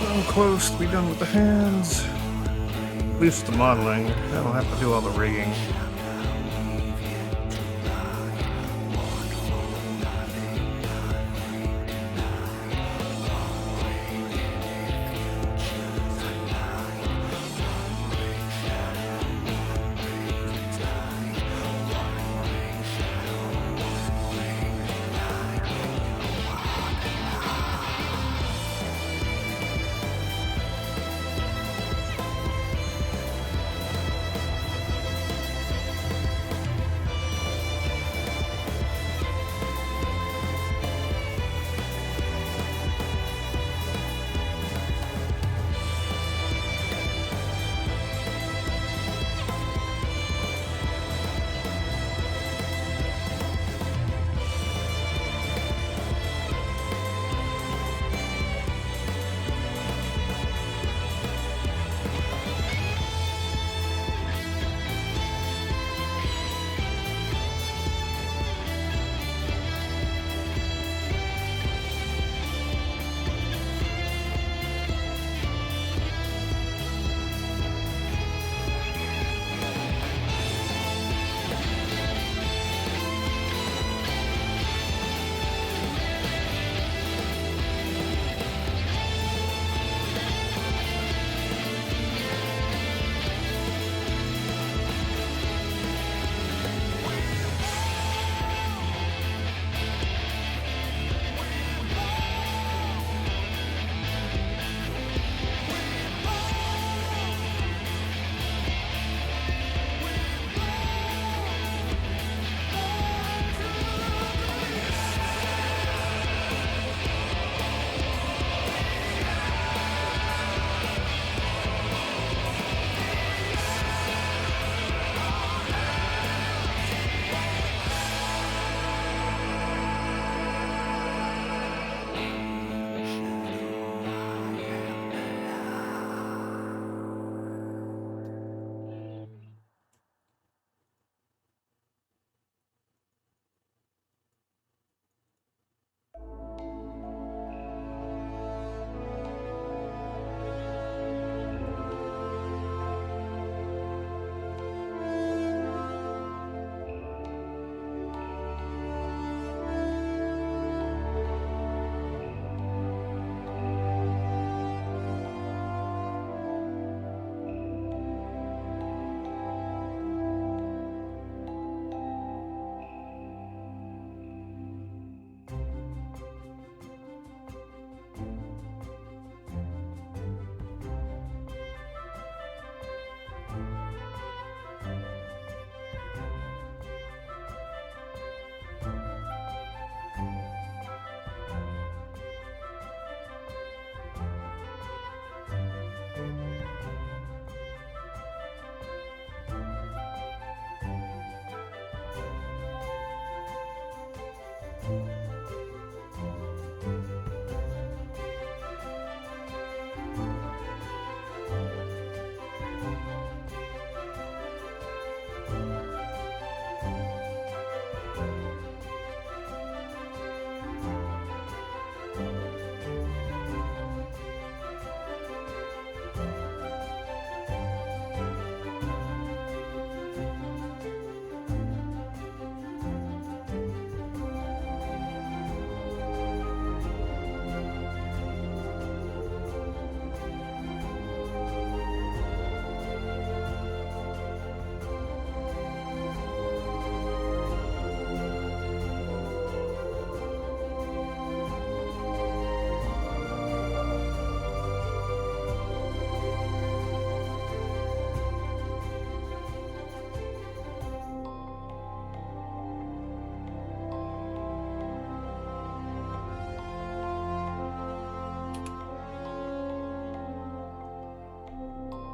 A: I'm close to be done with the hands. At least the modeling. I don't have to do all the rigging.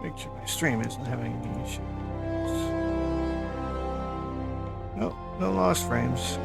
A: Make sure my stream isn't having any issues. Nope, no lost frames.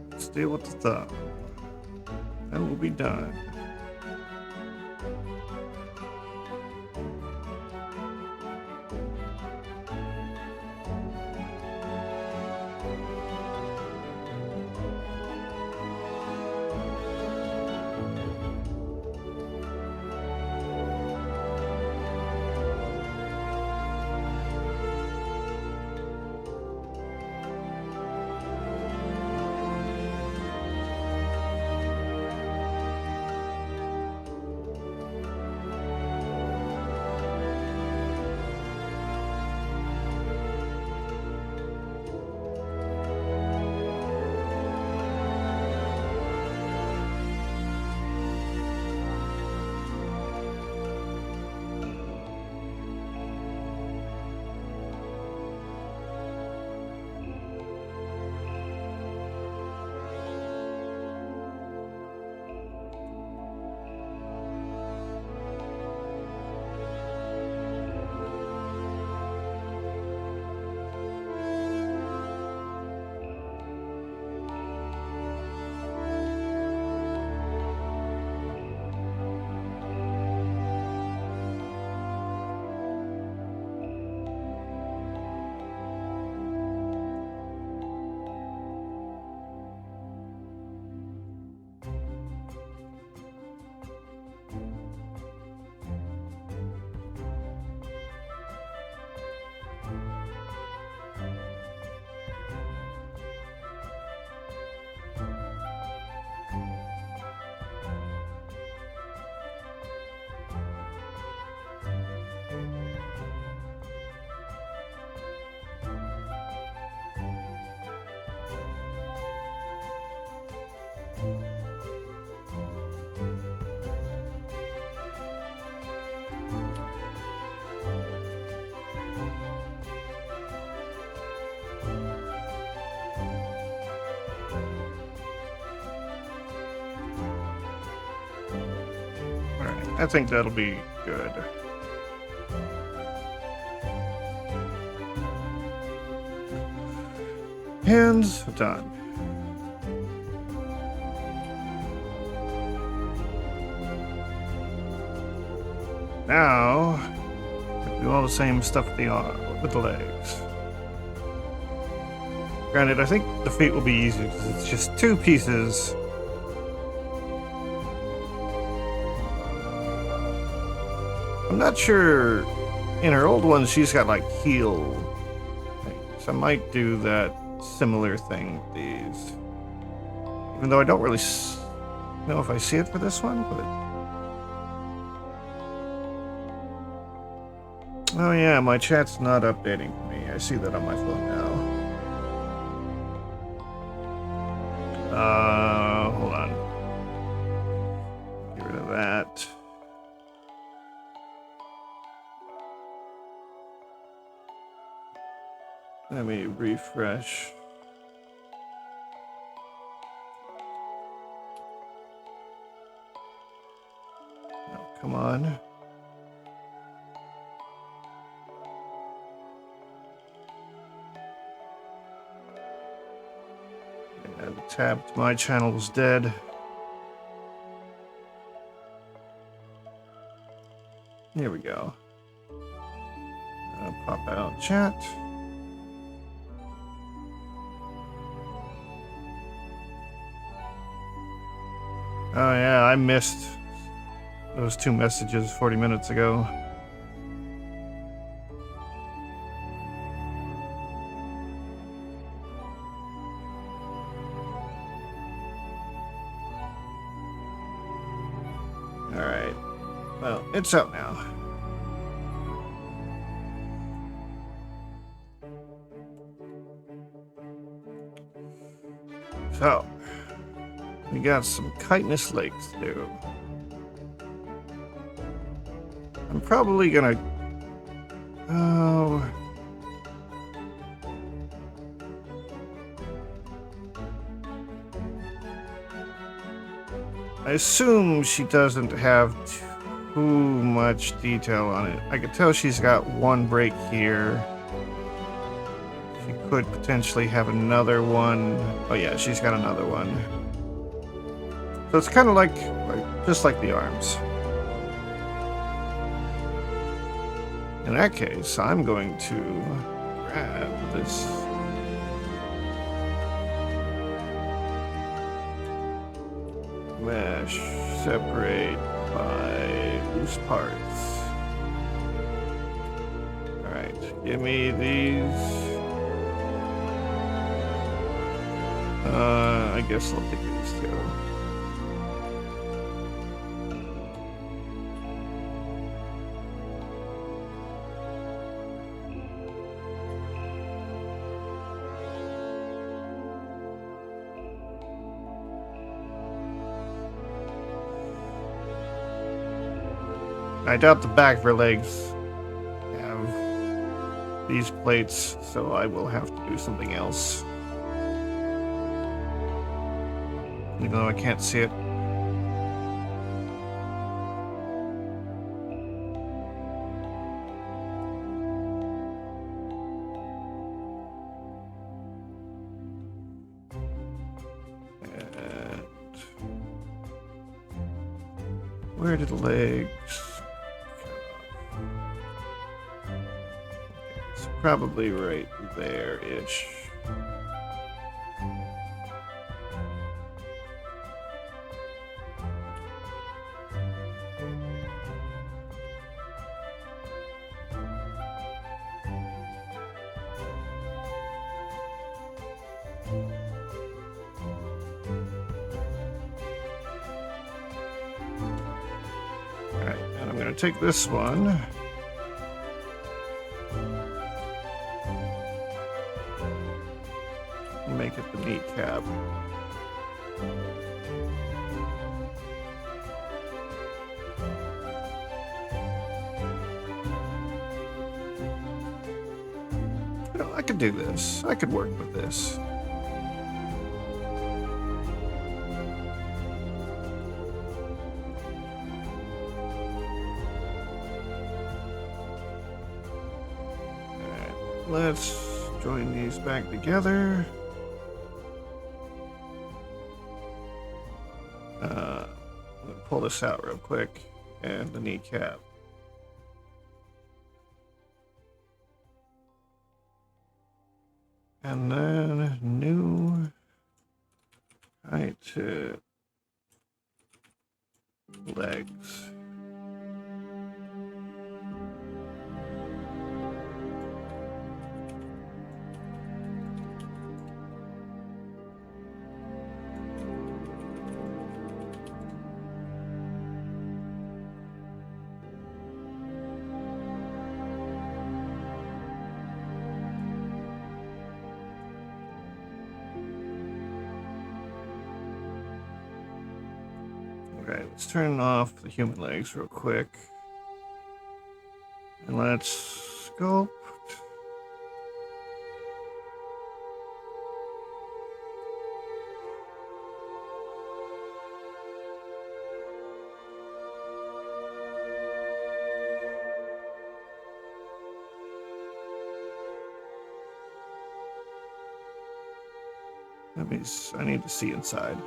A: Let's deal with the thumb. And we'll be done. I think that'll be good. Hands done. Now, do all the same stuff with the legs. Granted, I think the feet will be easier because it's just two pieces. I'm not sure. In her old ones, she's got like heel things. I might do that similar thing with these. Even though I don't really know if I see it for this one, but. Oh yeah, my chat's not updating for me. I see that on my phone now. Hold on. Get rid of that. Let me refresh. Oh, come on. Yeah, the tab to my channel was dead. Here we go. I'll pop out chat. Oh yeah, I missed those 2 messages 40 minutes ago. Alright. Well, it's out now. So, we got some chitinous lakes to do. I'm probably gonna... Oh... I assume she doesn't have too much detail on it. I could tell she's got one break here. She could potentially have another one. Oh yeah, she's got another one. So it's kind of like just like the arms. In that case, I'm going to grab this. Mesh, separate by loose parts. Alright, give me these. I guess I'll take these two. I doubt the back of her legs have these plates, so I will have to do something else. Even though I can't see it. And where did the legs? It's probably right there-ish. Alright, and I'm going to take this one. And make it the kneecap. You know, I could do this. I could work with this. Let's join these back together. I'm gonna pull this out real quick, and the kneecap. And then new height to legs. Okay, let's turn off the human legs real quick. And let's sculpt I need to see inside.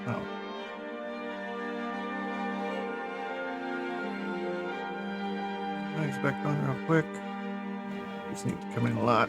A: Oh. Legs back on real quick. These need to come in a lot.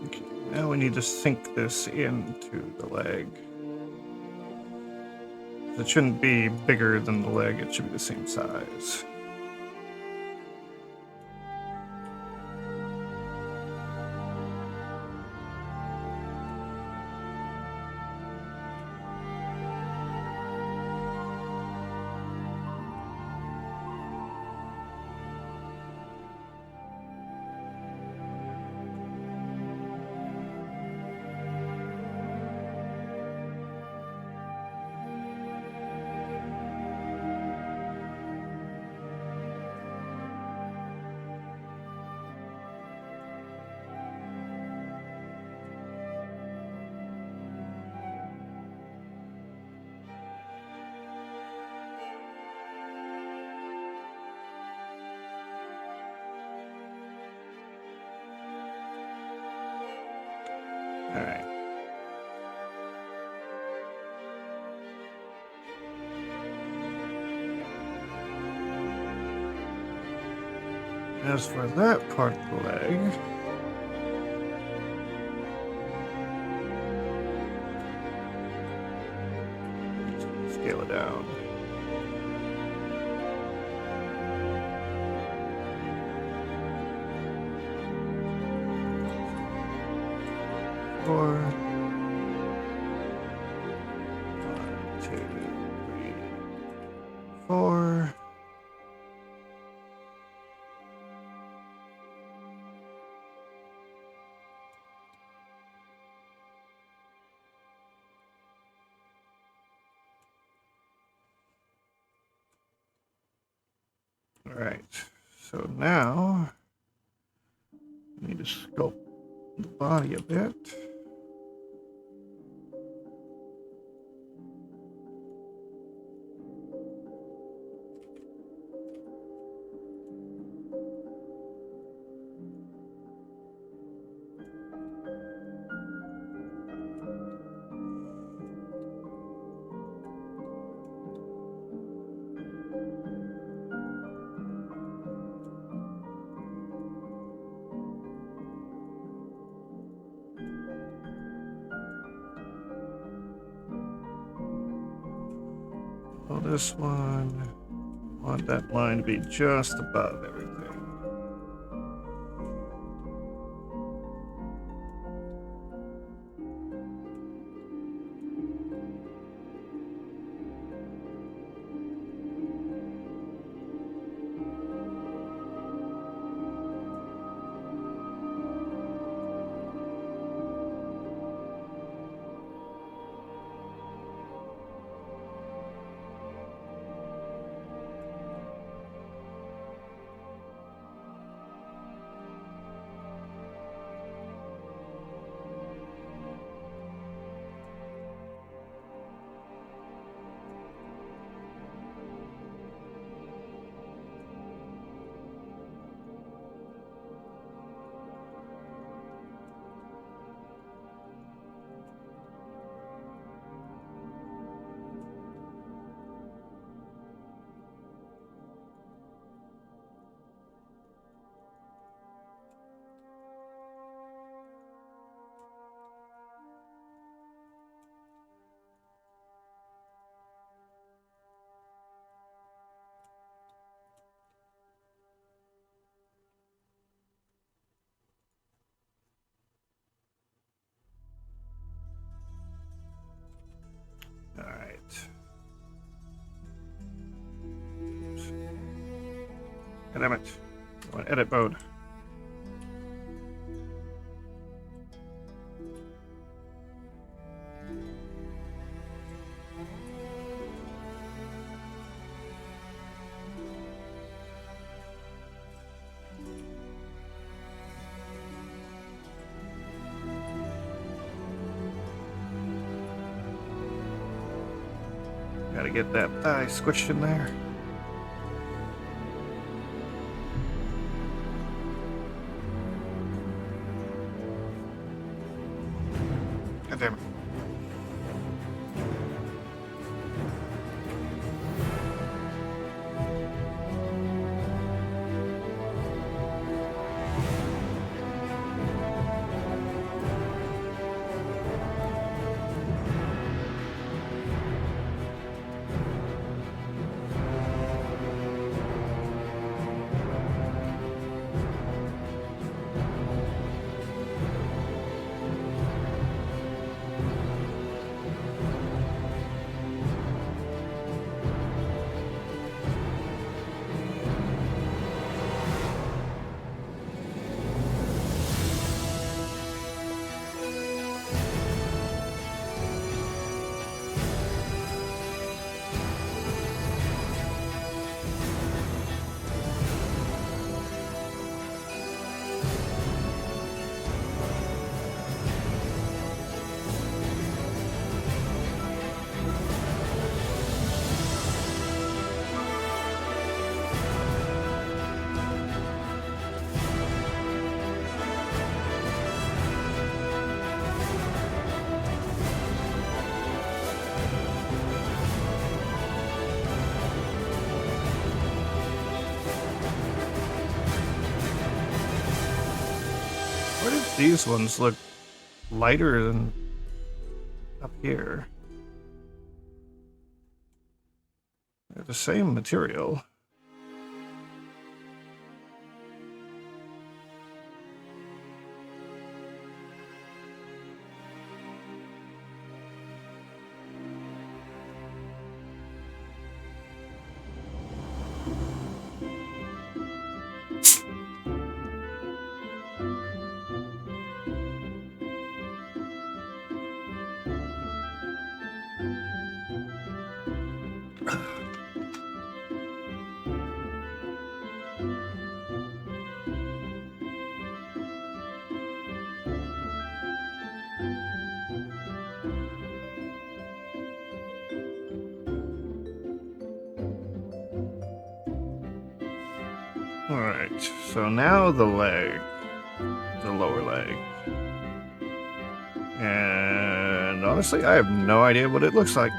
A: Okay, now we need to sink this into the leg. It shouldn't be bigger than the leg, it should be the same size. All right. As for that part of the leg, scale it down. Four. 1, 2, 3, 4. All right, So now I need to sculpt the body a bit. Well, this one, I want that line to be just above everything. All right. Oops. Damn it. I want edit mode. Gotta get that thigh squished in there. God damn it. Why did these ones look lighter than up here? They're the same material. Alright, so now the leg. The lower leg. And honestly, I have no idea what it looks like.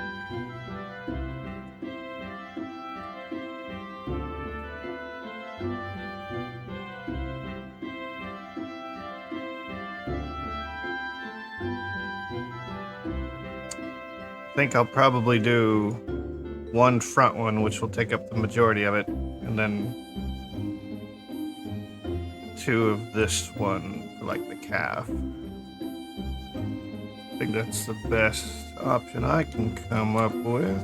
A: I think I'll probably do one front one, which will take up the majority of it, and then two of this one for like the calf. I think that's the best option I can come up with.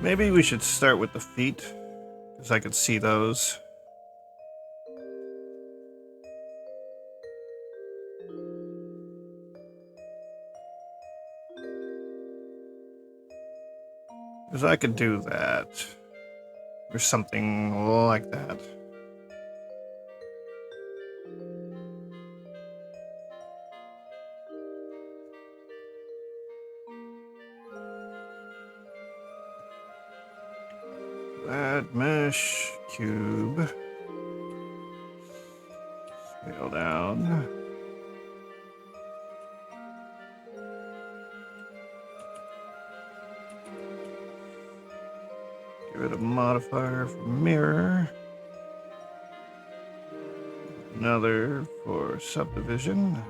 A: Maybe we should start with the feet, because I could see those. Because I could do that. Or something like that. That mesh cube. Scale down. Give it a modifier for mirror. Another for subdivision.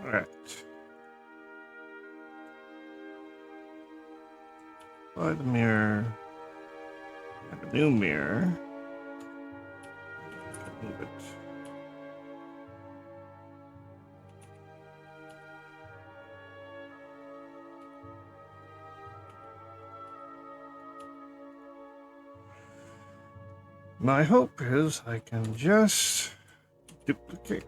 A: All right. Apply the mirror. Add a new mirror. Move it. My hope is I can just duplicate.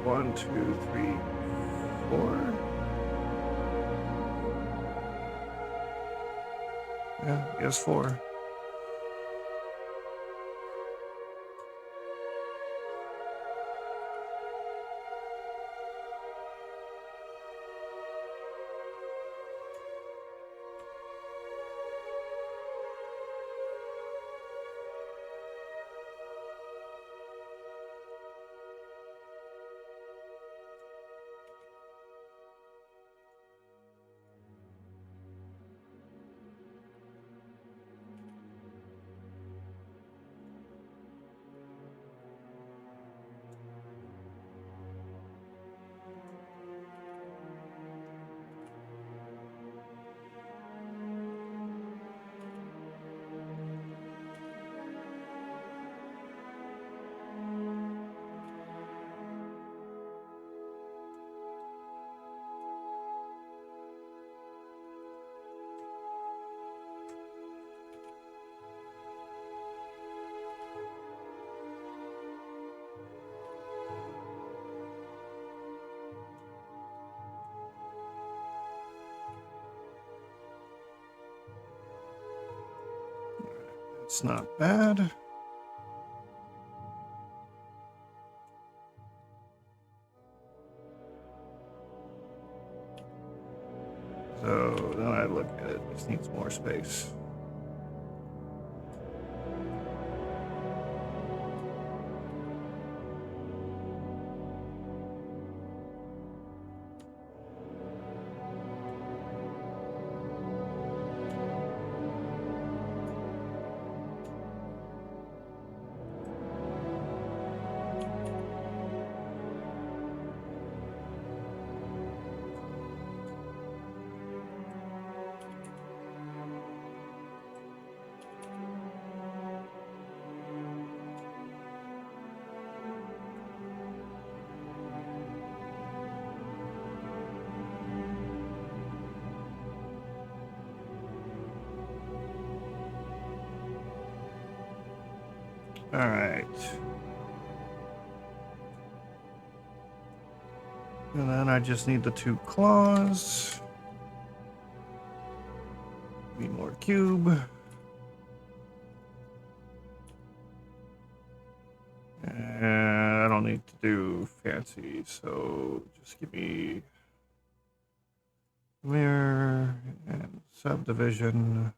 A: One, two, three, four. Yeah, I guess four. It's not bad. So then I look at it, this needs more space. All right. And then I just need the two claws. Need more cube. And I don't need to do fancy, so just give me mirror and subdivision.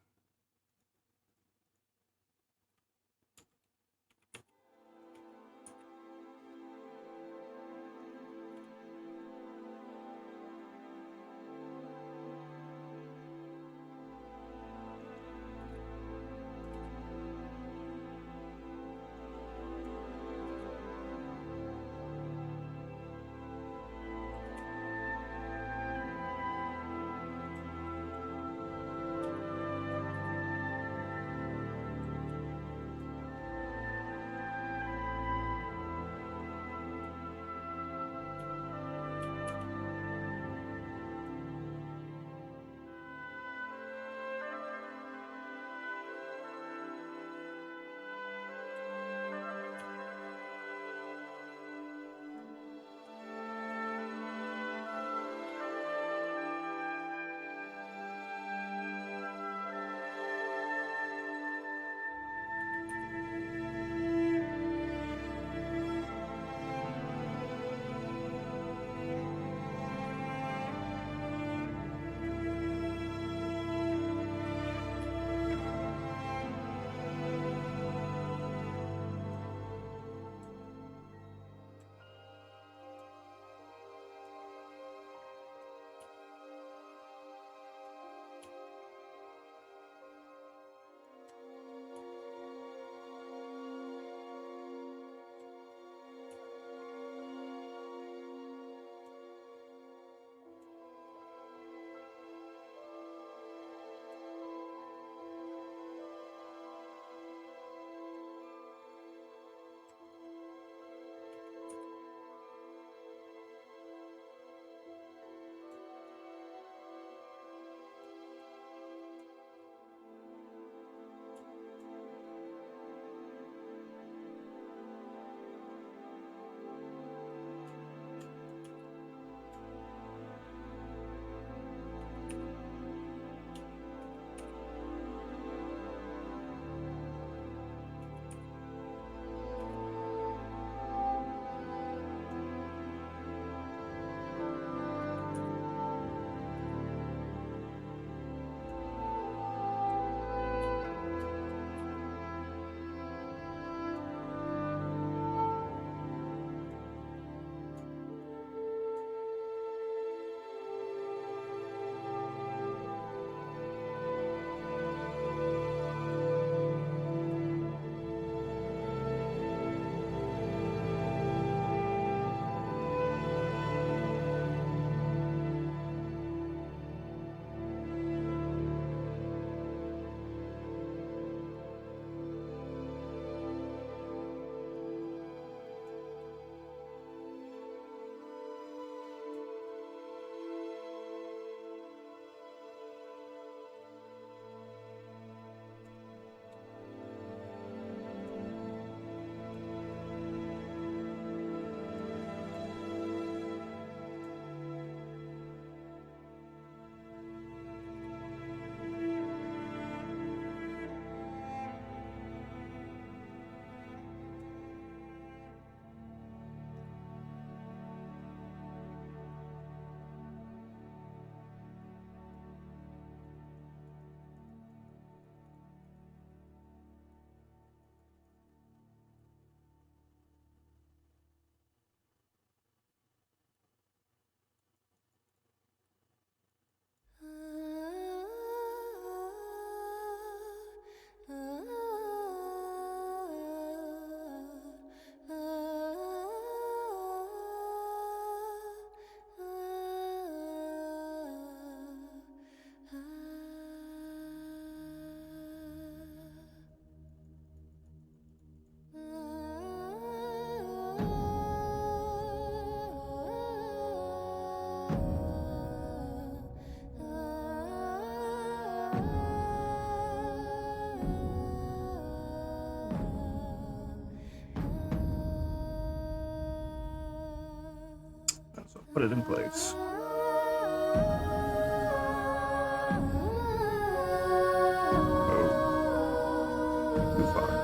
A: put it in place. Oh, too far.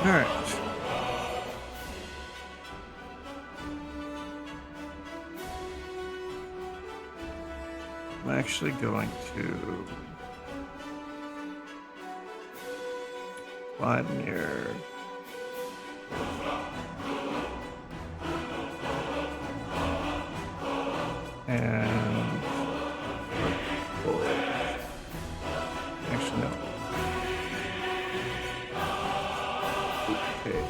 A: Alright. I'm actually going to slide near and actually no. Okay.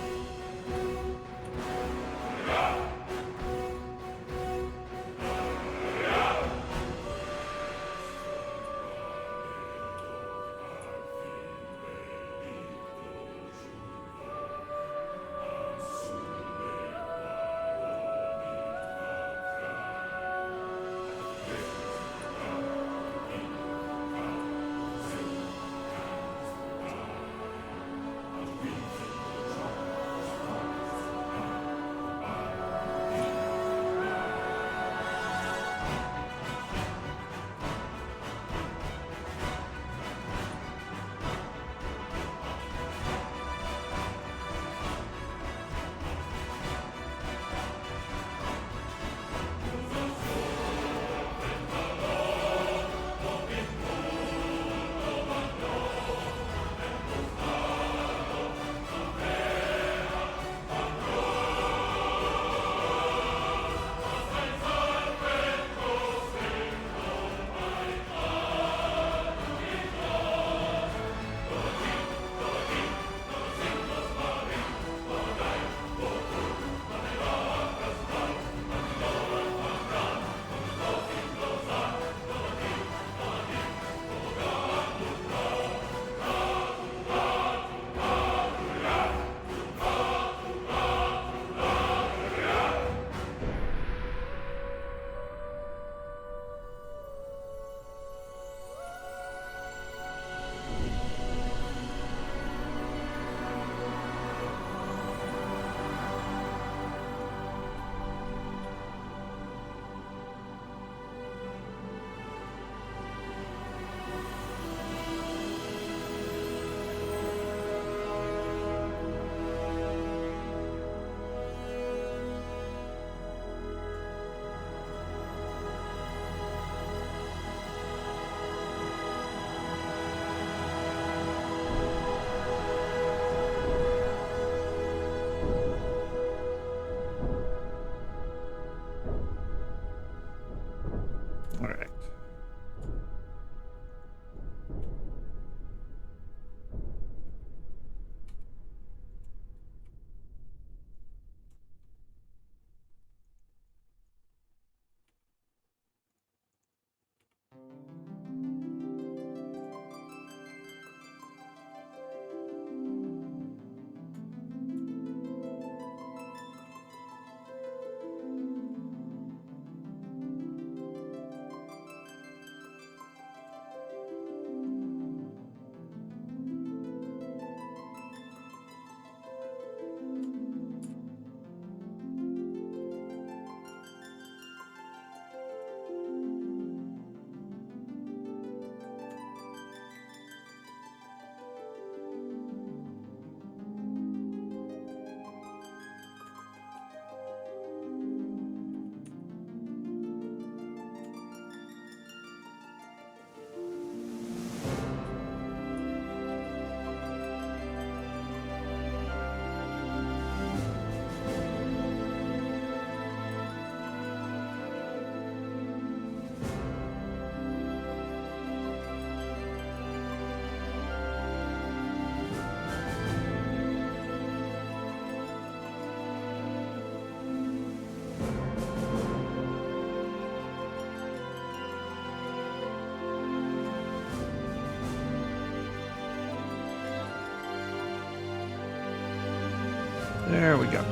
A: There we go.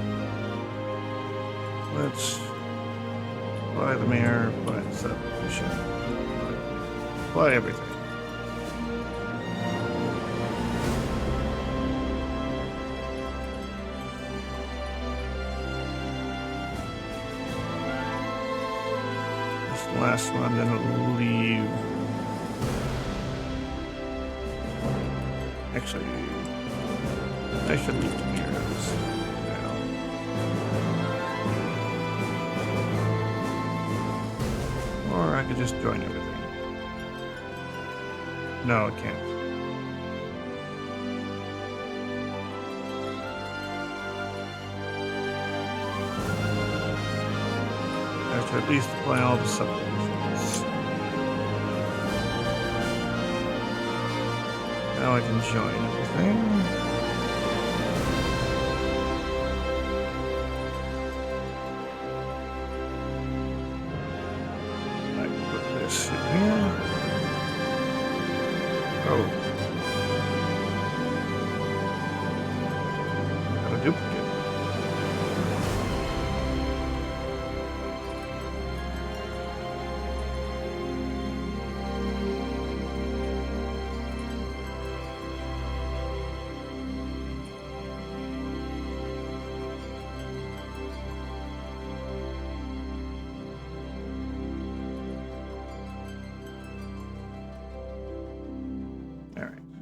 A: Let's apply the mirror, apply the subdivision, apply everything. This last one I'm gonna leave. Actually, I should leave the mirrors now. Or I could just join everything. No, I can't. I have to at least apply all the subdivisions. Now I can join everything. I can put this in here. Oh. Got a duplicate.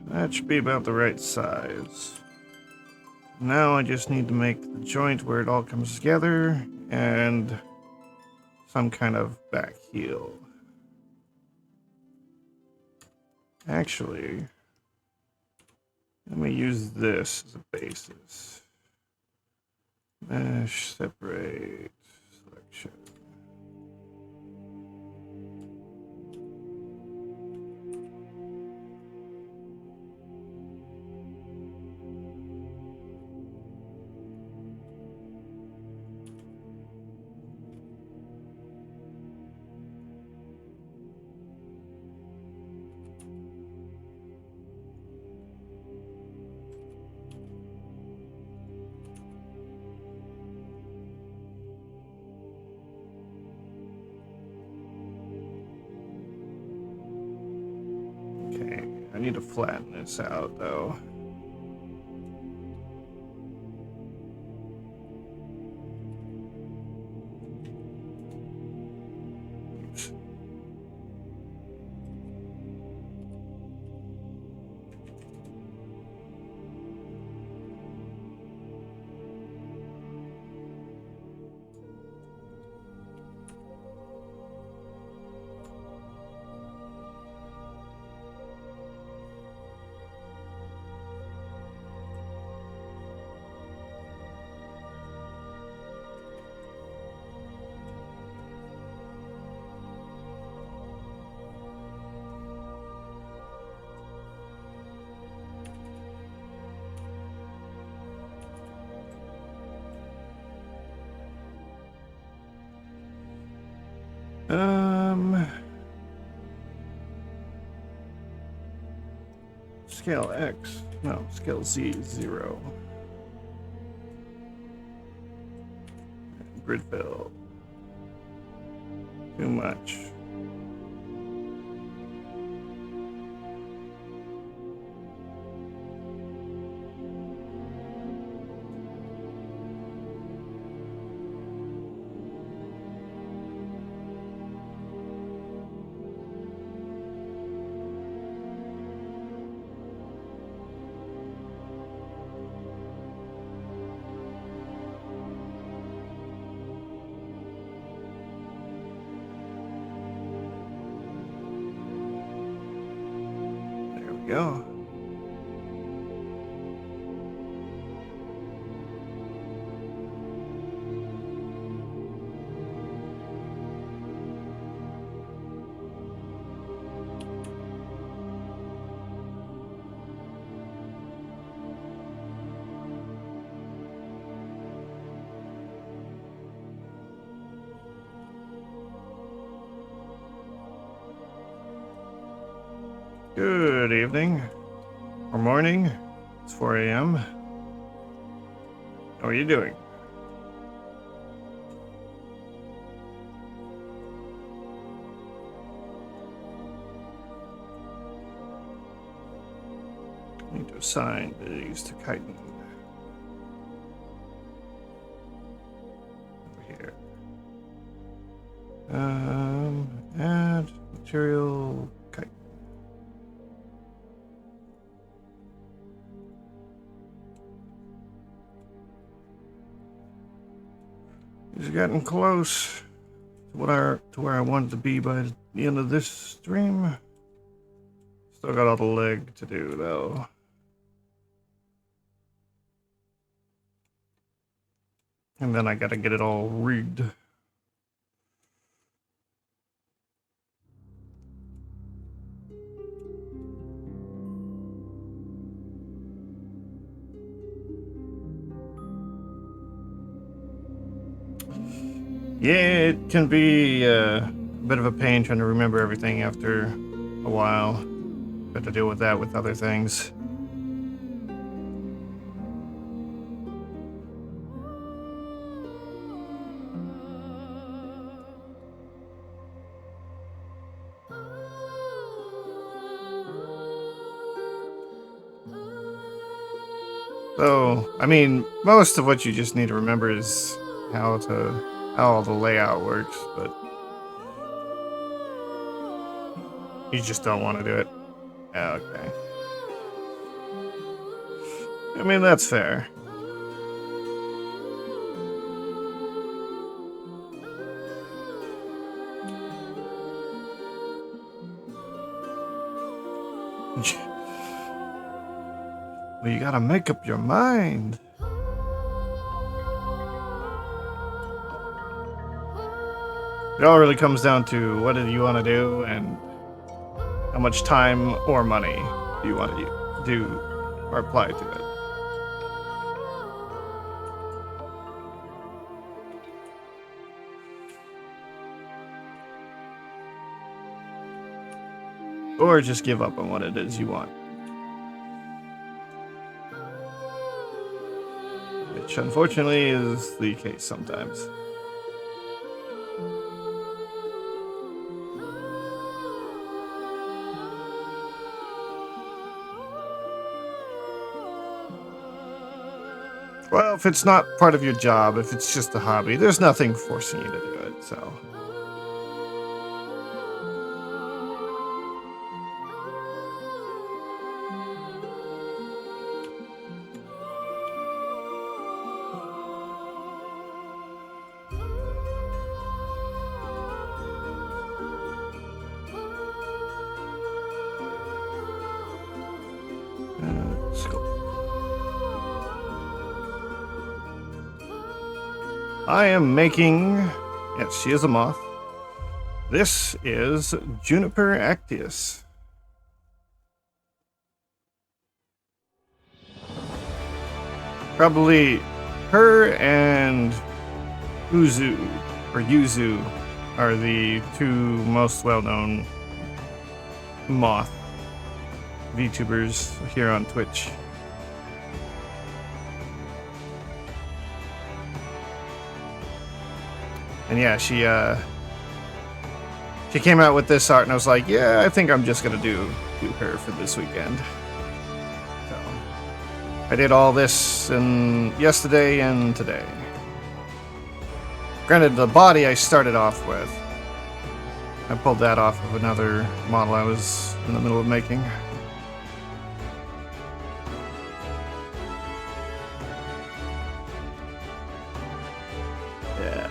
A: That should be about the right size. Now I just need to make the joint where it all comes together and some kind of back heel. Actually, let me use this as a basis. Mesh, separate, selection. I need to flatten this out, though. Oops. Scale X. No, scale Z is 0. Grid fill. Too much. Go. Good evening, or morning. It's 4 a.m. How are you doing? I need to assign these to chitin. Over here. Add material chitin. He's getting close to where I wanted to be by the end of this stream. Still got all the leg to do though. And then I gotta get it all rigged. Yeah, it can be a bit of a pain trying to remember everything after a while. Got to deal with that with other things. So, I mean, most of what you just need to remember is how all the layout works, but you just don't want to do it. Okay. I mean, that's fair. Well, you gotta make up your mind. It all really comes down to what do you want to do and how much time or money do you want to do or apply to it. Or just give up on what it is you want. Which unfortunately is the case sometimes. Well, if it's not part of your job, if it's just a hobby, there's nothing forcing you to do it, so. Let's go. I am making, yes, she is a moth. This is Juniper actius. Probably her and Uzu, or Yuzu, are the two most well-known moth VTubers here on Twitch. And yeah, she came out with this art, and I was like, yeah, I think I'm just gonna do her for this weekend. So I did all this yesterday and today. Granted, the body I started off with, I pulled that off of another model I was in the middle of making. Yeah.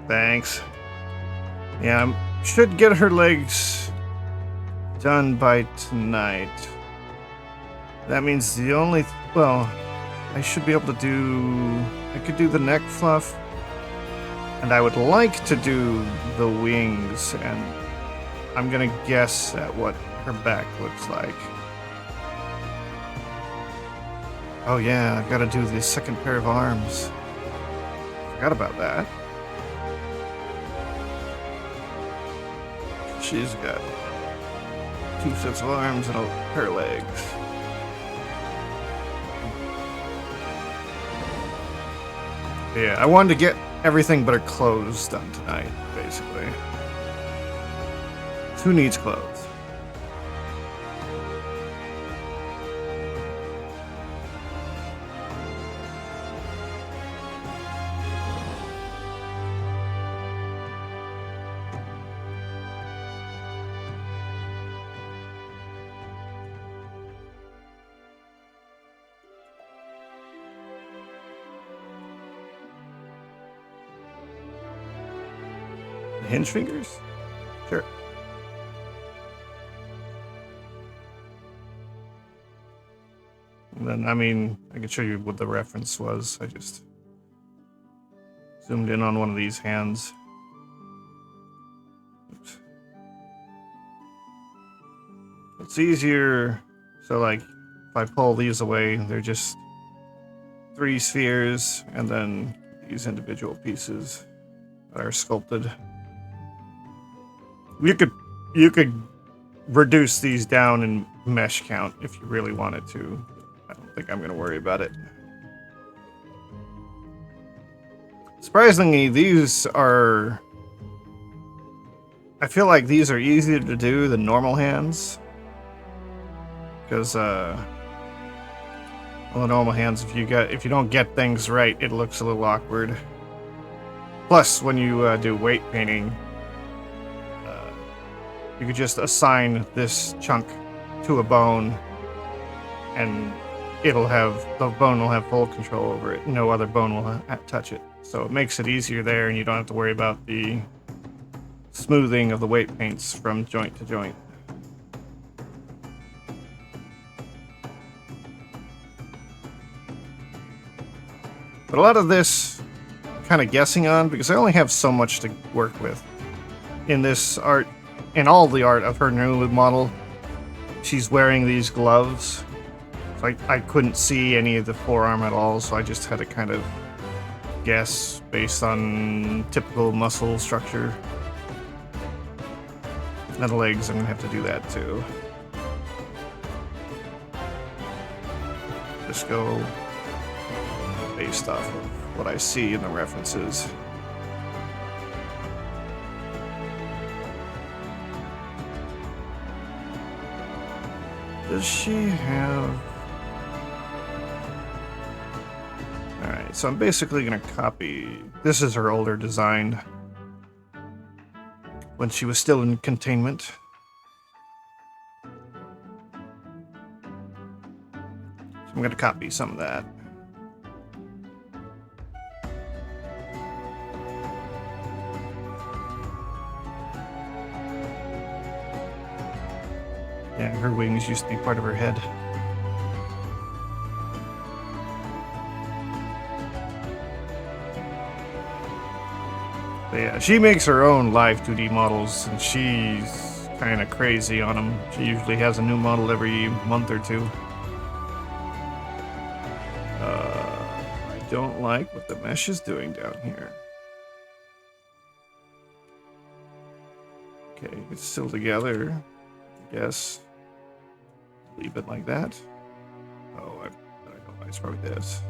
A: Thanks. Yeah, I should get her legs done by tonight. That means the only... well, I should be able to do... I could do the neck fluff. And I would like to do the wings, and I'm gonna guess at what her back looks like. Oh yeah, I've gotta do the second pair of arms. Forgot about that. She's got 2 sets of arms and a pair of legs. Yeah, I wanted to get everything but her clothes done tonight, basically. Who needs clothes? Hinge fingers? Sure. And then, I mean, I can show you what the reference was. I just zoomed in on one of these hands. Oops. It's easier. So, like, if I pull these away, they're just 3 spheres, and then these individual pieces that are sculpted. You could reduce these down in mesh count if you really wanted to. I don't think I'm going to worry about it. Surprisingly, these are... I feel like these are easier to do than normal hands. Because, well, the normal hands, if you don't get things right, it looks a little awkward. Plus, when you do weight painting, you could just assign this chunk to a bone, and the bone will have full control over it. No other bone will touch it. So it makes it easier there, and you don't have to worry about the smoothing of the weight paints from joint to joint. But a lot of this I'm kind of guessing on, because I only have so much to work with. In this art, in all the art of her new model, she's wearing these gloves. So I couldn't see any of the forearm at all, so I just had to kind of guess based on typical muscle structure. And the legs, I'm going to have to do that too. Just go based off of what I see in the references. Does she have... Alright, so I'm basically going to copy... This is her older design when she was still in containment. So I'm going to copy some of that. Yeah, her wings used to be part of her head. But yeah, she makes her own live 2D models, and she's kind of crazy on them. She usually has a new model every month or two. I don't like what the mesh is doing down here. Okay, it's still together, I guess. Leave it like that. Oh, I don't know. It's probably this.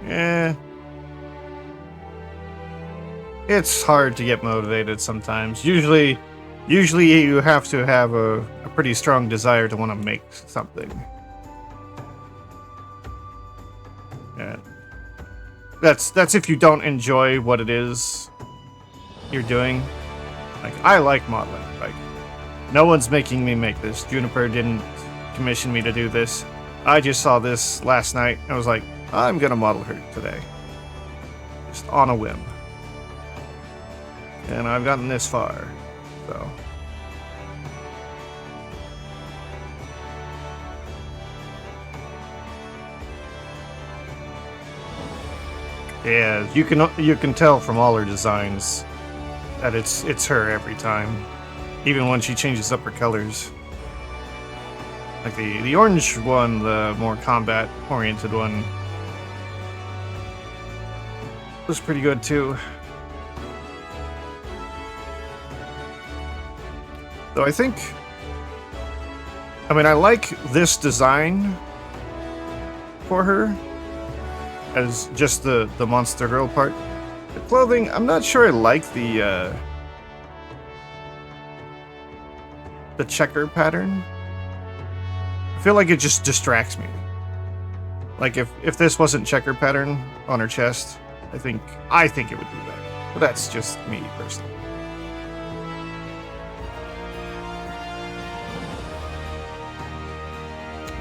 A: Yeah. It's hard to get motivated sometimes. Usually you have to have a pretty strong desire to want to make something. Yeah. That's if you don't enjoy what it is you're doing. Like, I like modeling. Like, no one's making me make this. Juniper didn't commission me to do this. I just saw this last night. I was like, I'm gonna model her today. Just on a whim. And I've gotten this far, so. Yeah, you can tell from all her designs that it's her every time, even when she changes up her colors. Like the orange one, the more combat oriented one, was pretty good too. Though I mean, I like this design for her as just the monster girl part. The clothing, I'm not sure I like the checker pattern. I feel like it just distracts me. Like if this wasn't checker pattern on her chest, I think it would be better. But that's just me personally.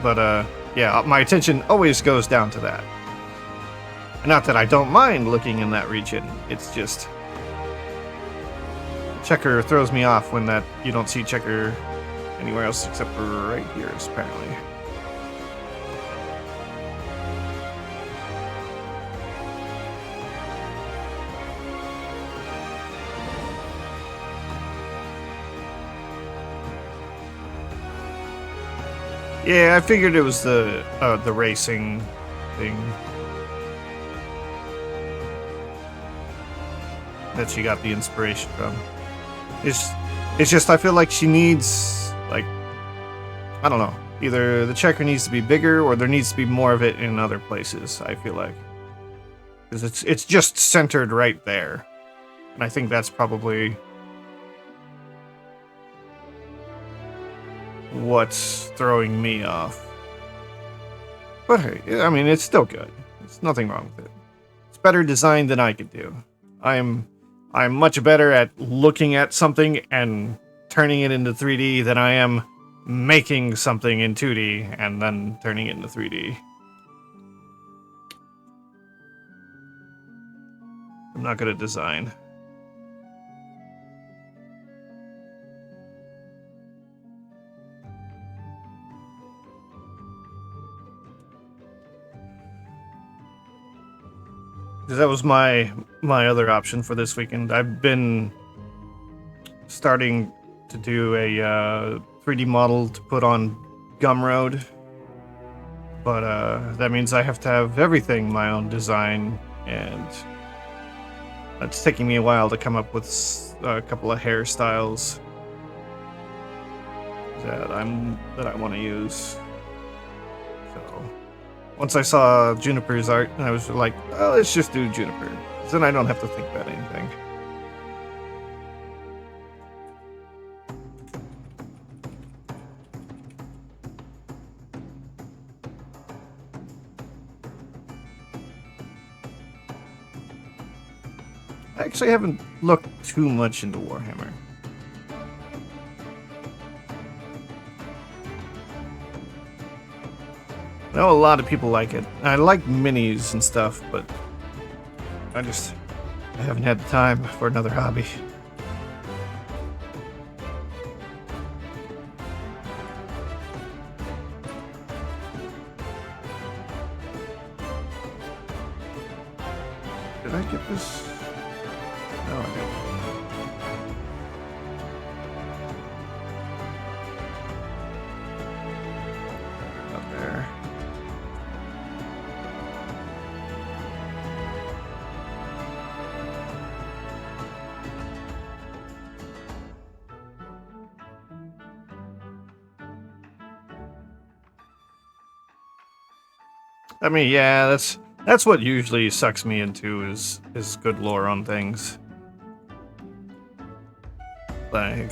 A: But yeah, my attention always goes down to that. Not that I don't mind looking in that region. It's just checker throws me off when that you don't see checker anywhere else except for right here, apparently. Yeah, I figured it was the racing thing that she got the inspiration from. It's just I feel like she needs, like, I don't know, either the checker needs to be bigger or there needs to be more of it in other places, I feel like. Because it's just centered right there. And I think that's probably what's throwing me off. But hey, I mean, it's still good. There's nothing wrong with it. It's better designed than I could do. I'm much better at looking at something and turning it into 3D than I am making something in 2D and then turning it into 3D. I'm not good at design. That was my other option for this weekend. I've been starting to do a 3D model to put on Gumroad, but that means I have to have everything my own design, and it's taking me a while to come up with a couple of hairstyles that I want to use. So once I saw Juniper's art, I was like, oh, let's just do Juniper. Then I don't have to think about anything. I actually haven't looked too much into Warhammer. I know a lot of people like it. I like minis and stuff, but I haven't had the time for another hobby. Did I get this? No, I didn't. Up there. I mean, yeah, that's what usually sucks me into is good lore on things. Like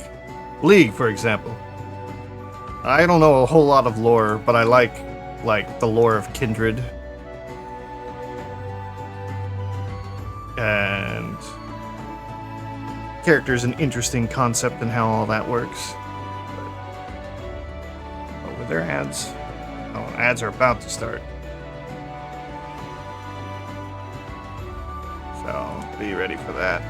A: League, for example. I don't know a whole lot of lore, but I like the lore of Kindred. And character's an interesting concept and how all that works. But with their ads, ads are about to start. So be ready for that.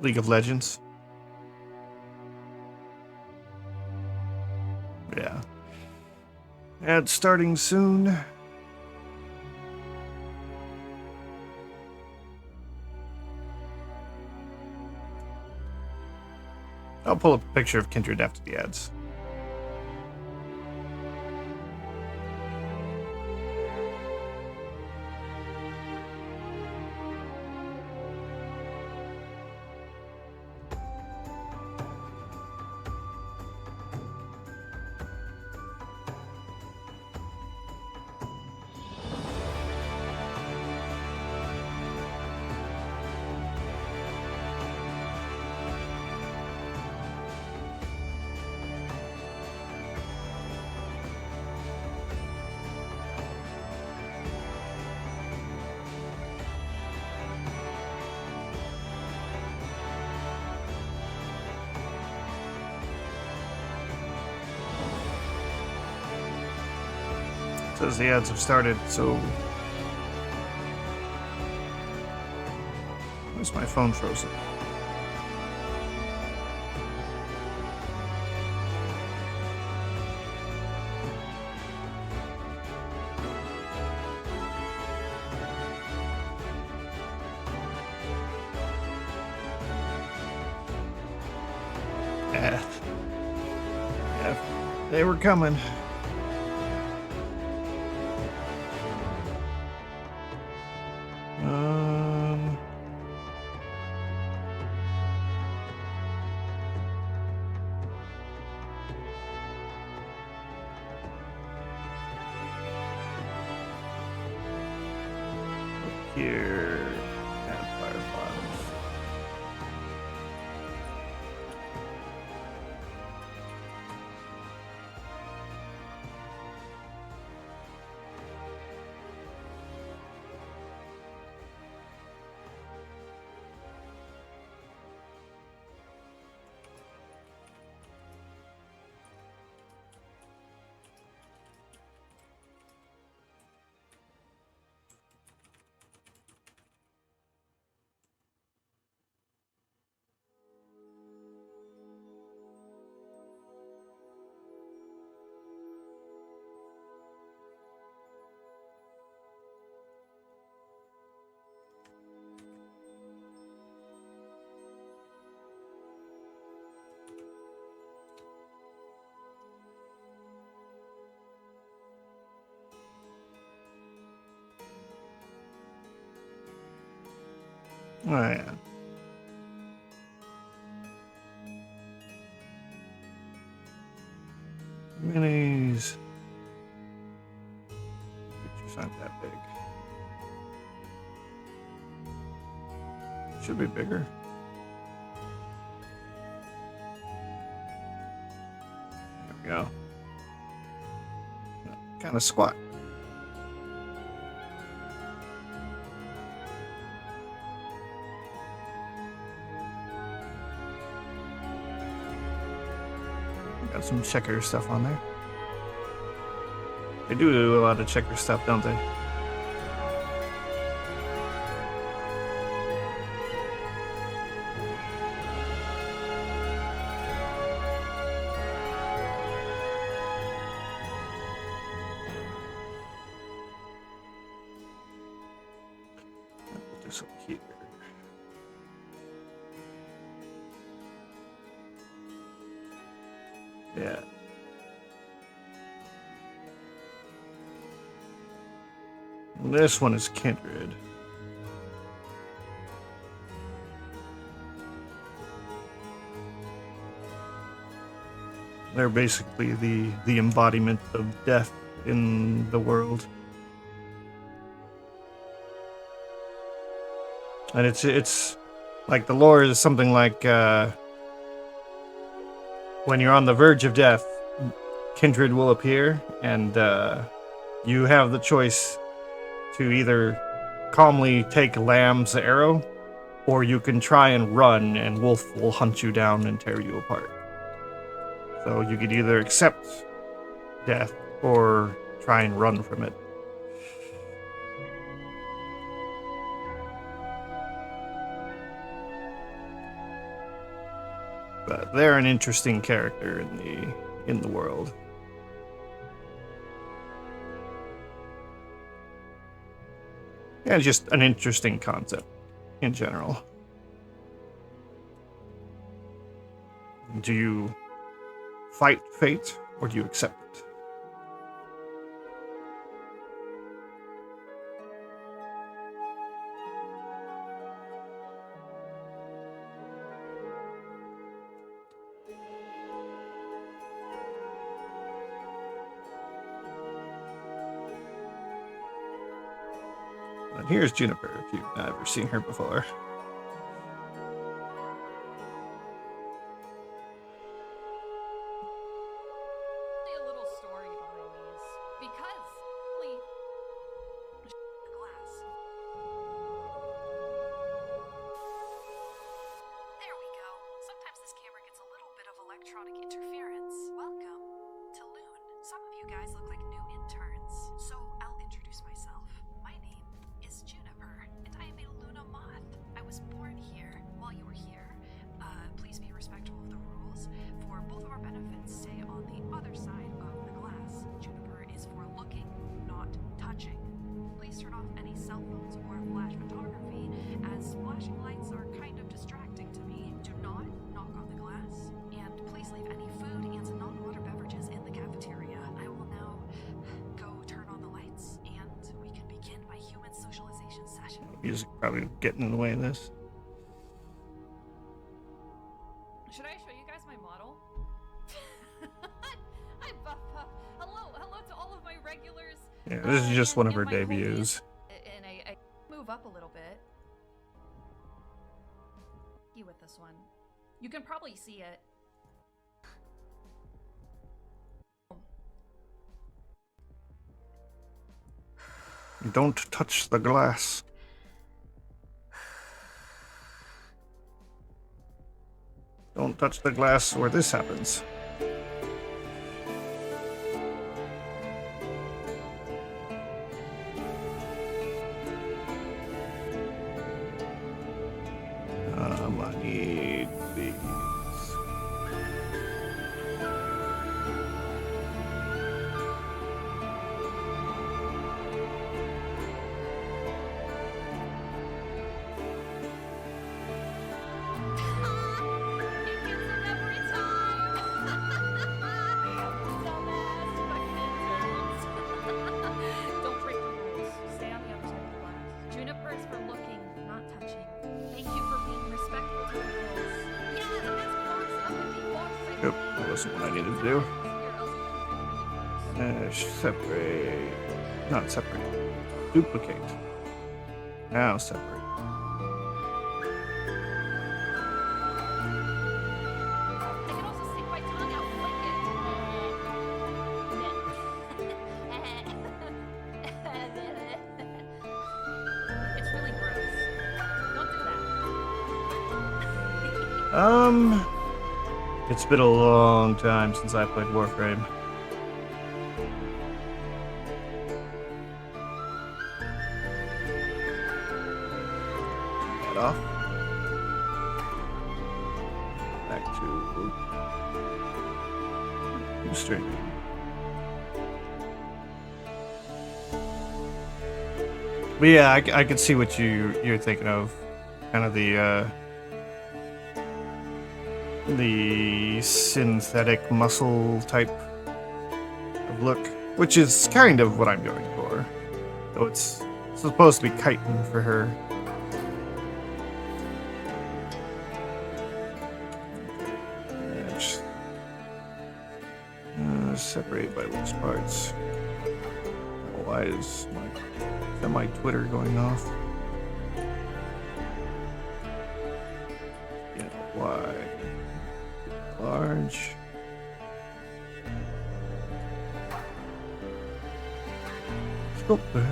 A: League of Legends. Ad starting soon. I'll pull up a picture of Kindred after the ads. Says the ads have started, so... Where's my phone frozen? Yeah, they were coming. Here, add fireflies. Oh, yeah. Minis. Pictures aren't that big. Should be bigger. There we go. Kind of squat. Got some checker stuff on there. They do a lot of checker stuff, don't they? Put this up here. Yeah. This one is Kindred. They're basically the embodiment of death in the world. And it's like the lore is something like when you're on the verge of death, Kindred will appear, and you have the choice to either calmly take Lamb's arrow, or you can try and run, and Wolf will hunt you down and tear you apart. So you could either accept death or try and run from it. But they're an interesting character in the world. Yeah, just an interesting concept in general. Do you fight fate, or do you accept it? And here's Juniper, if you've never seen her before.
B: A little story behind these. Because, the glass. There we go. Sometimes this camera gets a little bit of electronic interference. Welcome to Loon. Some of you guys look like new interns, so I'll introduce myself. My name is Juniper, and I am a Luna moth. I was born here. While you were here, please be respectful of the rules. For both of our benefits, stay on the other side of the glass. Juniper is for looking, not touching. Please turn off any cell phones or flash photography, as flashing lights are kind of distracting to me. Do not knock on the glass, and please leave any food and non-water beverages in the cafeteria. I will now go turn on the lights, and we can begin my human socialization session.
A: Music probably getting in the way of this.
B: Should I show you guys my model? Hi, Buff Puff. Hello to all of my regulars.
A: Yeah, this is just one of her
B: my
A: debuts.
B: And I move up a little bit. You with this one. You can probably see it.
A: Don't touch the glass. Don't touch the glass where this happens. I need these.
B: Don't break the rules. Stay on the other side of the glass. Juniper is for looking, not touching. Thank you for being respectful to the rules. Yeah, the mask walks up and he walks like
A: Yep, that wasn't what I needed to do. Separate. Not separate. Duplicate. Now separate.
B: I can also stick my tongue out and lick it. It's really gross. Don't do that.
A: It's been a long time since I played Warframe. That off. Back to stream. But yeah, I could see what you're thinking of, kind of the synthetic muscle type of look, which is kind of what I'm going for. Though it's supposed to be chitin for her. Separate by which parts? Why is my Twitter going off? Yeah, why? Large. Sculptor.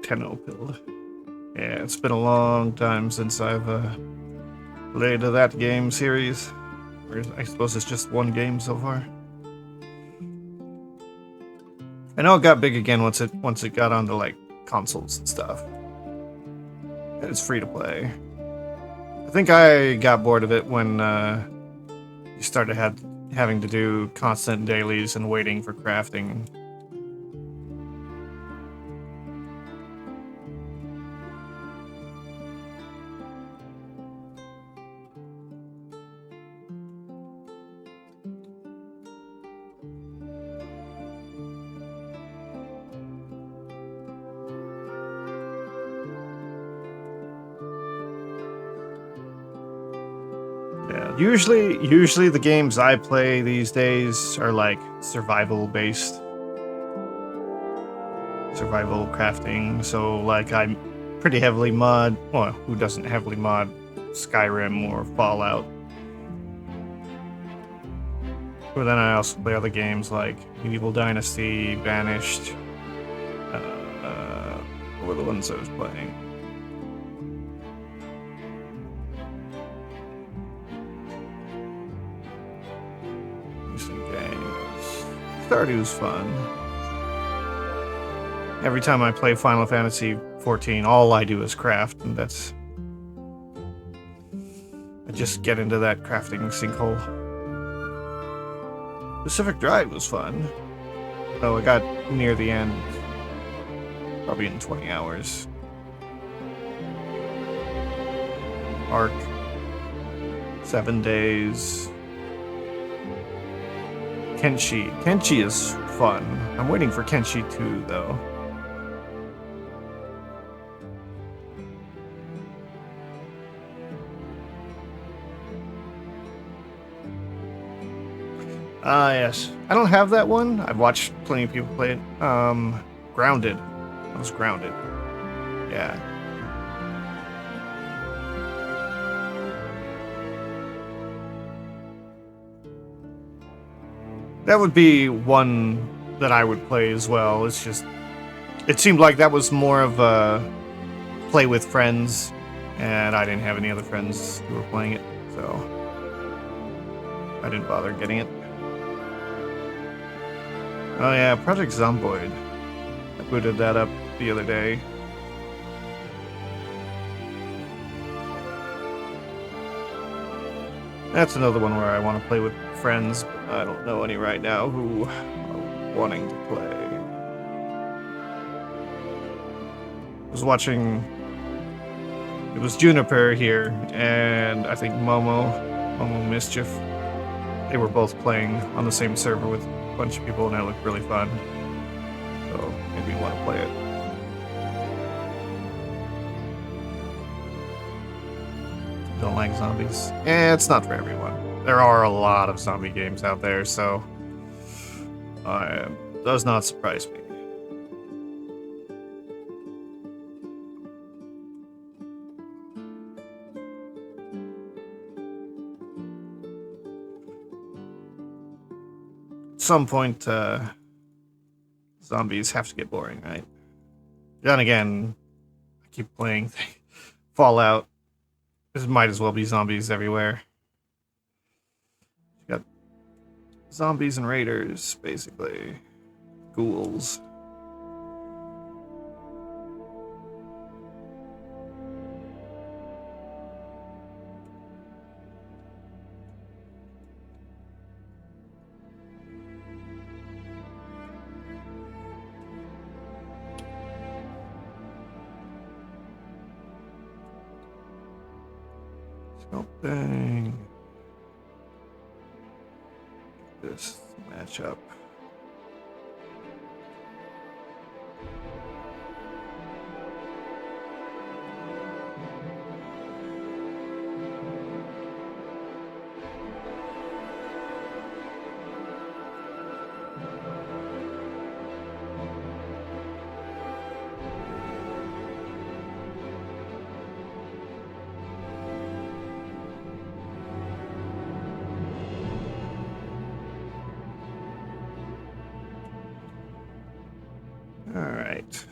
A: Tenno-pilled. Yeah, it's been a long time since I've played that game series. Or I suppose it's just one game so far. I know it got big again once it got onto like consoles and stuff. It's free to play. I think I got bored of it when you started having to do constant dailies and waiting for crafting. Yeah, usually the games I play these days are like survival crafting. So like I'm pretty heavily mod. Well, who doesn't heavily mod Skyrim or Fallout? But then I also play other games like Medieval Dynasty, Banished. What were the ones I was playing? Stardew's fun. Every time I play Final Fantasy 14, all I do is craft, and that's... I just get into that crafting sinkhole. Pacific Drive was fun. Though I got near the end. Probably in 20 hours. Arc. 7 days. Kenshi. Kenshi is fun. I'm waiting for Kenshi 2, though. Yes. I don't have that one. I've watched plenty of people play it. Grounded. I was Grounded. Yeah. That would be one that I would play as well. It's just... It seemed like that was more of a play with friends, and I didn't have any other friends who were playing it, so I didn't bother getting it. Oh yeah, Project Zomboid. I booted that up the other day. That's another one where I want to play with friends, but I don't know any right now who are wanting to play. I was watching... It was Juniper here, and I think Momo Mischief. They were both playing on the same server with a bunch of people, and it looked really fun. So, maybe you want to play it. Don't like zombies? It's not for everyone. There are a lot of zombie games out there, so... does not surprise me. At some point, zombies have to get boring, right? Then again, I keep playing Fallout. This might as well be zombies everywhere. You got zombies and raiders, basically. Ghouls. Sculpting. This matchup. All right.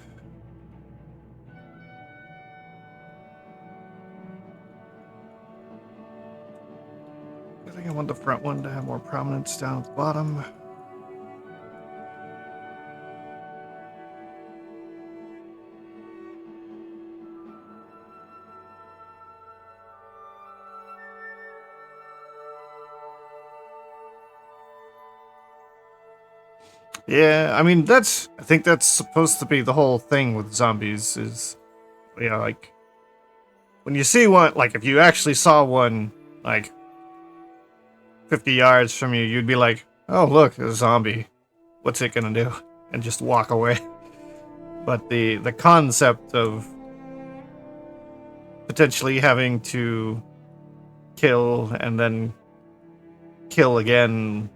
A: I think I want the front one to have more prominence down at the bottom. Yeah, I mean I think that's supposed to be the whole thing with zombies is, yeah, like when you see one, like if you actually saw one like 50 yards from you, you'd be like, oh look, a zombie. What's it gonna do? And just walk away. But the concept of potentially having to kill and then kill again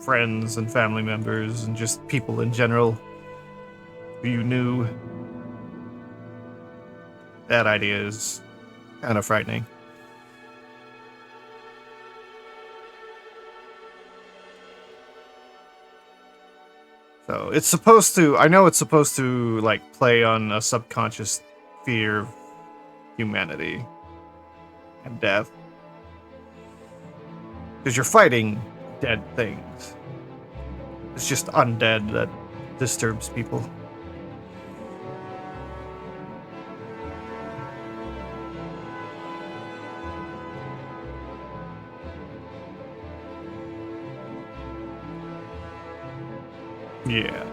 A: friends and family members and just people in general who you knew, that idea is kind of frightening. So it's supposed to, I know it's supposed to like play on a subconscious fear of humanity and death. Because you're fighting dead things. It's just undead that disturbs people. Yeah.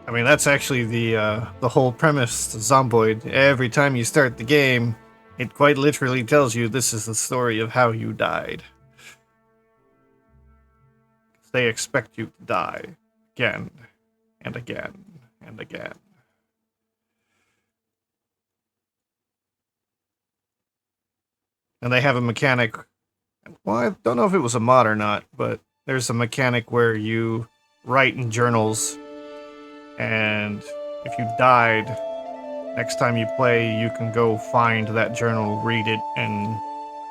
A: I mean, that's actually the whole premise to Zomboid. Every time you start the game, it quite literally tells you this is the story of how you died. They expect you to die again and again and again. And they have a mechanic. Well, I don't know if it was a mod or not, but there's a mechanic where you write in journals, and if you died, next time you play, you can go find that journal, read it, and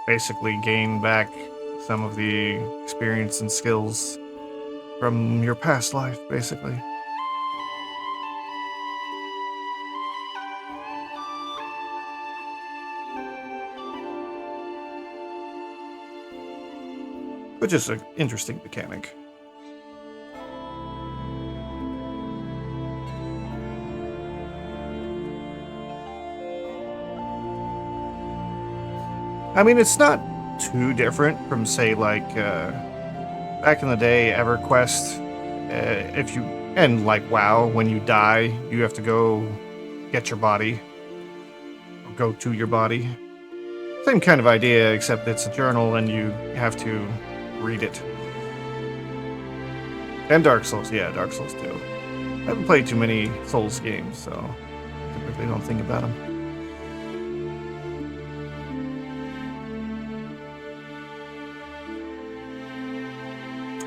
A: basically gain back some of the experience and skills from your past life, basically. Which is an interesting mechanic. I mean, it's not too different from, say, like, back in the day, EverQuest. If you, and like WoW, when you die, you have to go get your body, or go to your body. Same kind of idea, except it's a journal and you have to read it. And Dark Souls, yeah, Dark Souls too. I haven't played too many Souls games, so typically don't think about them.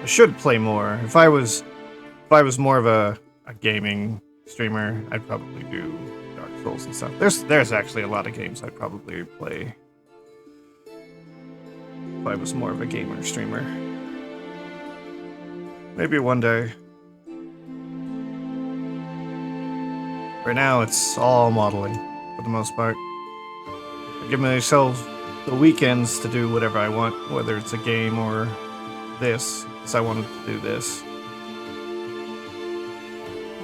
A: I should play more. If I was more of a gaming streamer, I'd probably do Dark Souls and stuff. There's actually a lot of games I'd probably play if I was more of a gamer streamer. Maybe one day. Right now, it's all modeling, for the most part. I give myself the weekends to do whatever I want, whether it's a game or this, because I wanted to do this.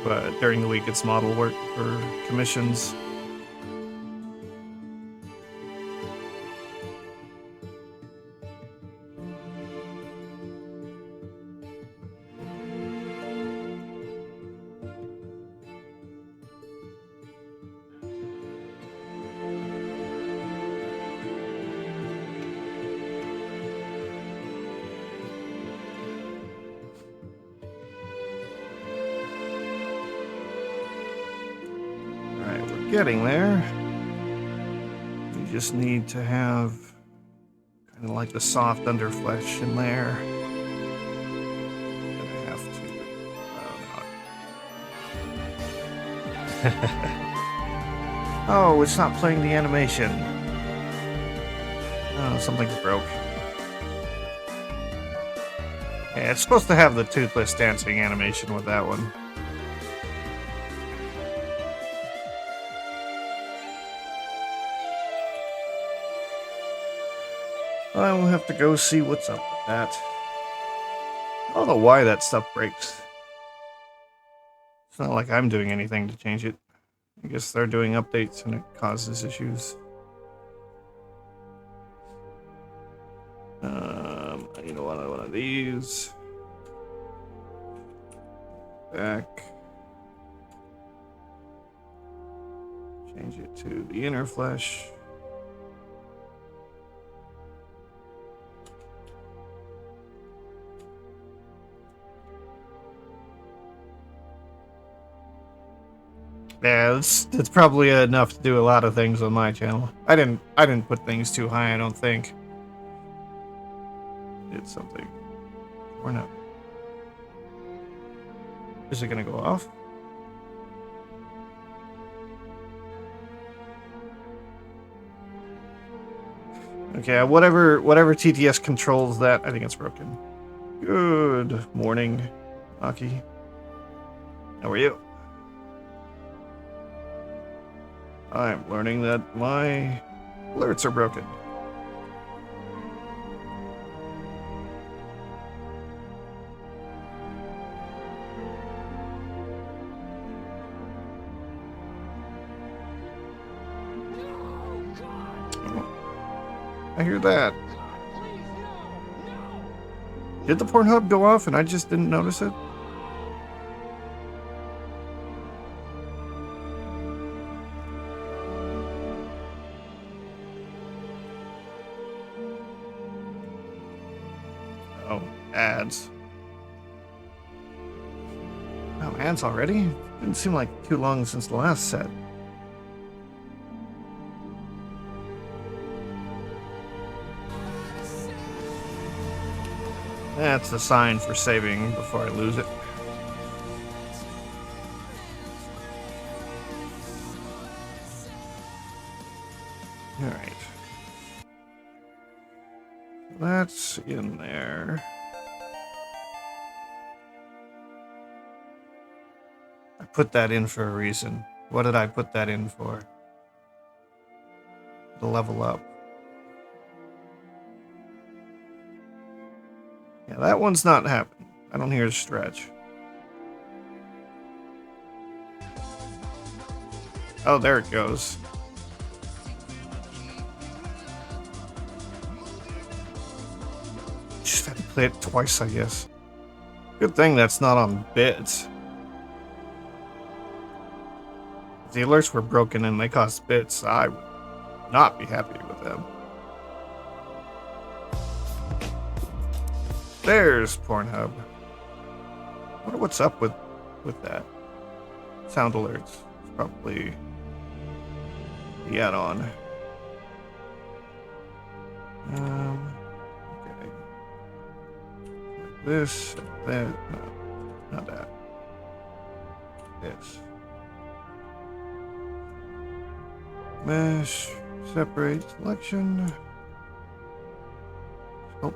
A: But during the week, it's model work for commissions. Getting there. You just need to have kind of like the soft underflesh in there. Gonna have to. Oh, it's not playing the animation. Oh, something's broke. Yeah, it's supposed to have the toothless dancing animation with that one. I will have to go see what's up with that. I don't know why that stuff breaks. It's not like I'm doing anything to change it. I guess they're doing updates and it causes issues. I of these. Back. Change it to the inner flesh. Yeah, that's probably enough to do a lot of things on my channel. I didn't put things too high, I don't think. Did something. Or no. Is it gonna go off? Okay, whatever TTS controls that, I think it's broken. Good morning, Aki. How are you? I'm learning that my alerts are broken. I hear that. Did the Pornhub go off and I just didn't notice it? Oh, ads. Oh, ads already? Didn't seem like too long since the last set. That's a sign for saving before I lose it. Alright. That's in there. I put that in for a reason. What did I put that in for? To level up. Yeah, that one's not happening. I don't hear a stretch. Oh, there it goes. Just had to play it twice, I guess. Good thing that's not on bits. If the alerts were broken and they cost bits, I would not be happy with them. There's Pornhub. I wonder what's up with that. Sound alerts. It's probably the add-on. Okay. Like this, that, no, not that. This. Mesh, separate selection. Sculpt.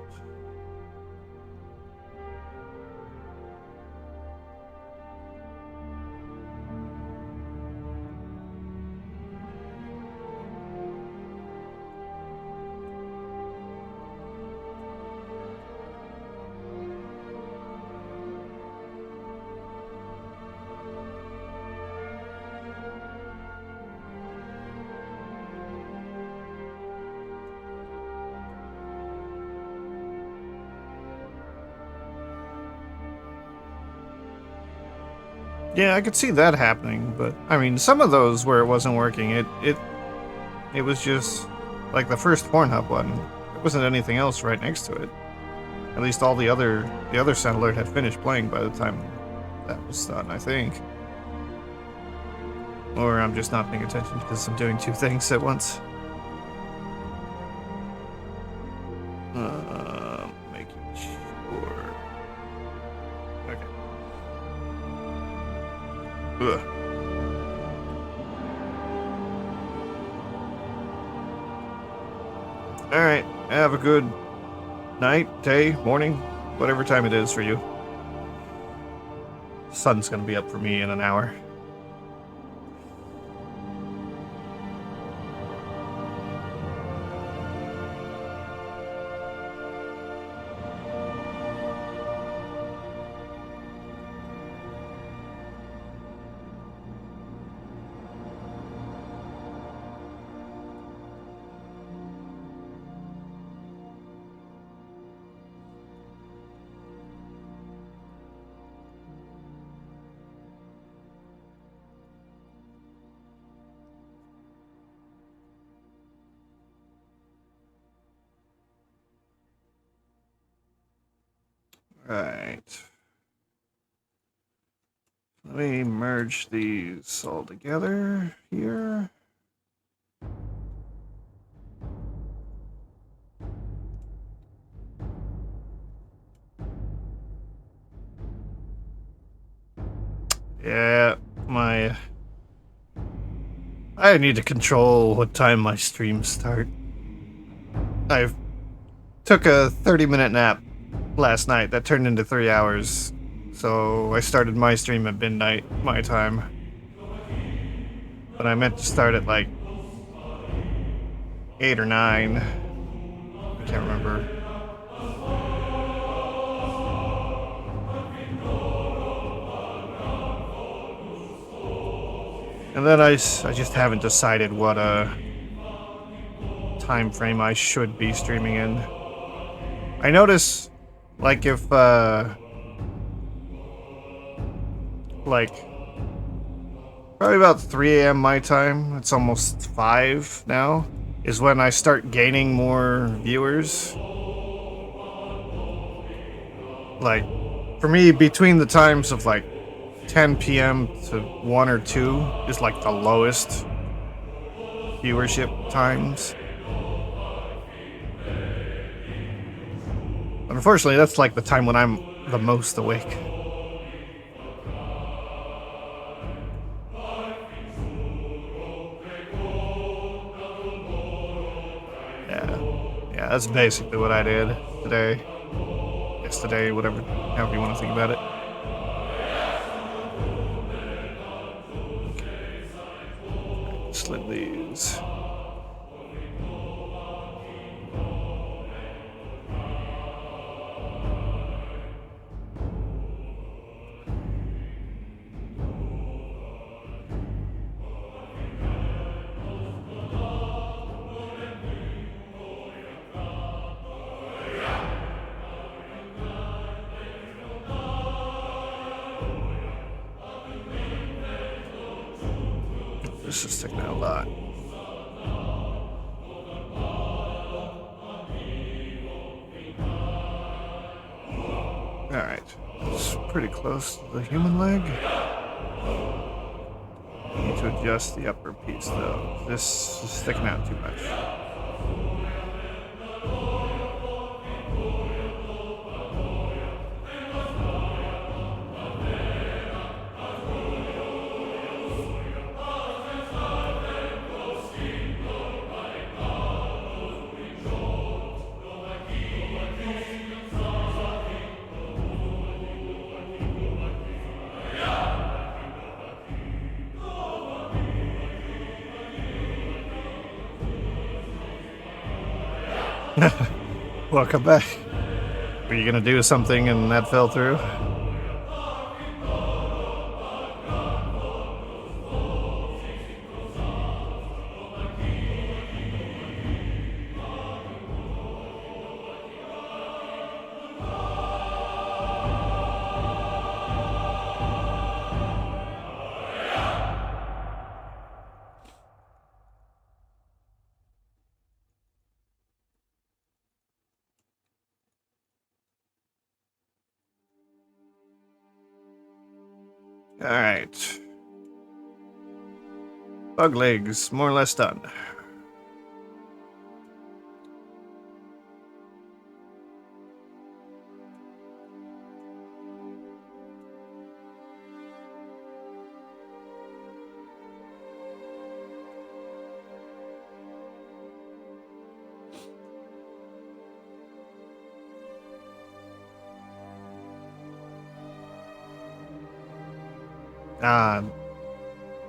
A: Yeah, I could see that happening, but I mean, some of those where it wasn't working, it was just like the first Pornhub one. There wasn't anything else right next to it. At least all the other sound alert had finished playing by the time that was done, I think. Or I'm just not paying attention because I'm doing two things at once. Making sure. Okay. Ugh. Alright, have a good night, day, morning, whatever time it is for you. Sun's gonna be up for me in an hour. Right. Let me merge these all together here. Yeah, I need to control what time my streams start. I took a 30-minute nap last night that turned into 3 hours. So I started my stream at midnight, my time. But I meant to start at like 8 or 9. I can't remember. And then I just haven't decided what time frame I should be streaming in. I notice, like, if like probably about 3 a.m. my time, it's almost 5 now, is when I start gaining more viewers. Like, for me, between the times of like 10 p.m. to 1 or 2 is like the lowest viewership times. Unfortunately, that's like the time when I'm the most awake. Yeah. Yeah, that's basically what I did today. Yesterday, whatever, however you want to think about it. Slit these. This is taking out a lot. Alright. It's pretty close to the human leg. Need to adjust the upper piece though. This is sticking out too much. Welcome back. Were you gonna do something and that fell through? Alright. Bug legs, more or less done.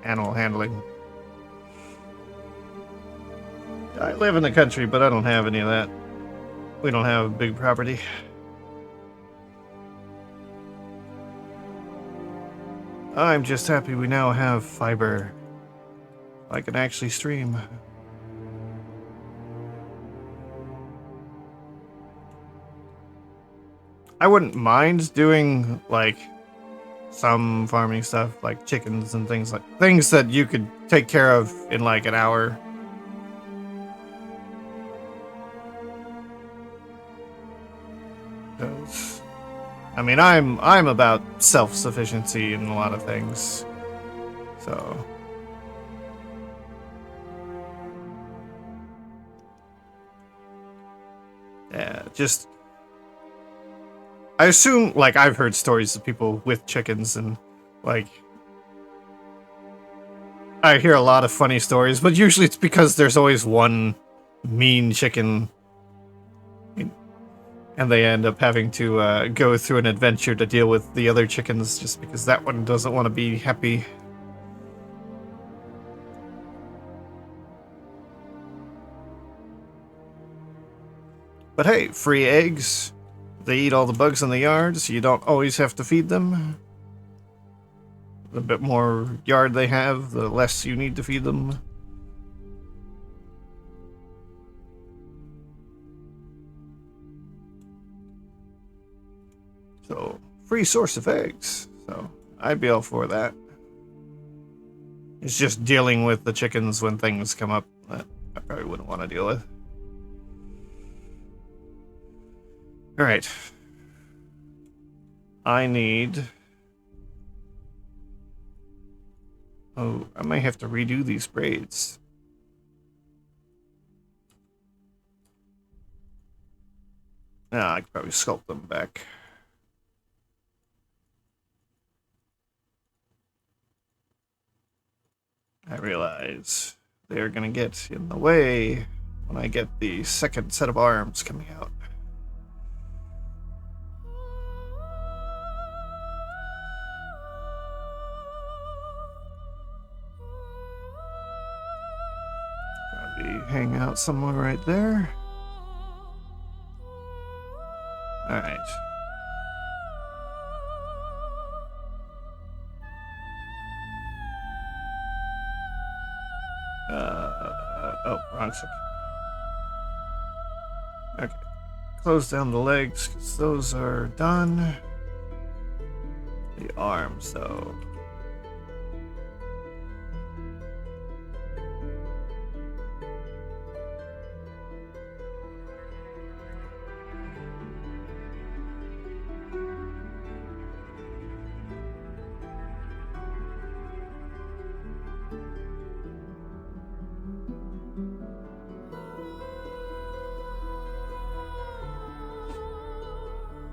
A: Animal handling. I live in the country, but I don't have any of that. We don't have a big property. I'm just happy we now have fiber. I can actually stream. I wouldn't mind doing, like, some farming stuff, like chickens and things that you could take care of in like an hour. I mean, I'm about self-sufficiency in a lot of things. So yeah, just I assume like I've heard stories of people with chickens and like I hear a lot of funny stories, but usually it's because there's always one mean chicken and they end up having to go through an adventure to deal with the other chickens just because that one doesn't want to be happy. But hey, free eggs. They eat all the bugs in the yard, so you don't always have to feed them. The bit more yard they have, the less you need to feed them. So, free source of eggs. So, I'd be all for that. It's just dealing with the chickens when things come up that I probably wouldn't want to deal with. Alright. I need... Oh, I might have to redo these braids. Nah, I could probably sculpt them back. I realize they're gonna get in the way when I get the second set of arms coming out. Probably hang out somewhere right there. Alright. Oh, wrong second. Okay. Close down the legs, because those are done. The arms, though.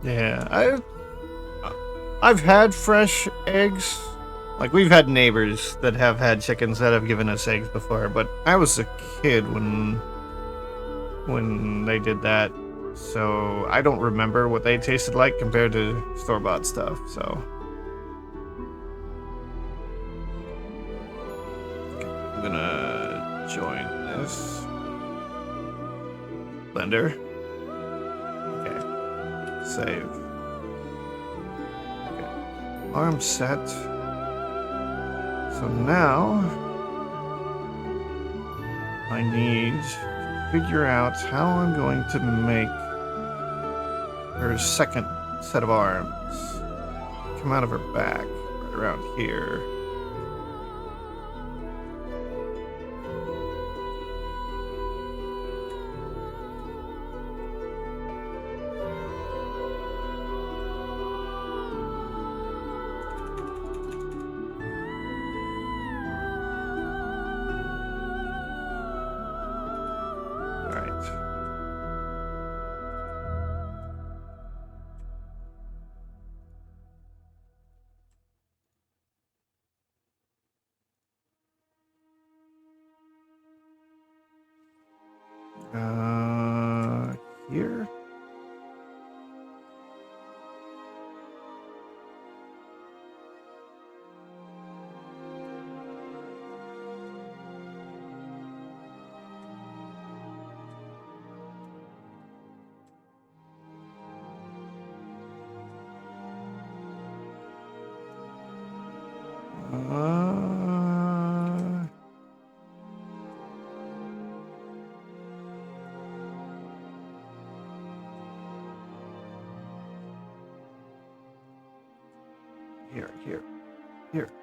A: Yeah, I've had fresh eggs. Like, we've had neighbors that have had chickens that have given us eggs before, but I was a kid when they did that, so I don't remember what they tasted like compared to store-bought stuff, so... Okay, I'm gonna join this. Blender. Okay. Save. Okay. Arm set. So now... I need to figure out how I'm going to make her second set of arms come out of her back, right around here. Here? Uh,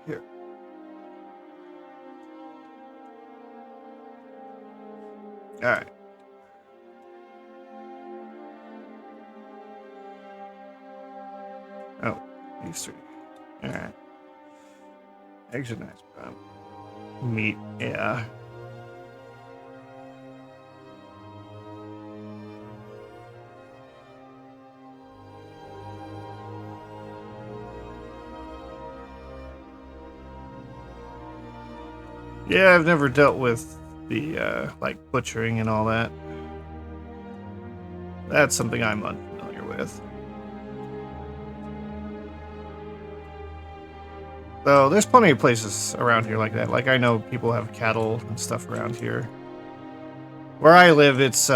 A: here. All right. These three. Alright. Eggs are nice, bro. Meat, yeah. Yeah, I've never dealt with the, like, butchering and all that. That's something I'm unfamiliar with. Though, there's plenty of places around here like that. Like, I know people have cattle and stuff around here. Where I live, it's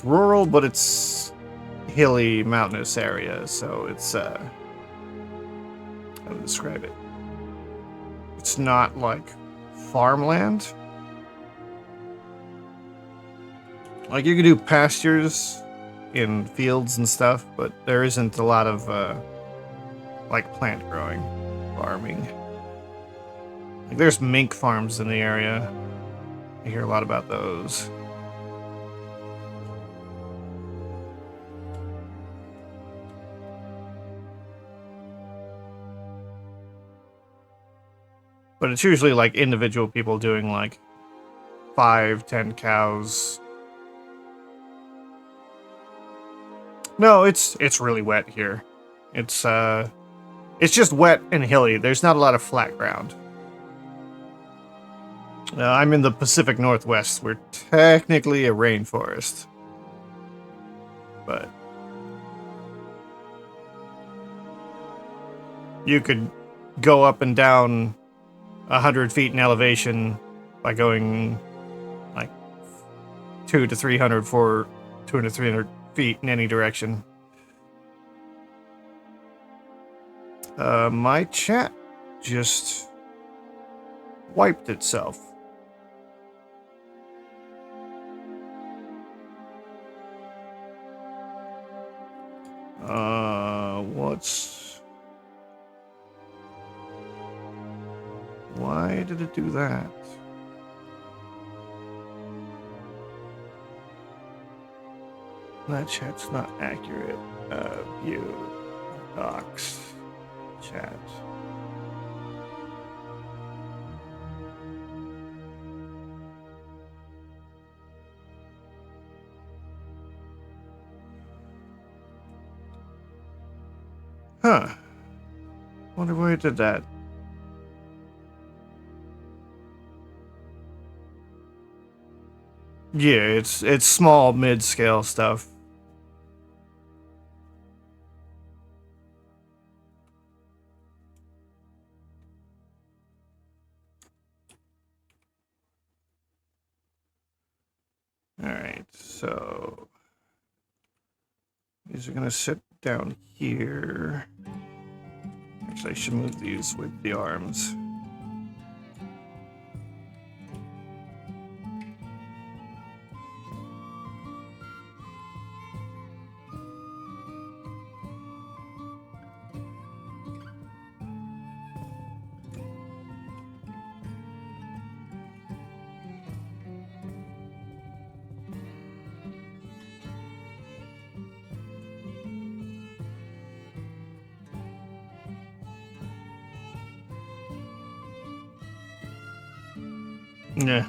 A: rural, but it's hilly, mountainous area, so it's, how to describe it? It's not, like, farmland. Like, you can do pastures in fields and stuff, but there isn't a lot of, like, plant growing, farming. Like, there's mink farms in the area. I hear a lot about those. But it's usually, like, individual people doing, like, 5-10 cows. No, it's really wet here. It's just wet and hilly. There's not a lot of flat ground. I'm in the Pacific Northwest. We're technically a rainforest. But you could go up and down 100 feet in elevation by going like 200 to 300 feet in any direction. My chat just wiped itself. Why did it do that? That chat's not accurate. View. Docs. Chat. Huh. Wonder why it did that. Yeah, it's small mid-scale stuff. Alright, so these are gonna sit down here. Actually, I should move these with the arms. Yeah.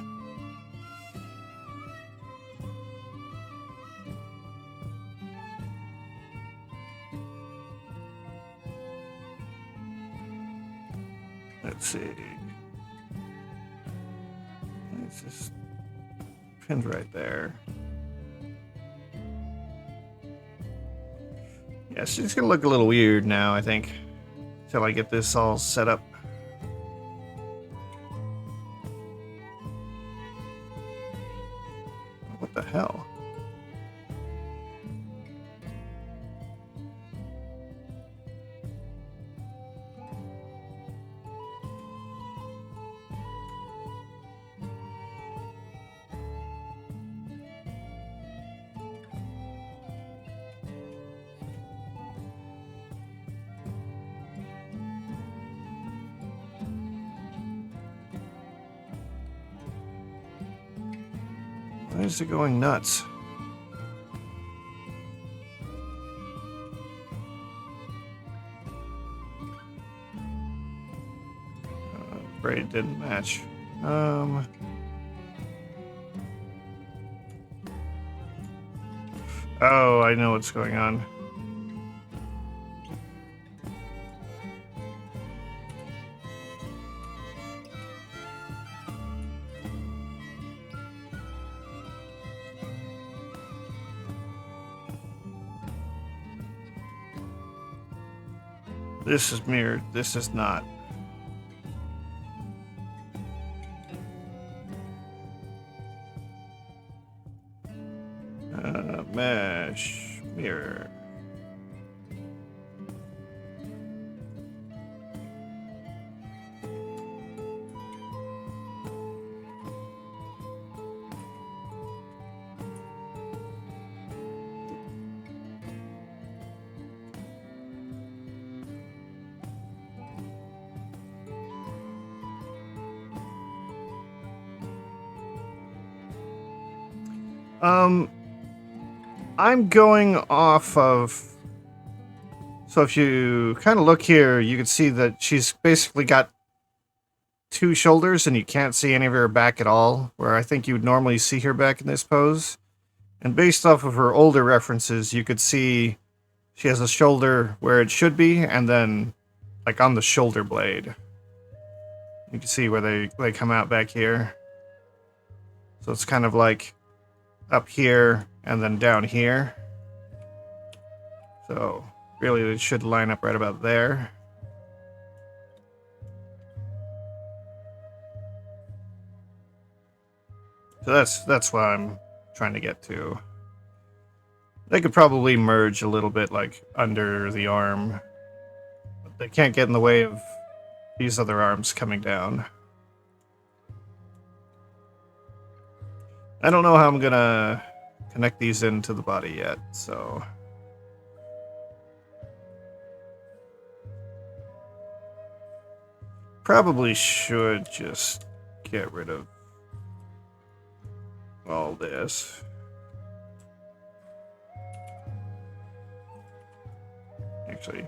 A: Let's see. It's just pinned right there. Yeah, it's just gonna look a little weird now, I think, until I get this all set up. What the hell? Why is it going nuts? braid didn't match. Oh, I know what's going on. This is mirrored. This is not. Mesh. Mirror. I'm going off of... So if you kind of look here, you can see that she's basically got two shoulders and you can't see any of her back at all, where I think you would normally see her back in this pose. And based off of her older references, you could see she has a shoulder where it should be, and then like on the shoulder blade. You can see where they come out back here. So it's kind of like up here and then down here. So really it should line up right about there. So that's what I'm trying to get to. They could probably merge a little bit like under the arm, but they can't get in the way of these other arms coming down. I don't know how I'm gonna connect these into the body yet, so... Probably should just get rid of all this. Actually...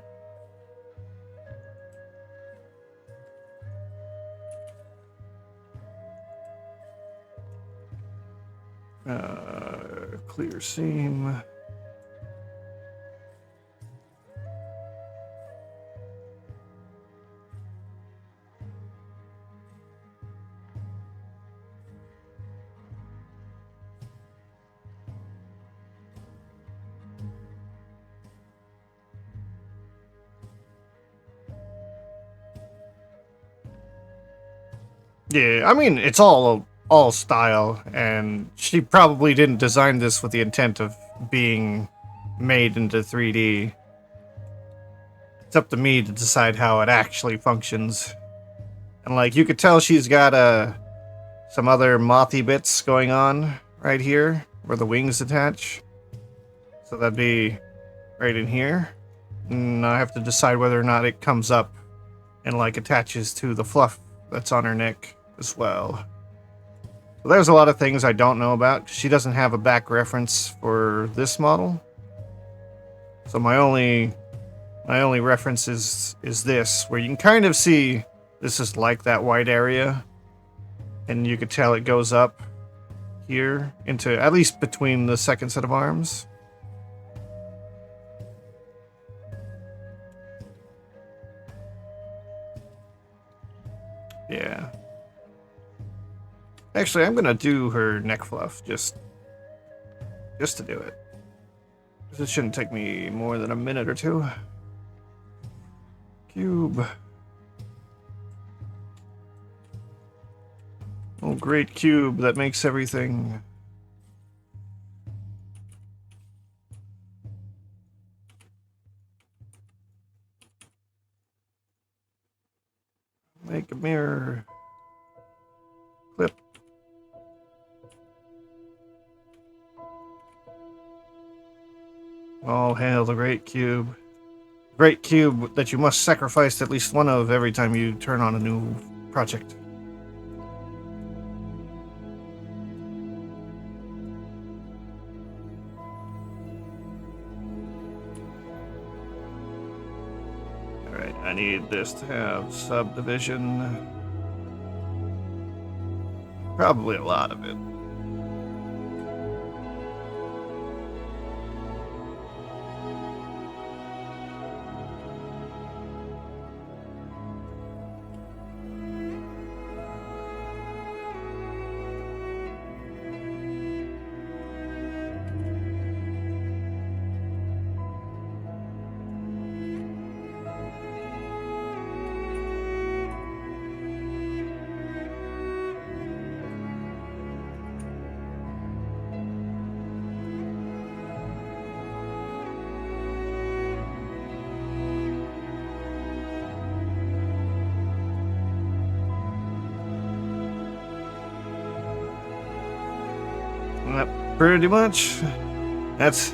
A: clear seam. Yeah, I mean, it's all style, and she probably didn't design this with the intent of being made into 3D. It's up to me to decide how it actually functions. And like, you could tell she's got some other mothy bits going on right here, where the wings attach. So that'd be right in here. And I have to decide whether or not it comes up and like attaches to the fluff that's on her neck as well. So there's a lot of things I don't know about. She doesn't have a back reference for this model. So my only reference is this, where you can kind of see this is like that white area. And you could tell it goes up here into at least between the second set of arms. Yeah. Actually, I'm gonna do her neck fluff just to do it. This shouldn't take me more than a minute or two. Cube. Oh, great cube that makes everything. Make a mirror. Clip. All hail the great cube. Great cube that you must sacrifice at least one of every time you turn on a new project. Alright, I need this to have subdivision. Probably a lot of it. Pretty much. That's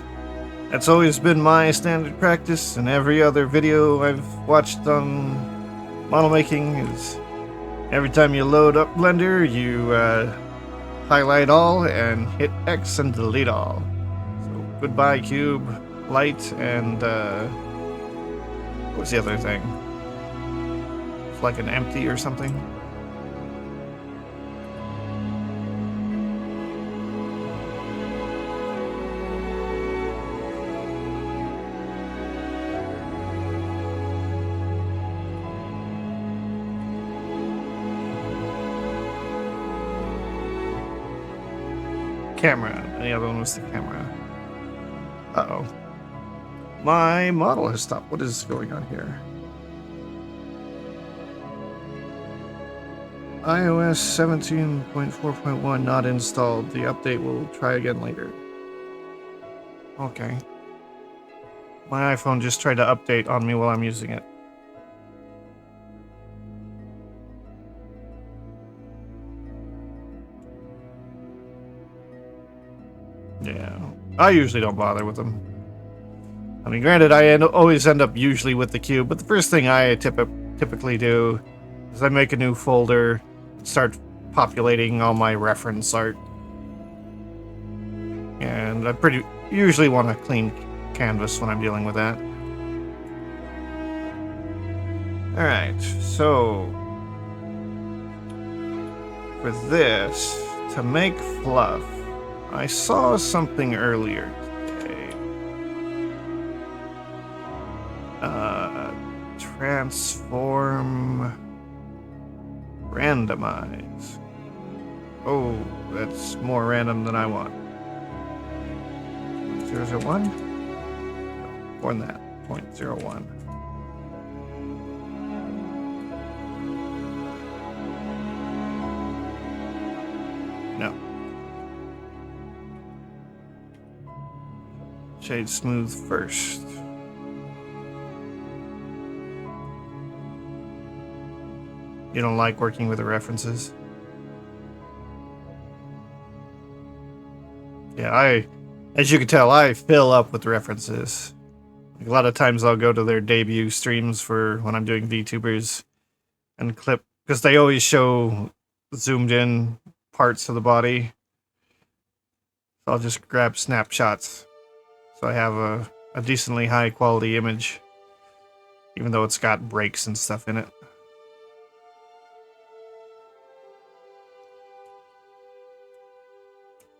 A: always been my standard practice, and every other video I've watched on model making is every time you load up Blender, you highlight all and hit X and delete all. So goodbye cube, light, and what's the other thing? It's like an empty or something. Camera. And the other one was the camera. Uh-oh. My model has stopped. What is going on here? iOS 17.4.1 not installed. The update will try again later. Okay. My iPhone just tried to update on me while I'm using it. Yeah, I usually don't bother with them. I mean, granted, I always end up usually with the cube, but the first thing I typically do is I make a new folder, start populating all my reference art, and I usually want a clean canvas when I'm dealing with that. All right, so for this, to make fluff, I saw something earlier today. Transform, randomize. Oh, that's more random than I want. 0.001? No, more than that. 0.01. No. Shade smooth first. You don't like working with the references? Yeah, as you can tell, I fill up with references. Like, a lot of times I'll go to their debut streams for when I'm doing VTubers and clip, because they always show zoomed in parts of the body. So I'll just grab snapshots. So I have a decently high quality image, even though it's got breaks and stuff in it.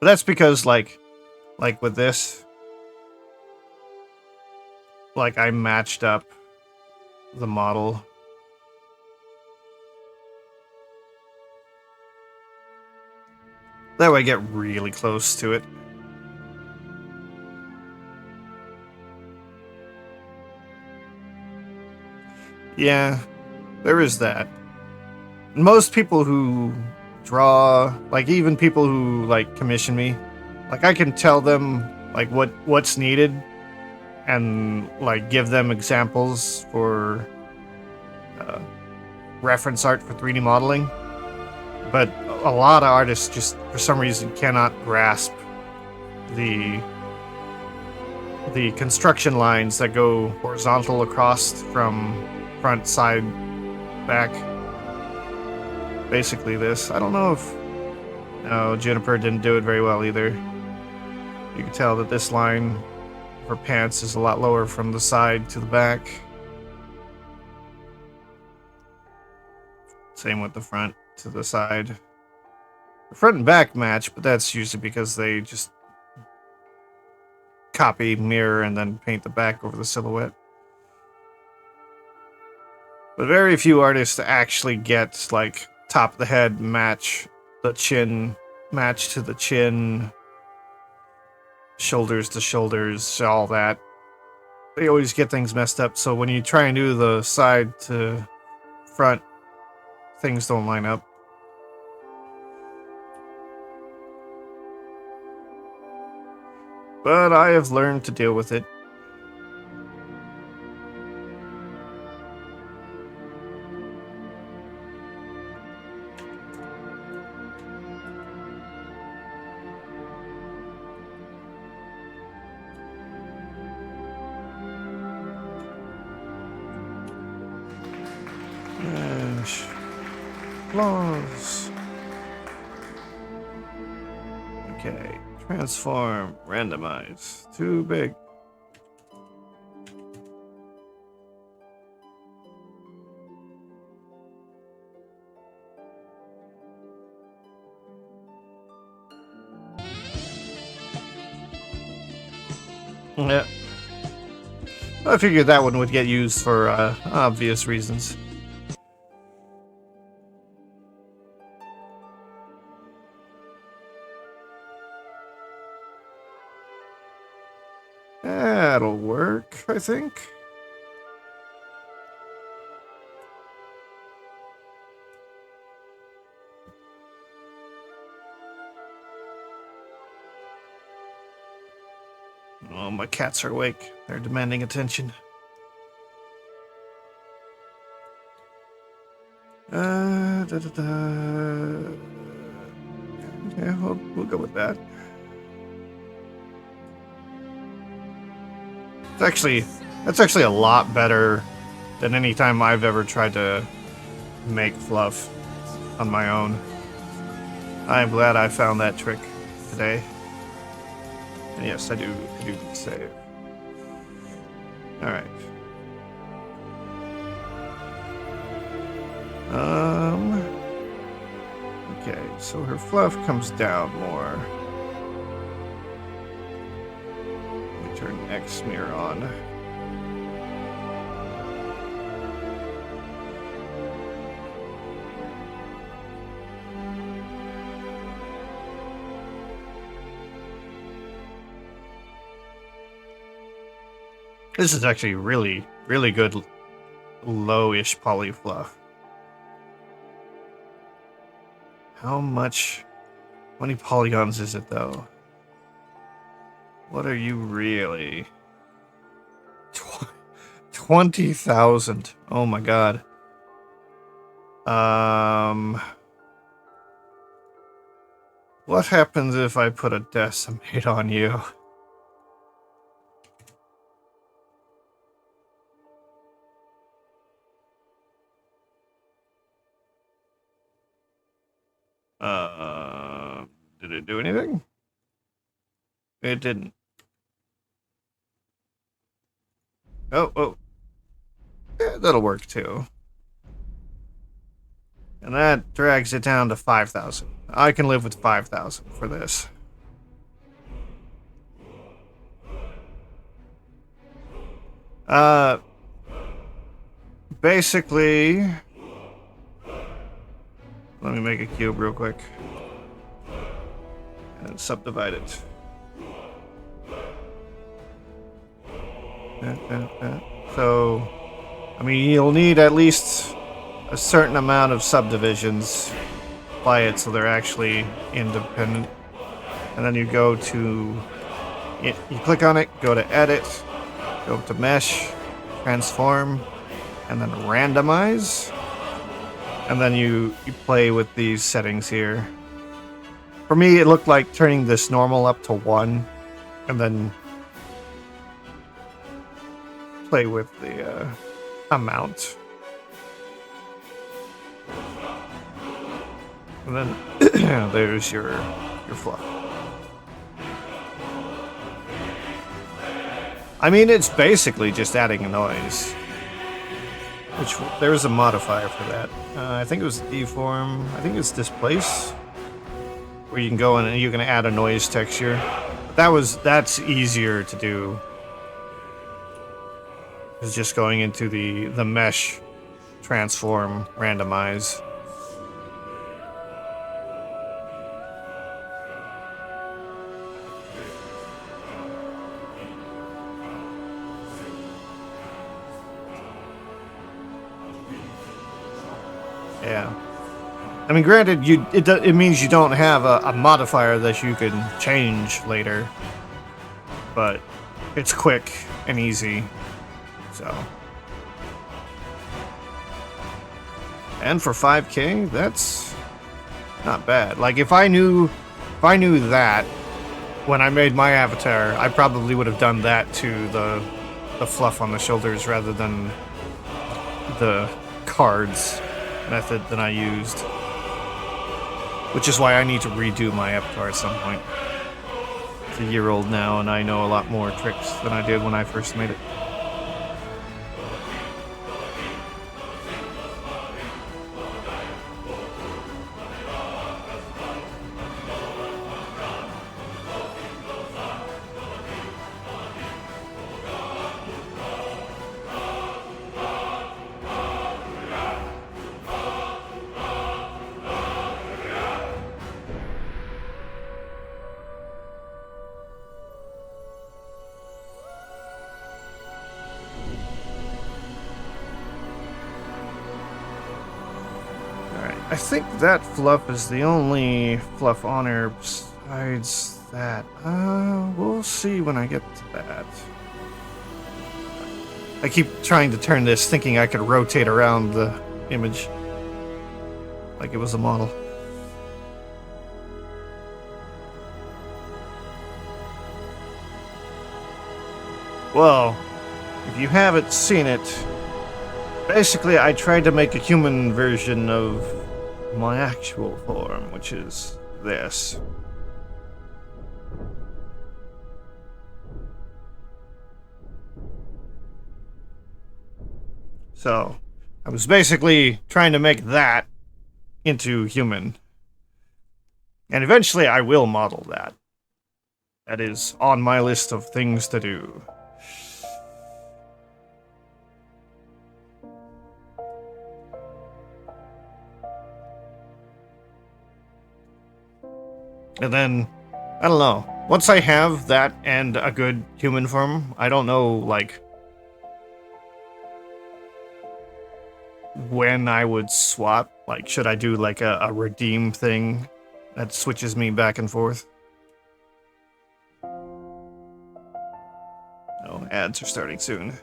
A: But that's because, like with this, like I matched up the model. That way I get really close to it. Yeah, there is that. Most people who draw, like even people who like commission me, like I can tell them like what's needed and like give them examples for reference art for 3D modeling. But a lot of artists just for some reason cannot grasp the construction lines that go horizontal across from front, side, back. Basically this. I don't know if... No, Juniper didn't do it very well either. You can tell that this line for pants is a lot lower from the side to the back. Same with the front to the side. Front and back match, but that's usually because they just copy, mirror, and then paint the back over the silhouette. But very few artists actually get, like, top of the head match the chin, match to the chin, shoulders to shoulders, all that. They always get things messed up, so when you try and do the side to front, things don't line up. But I have learned to deal with it. Flaws. Okay. Transform. Randomize. Too big. Yeah. I figured that one would get used for obvious reasons. That'll work, I think. Oh, my cats are awake. They're demanding attention. Yeah, we'll go with that. That's actually a lot better than any time I've ever tried to make fluff on my own. I'm glad I found that trick today. And yes, I do save. Alright. Okay, so her fluff comes down more. Let me turn X mirror on. This is actually really, really good low-ish poly fluff. How many polygons is it though? What are you really? 20,000. Oh my god. What happens if I put a decimate on you? Did it do anything? It didn't. Oh. Yeah, that'll work too. And that drags it down to 5,000. I can live with 5,000 for this. Basically, let me make a cube real quick. And subdivide it. So, I mean, you'll need at least a certain amount of subdivisions by it so they're actually independent. And then you go to, you click on it, go to edit, go to mesh, transform, and then randomize. And then you play with these settings here. For me, it looked like turning this normal up to 1, and then play with the amount. And then there's your fluff. I mean, it's basically just adding a noise. Which, there's a modifier for that. I think it was deform. I think it's displace. where you can go in and you can add a noise texture. That's easier to do. It's just going into the mesh, transform, randomize. Yeah. I mean, granted, it means you don't have a modifier that you can change later, but it's quick and easy, so. And for 5K, that's not bad. Like if I knew that when I made my avatar, I probably would have done that to the fluff on the shoulders rather than the cards method that I used. Which is why I need to redo my avatar at some point. It's a year old now, and I know a lot more tricks than I did when I first made it. I think that fluff is the only fluff on her besides that. We'll see when I get to that. I keep trying to turn this thinking I could rotate around the image like it was a model. Well, if you haven't seen it, basically I tried to make a human version of my actual form, which is this. So, I was basically trying to make that into human. And eventually I will model that. That is on my list of things to do. And then, I don't know. Once I have that and a good human form, I don't know, like, when I would swap. Like, should I do, like, a redeem thing that switches me back and forth? Oh, ads are starting soon.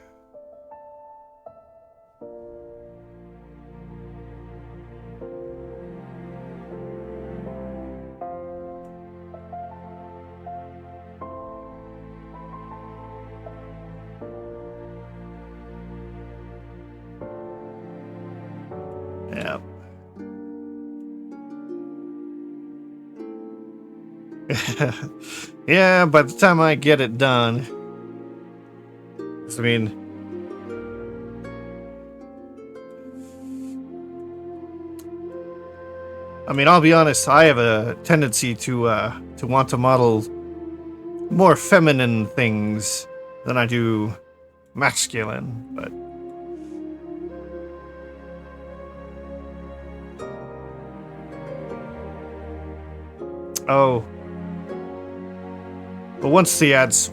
A: Yeah. Yeah, by the time I get it done. I mean, I'll be honest, I have a tendency to want to model more feminine things than I do masculine, but oh. But once the ads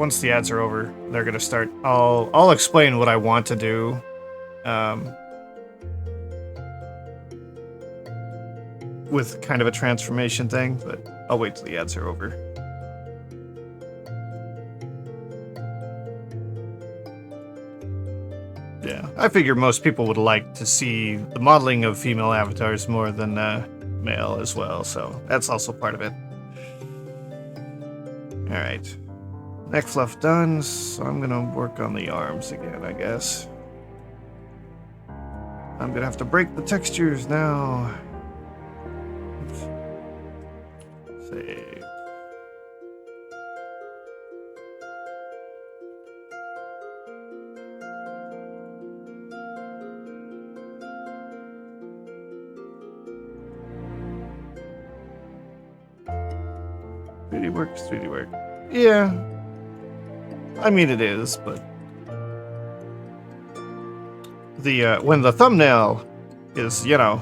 A: are over, they're gonna start. I'll explain what I want to do. With kind of a transformation thing, but I'll wait till the ads are over. Yeah, I figure most people would like to see the modeling of female avatars more than male as well, so that's also part of it. Alright. Neck fluff done, so I'm gonna work on the arms again, I guess. I'm gonna have to break the textures now. Save. 3D work is 3D work. Yeah. I mean, it is, but the when the thumbnail is, you know,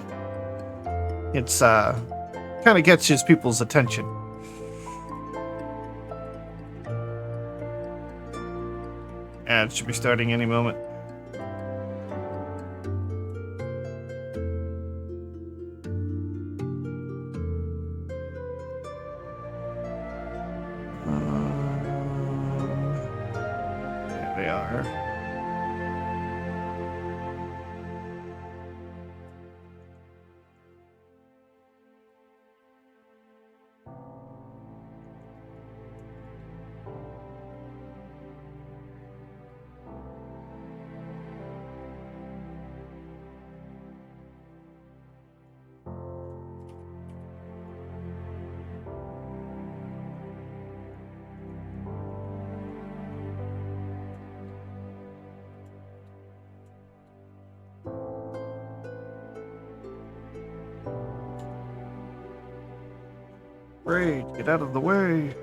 A: it's kind of catches people's attention. Ad should be starting any moment. There they are. Great, get out of the way.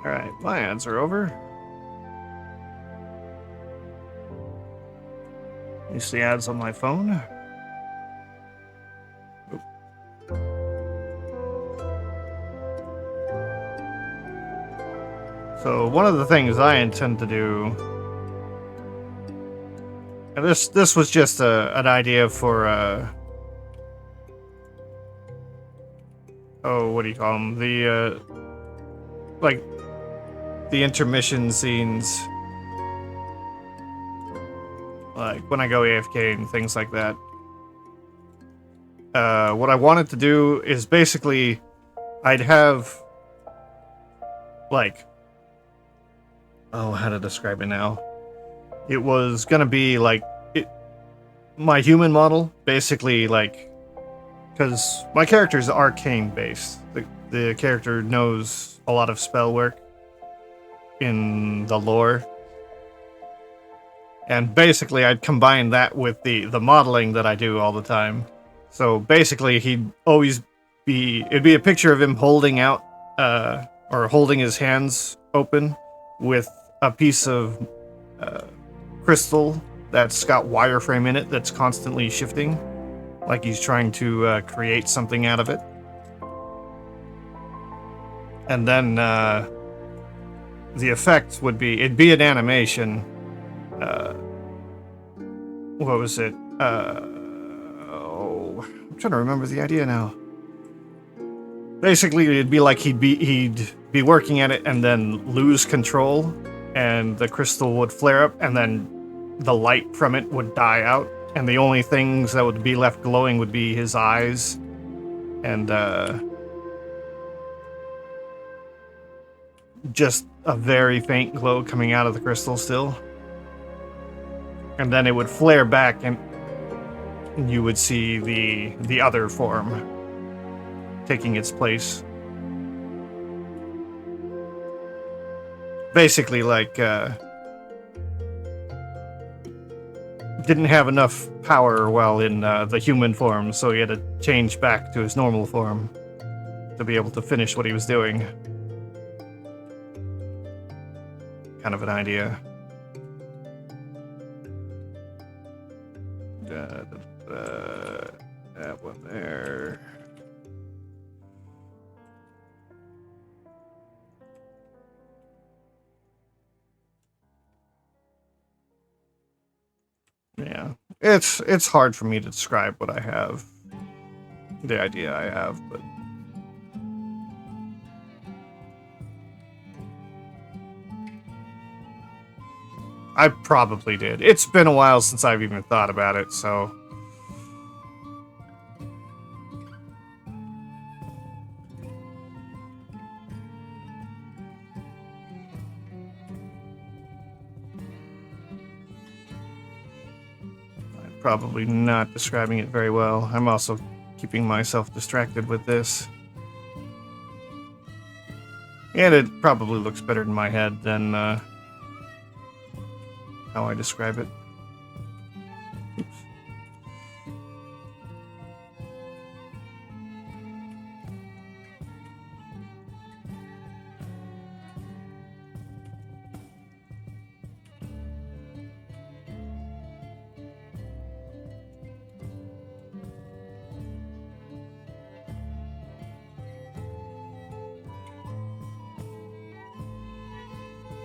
A: Alright, my ads are over. You see ads on my phone? Oop. So one of the things I intend to do, and this was just an idea for oh, what do you call them? The like the intermission scenes, like when I go AFK and things like that. What I wanted to do is basically I'd have like, oh, how to describe it now? It was gonna be like my human model, basically, like, because my character's arcane based. The character knows a lot of spell work in the lore, and basically I'd combine that with the modeling that I do all the time. So basically he'd always it'd be a picture of him holding out or holding his hands open with a piece of crystal that's got wireframe in it that's constantly shifting, like he's trying to create something out of it. And then the effect would be, it'd be an animation. What was it? Oh, I'm trying to remember the idea now. Basically, it'd be like he'd be working at it and then lose control, and the crystal would flare up, and then the light from it would die out, and the only things that would be left glowing would be his eyes, and just a very faint glow coming out of the crystal still. And then it would flare back, and you would see the other form taking its place. Basically, like, didn't have enough power while in the human form, so he had to change back to his normal form to be able to finish what he was doing. Kind of an idea. That one there. Yeah, it's hard for me to describe what I have, the idea I have, but I probably did. It's been a while since I've even thought about it, so. probably not describing it very well. I'm also keeping myself distracted with this. And it probably looks better in my head than how I describe it. Oops.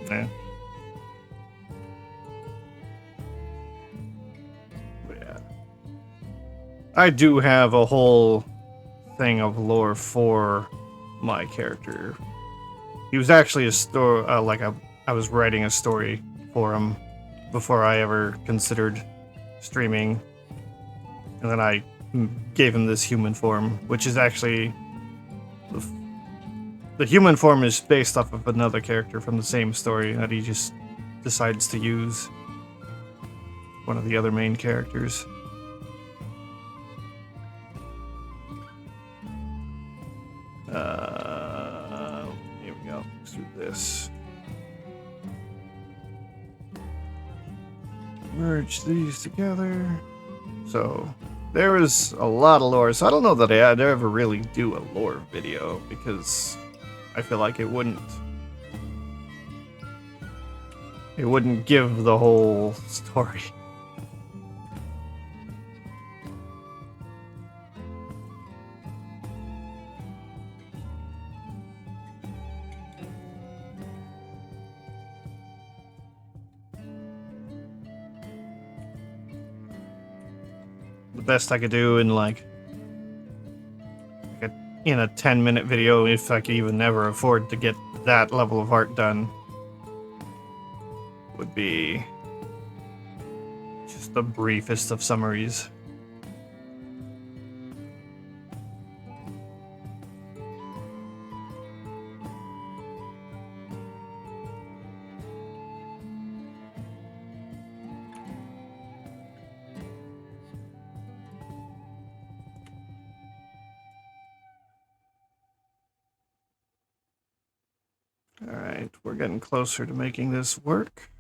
A: Yeah. But yeah. I do have a whole thing of lore for my character. He was actually a story, I was writing a story for him before I ever considered streaming. And then I gave him this human form, which is actually... The human form is based off of another character from the same story that he just decides to use. One of the other main characters. Here we go. Let's do this. Merge these together. So, there is a lot of lore. So I don't know that I'd ever really do a lore video, because I feel like it wouldn't give the whole story. The best I could do in in a 10-minute video, if I could even ever afford to get that level of art done, would be just the briefest of summaries. Alright, we're getting closer to making this work.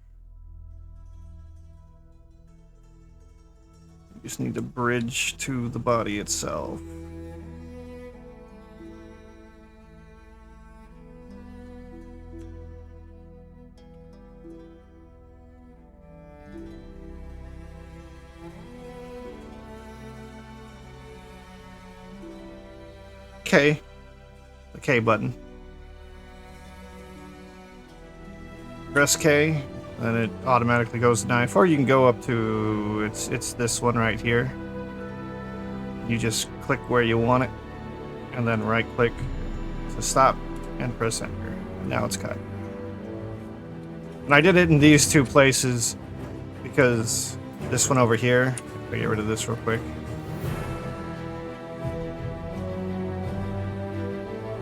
A: We just need to bridge to the body itself. K. The K button. Press K, and it automatically goes to knife, or you can go up to it's this one right here. You just click where you want it, and then right click to stop, and press enter. And now it's cut. And I did it in these two places because this one over here. I'll get rid of this real quick.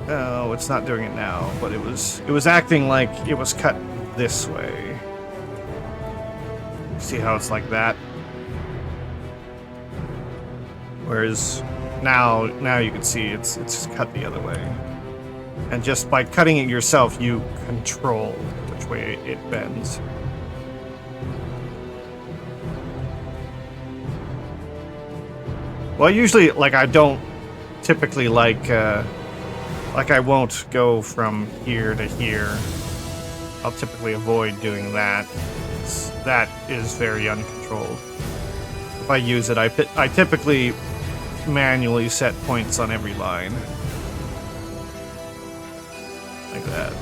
A: Oh, it's not doing it now, but it was acting like it was cut this way. See how it's like that? Whereas now you can see it's cut the other way. And just by cutting it yourself, you control which way it bends. Well, usually, I don't typically I won't go from here to here. I'll typically avoid doing that. That is very uncontrolled. If I use it, I typically manually set points on every line. Like that.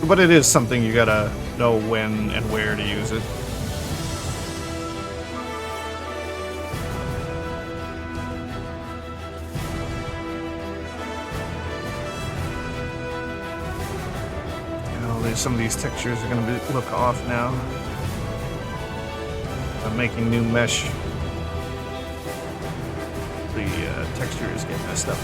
A: But it is something you gotta know when and where to use it. Some of these textures are going to look off now. I'm making new mesh. The texture is getting messed up.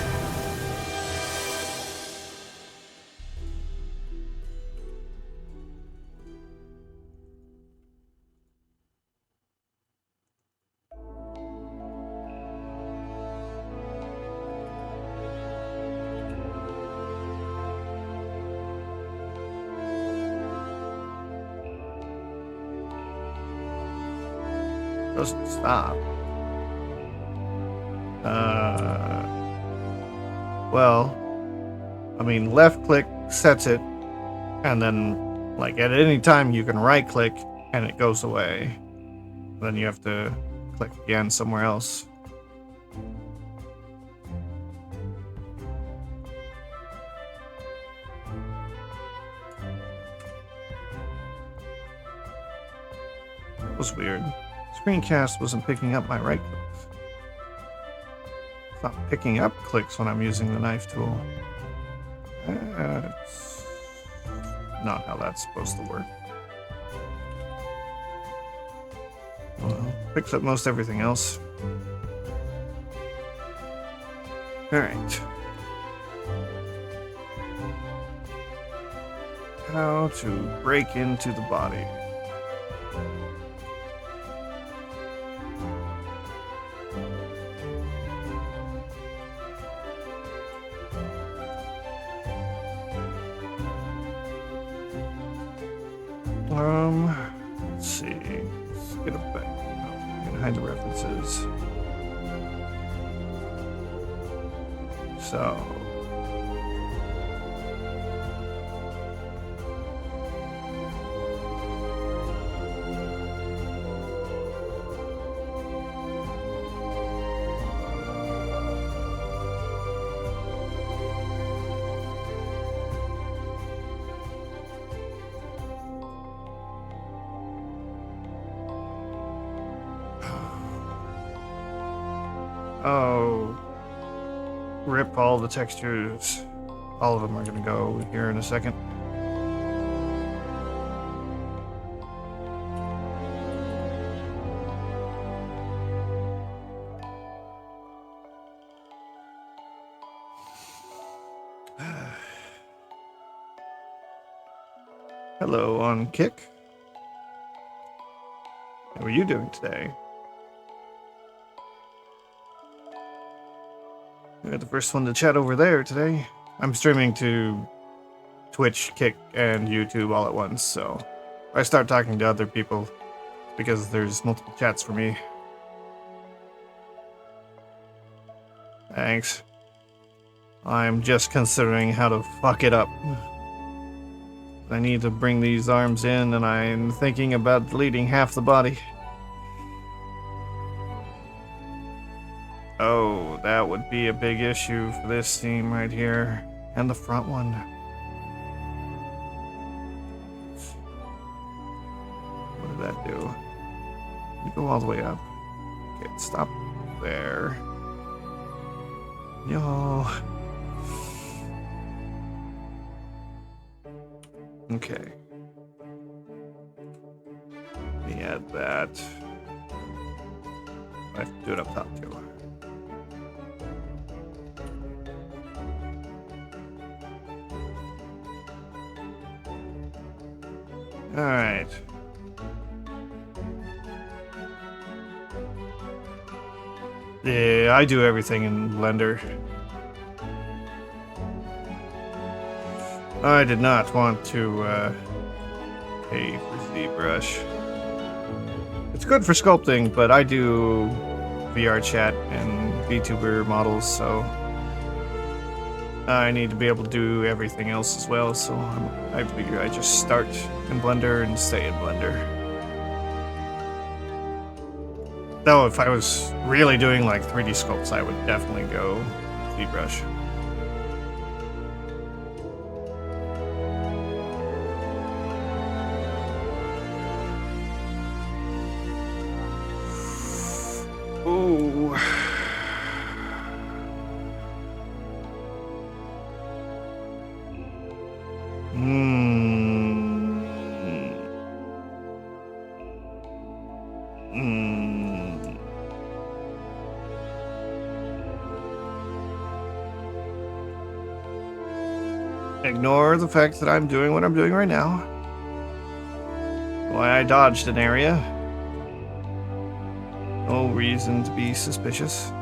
A: Doesn't stop. Well, I mean, left click sets it, and then, like, at any time you can right click and it goes away. Then you have to click again somewhere else. That was weird. Screencast wasn't picking up my right clicks. It's not picking up clicks when I'm using the knife tool. It's not how that's supposed to work. Well, picks up most everything else. Alright. How to break into the body. Let's see. Let's get it back. Oh, can hide the references. So. Oh, rip all the textures. All of them are going to go here in a second. Hello, on Kick. How are you doing today? You're the first one to chat over there today. I'm streaming to Twitch, Kick, and YouTube all at once, so if I start talking to other people, because there's multiple chats for me. Thanks. I'm just considering how to fuck it up. I need to bring these arms in, and I'm thinking about deleting half the body. Oh, that would be a big issue for this seam right here. And the front one. What did that do? Let me go all the way up. Okay, stop there. Yo. Okay. Let me add that. I have to do it up top too. Alright. Yeah, I do everything in Blender. I did not want to pay for ZBrush. It's good for sculpting, but I do VR chat and VTuber models, so I need to be able to do everything else as well, so I figure I just start in Blender and stay in Blender. Though if I was really doing like 3D sculpts, I would definitely go ZBrush. Ooh. Ignore the fact that I'm doing what I'm doing right now. Why I dodged an area. No reason to be suspicious.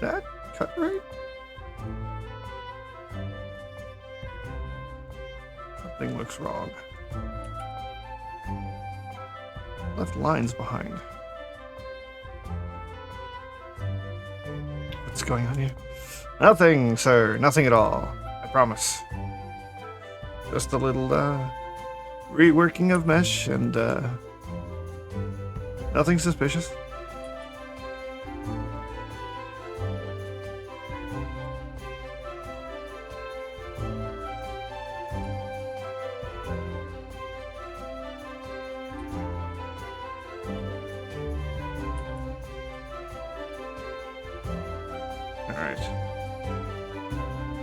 A: that cut right? Something looks wrong. Left lines behind. What's going on here? Nothing, sir. Nothing at all. I promise. Just a little reworking of mesh and nothing suspicious. Alright. I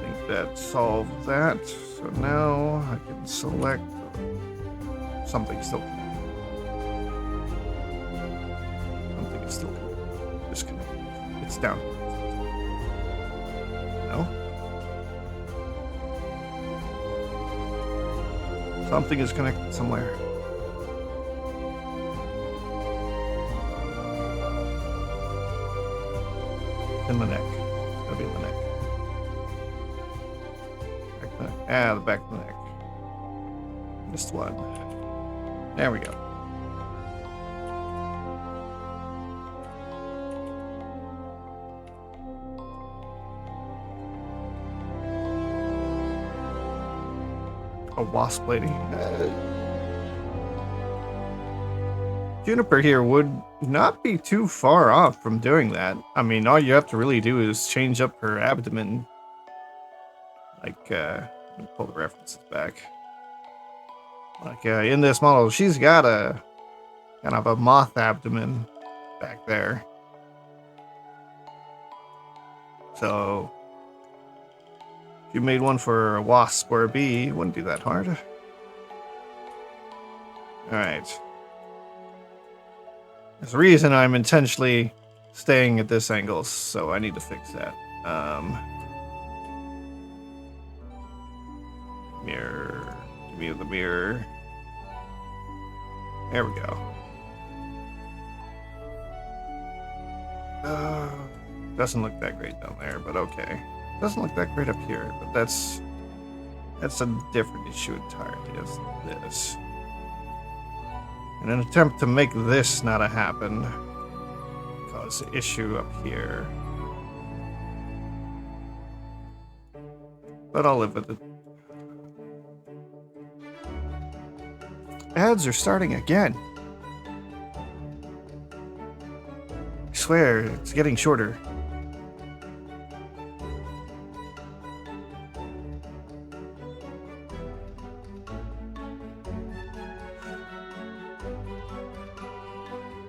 A: think that solved that. So now I can select something still connected. Something is still connected. Disconnected. It's down. No? Something is connected somewhere. In the neck. Gotta be in the neck. Back of the neck. Ah, the back of the neck. Missed one. There we go. A wasp lady. Juniper here would not be too far off from doing that. I mean, all you have to really do is change up her abdomen. Like, let me pull the references back. Like, in this model, she's got a kind of a moth abdomen back there. So, if you made one for a wasp or a bee, it wouldn't be that hard. Alright. There's a reason I'm intentionally staying at this angle, so I need to fix that. Mirror. Give me the mirror. There we go. Doesn't look that great down there, but okay. Doesn't look that great up here, but that's a different issue entirely as this. In an attempt to make this not a happen, cause the issue up here. But I'll live with it. Ads are starting again. I swear, it's getting shorter.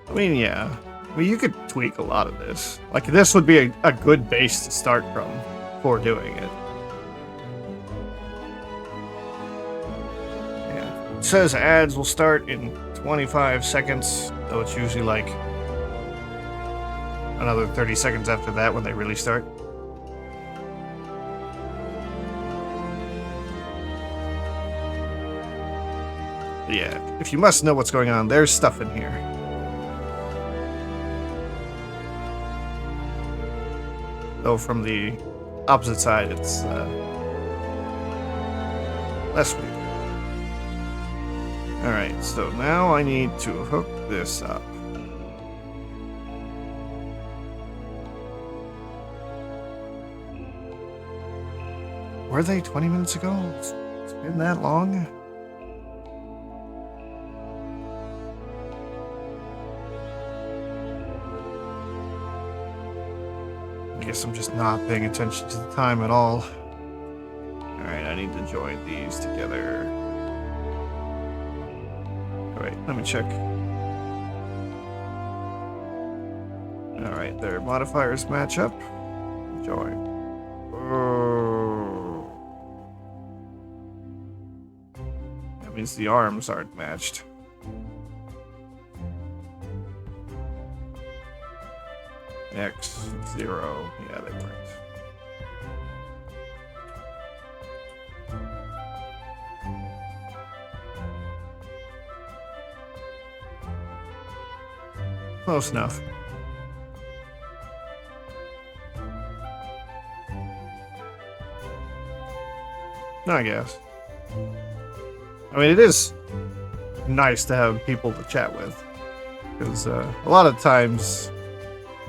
A: I mean, yeah. I mean, you could tweak a lot of this. Like, this would be a good base to start from for doing it. Yeah. It says ads will start in 25 seconds, though it's usually like another 30 seconds after that when they really start. Yeah, if you must know what's going on, there's stuff in here. Though from the opposite side, it's less weird. Alright, so now I need to hook this up. Were they 20 minutes ago? It's been that long? I guess I'm just not paying attention to the time at all. Alright, I need to join these together. Alright, let me check. Alright, their modifiers match up. Join. Oh. That means the arms aren't matched. X, 0. Yeah, they weren't. Close enough. I guess. I mean, it is nice to have people to chat with. Because a lot of times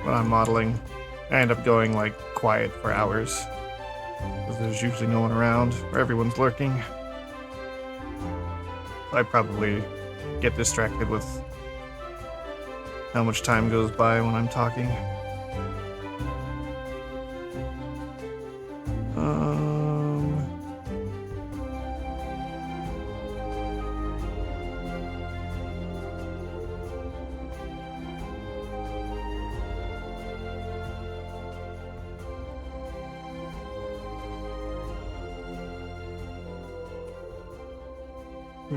A: when I'm modeling, I end up going like quiet for hours. Because there's usually no one around, or everyone's lurking. I probably get distracted with how much time goes by when I'm talking.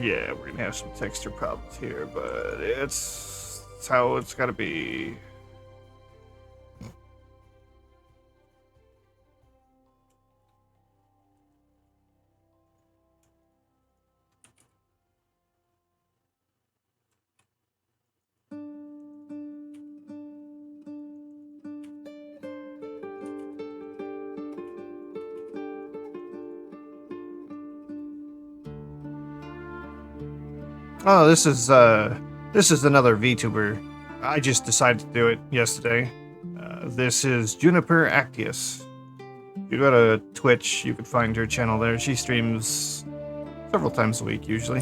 A: Yeah, we're gonna have some texture problems here, but it's how it's gotta be. Oh, this is another VTuber. I just decided to do it yesterday. This is Juniper Actius. If you go to Twitch, you could find her channel there. She streams several times a week, usually.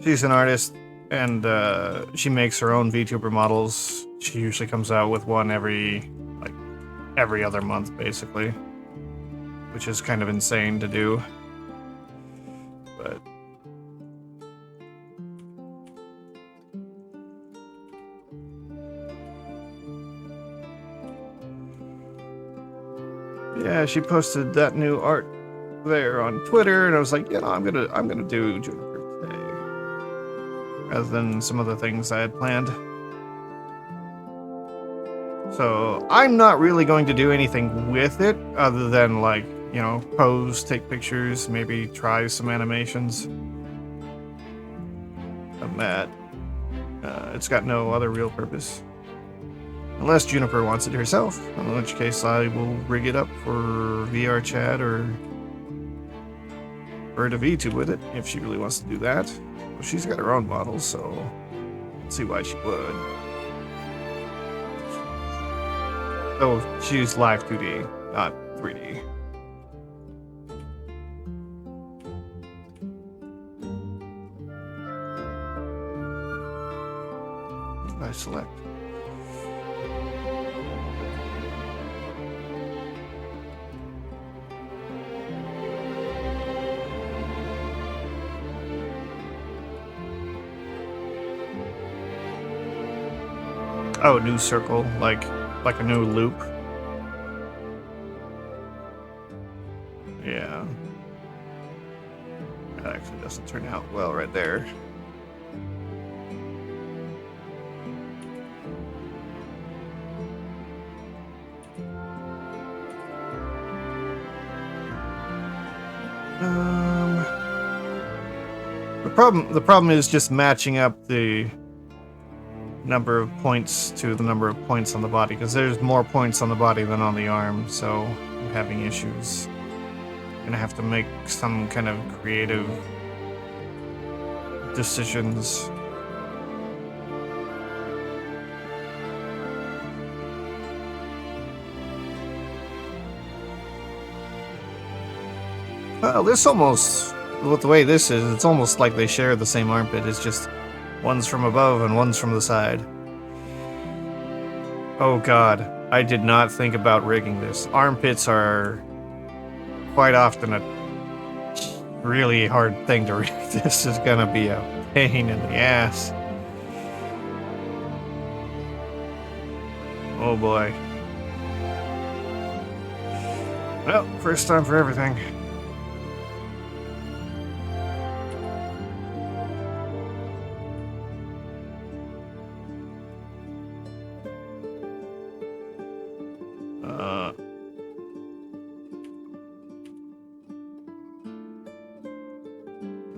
A: She's an artist, and she makes her own VTuber models. She usually comes out with one every other month, basically, which is kind of insane to do. But yeah, she posted that new art there on Twitter, and I was like, I'm gonna do Juniper today, rather than some other things I had planned. So I'm not really going to do anything with it, other than like, pose, take pictures, maybe try some animations. Of that, it's got no other real purpose. Unless Juniper wants it herself, in which case I will rig it up for VR chat or to VTube with it, if she really wants to do that. Well, she's got her own models, so let's see why she would. Oh, she's live 2D, not 3D. I select. Oh, new circle, like a new loop. Yeah. That actually doesn't turn out well right there. The problem is just matching up the number of points to the number of points on the body, because there's more points on the body than on the arm, so I'm having issues. I'm gonna have to make some kind of creative decisions. Well, this almost, with the way this is, it's almost like they share the same armpit. It's just one's from above and one's from the side. Oh god, I did not think about rigging this. Armpits are quite often a really hard thing to rig. This is gonna be a pain in the ass. Oh boy. Well, first time for everything.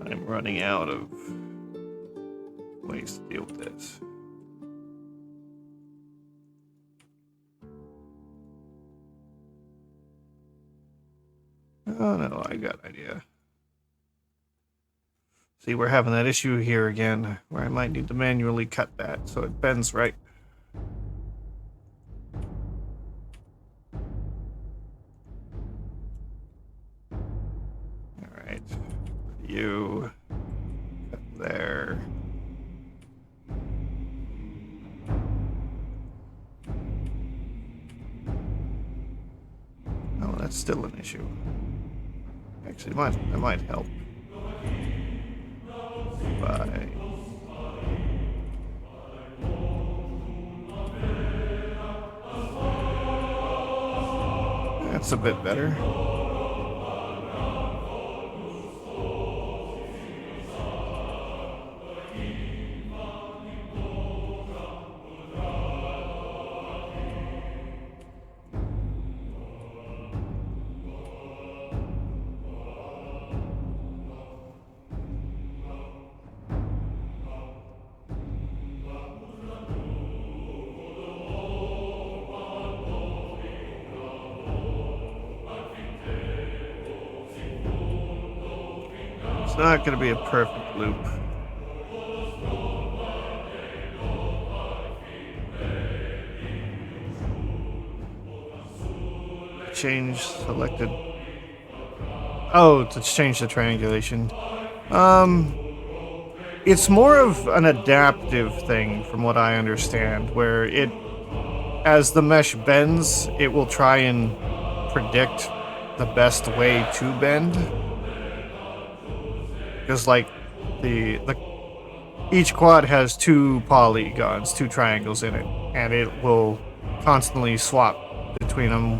A: I'm running out of ways to deal with this. Oh, I got an idea. See, we're having that issue here again, where I might need to manually cut that so it bends right. Alright. You. Cut there. Oh, that's still an issue. Actually, that might help. Bye. That's a bit better. It's not going to be a perfect loop. Change selected. Oh, to change the triangulation. It's more of an adaptive thing from what I understand, where as the mesh bends, it will try and predict the best way to bend. Because like each quad has two polygons, two triangles in it, and it will constantly swap between them